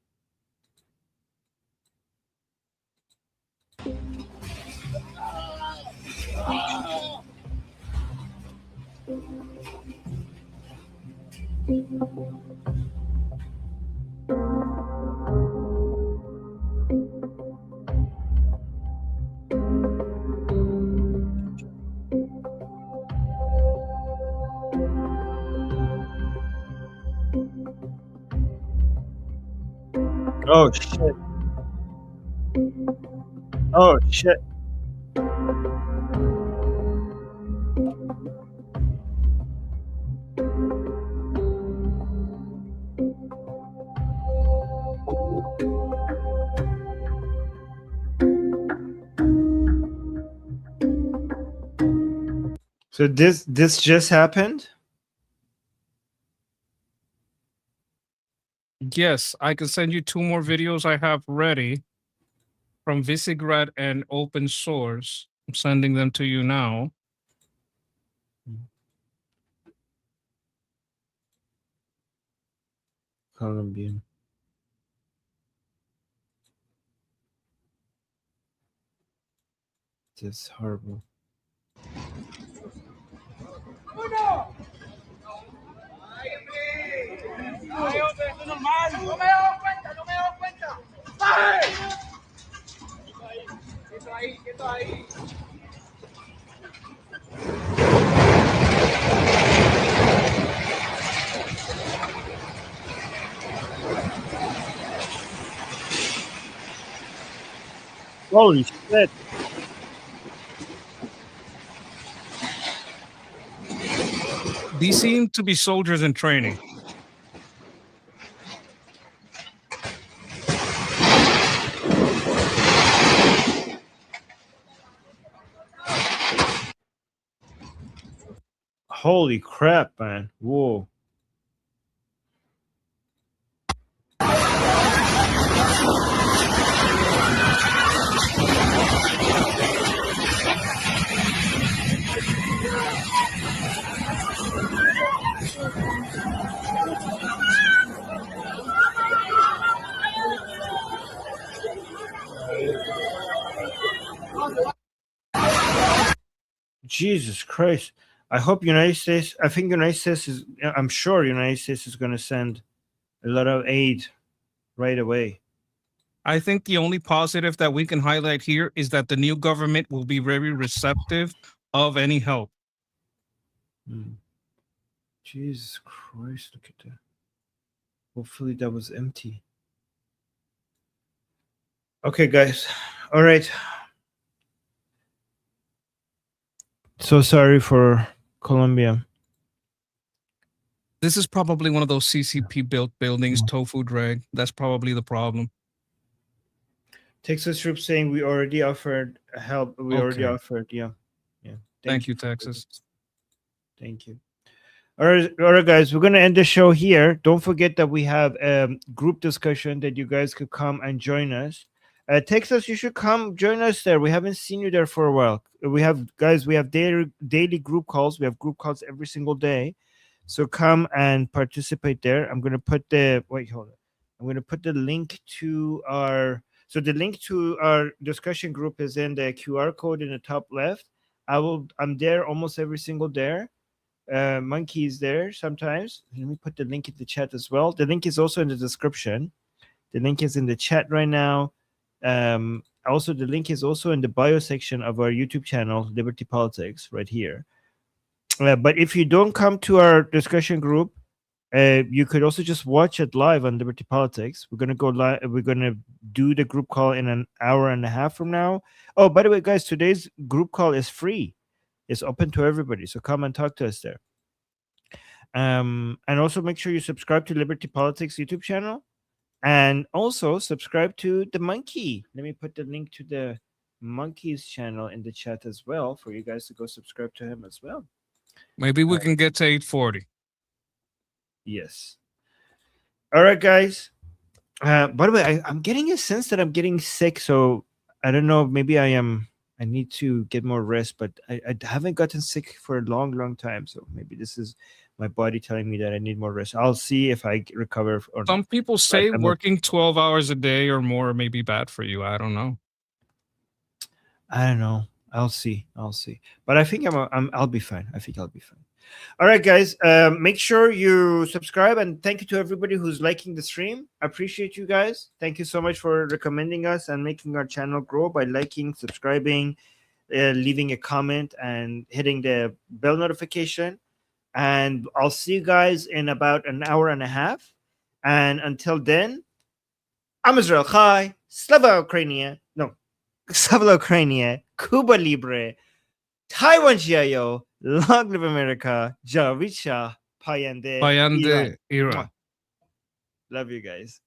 Oh shit. Oh shit. So this just happened? Yes, I can send you 2 more videos I have ready from Visegrad and open source. I'm sending them to you now. Colombian. This horrible. Holy shit. These seem to be soldiers in training. Holy crap, man. Whoa. Jesus Christ. I hope United States, I think United States is, I'm sure United States is going to send a lot of aid right away. I think the only positive that we can highlight here is that the new government will be very receptive of any help. Jesus Christ, look at that. Hopefully that was empty. Okay, guys. All right. So sorry for Colombia. This is probably one of those CCP built buildings, tofu drag. That's probably the problem. Texas troops saying we already offered help. We already offered. Yeah. Thank you, Texas. Thank you. All right, guys. We're gonna end the show here. Don't forget that we have a group discussion that you guys could come and join us. Texas, you should come join us there. We haven't seen you there for a while. We have daily group calls. We have group calls every single day. So come and participate there. I'm gonna put the I'm gonna put the link to our the link to our discussion group is in the QR code in the top left. I'm there almost every single day. Monkey's there sometimes. Let me put the link in the chat as well. The link is also in the description. The link is in the chat right now. Also, the link is also in the bio section of our YouTube channel, Liberty Politics, right here. But if you don't come to our discussion group, you could also just watch it live on Liberty Politics. We're gonna go live. We're gonna do the group call in an hour and a half from now. Oh, by the way, guys, today's group call is free. It's open to everybody, so come and talk to us there. And also make sure you subscribe to Liberty Politics YouTube channel, and also subscribe to the Monkey. Let me put the link to the Monkey's channel in the chat as well for you guys to go subscribe to him as well. Maybe we can get to 840. Yes. All right, guys. By the way, I'm getting a sense that I'm getting sick, so I don't know. Maybe I need to get more rest, but I haven't gotten sick for a long time. So maybe this is my body telling me that I need more rest. I'll see if I recover. Or Some people say I'm working 12 hours a day or more may be bad for you. I don't know. I don't know. I'll see. But I think I'll be fine. I think I'll be fine. All right, guys. Make sure you subscribe, and thank you to everybody who's liking the stream. I appreciate you guys. Thank you so much for recommending us and making our channel grow by liking, subscribing, leaving a comment, and hitting the bell notification. And I'll see you guys in about an hour and a half. And until then, I'm Israel Chai, Slava Ukrainia. No, Slava Ukrainia, Cuba Libre, Taiwan Jiayo, Long live America, Javisha, Payande, Payande Iran. Love you guys.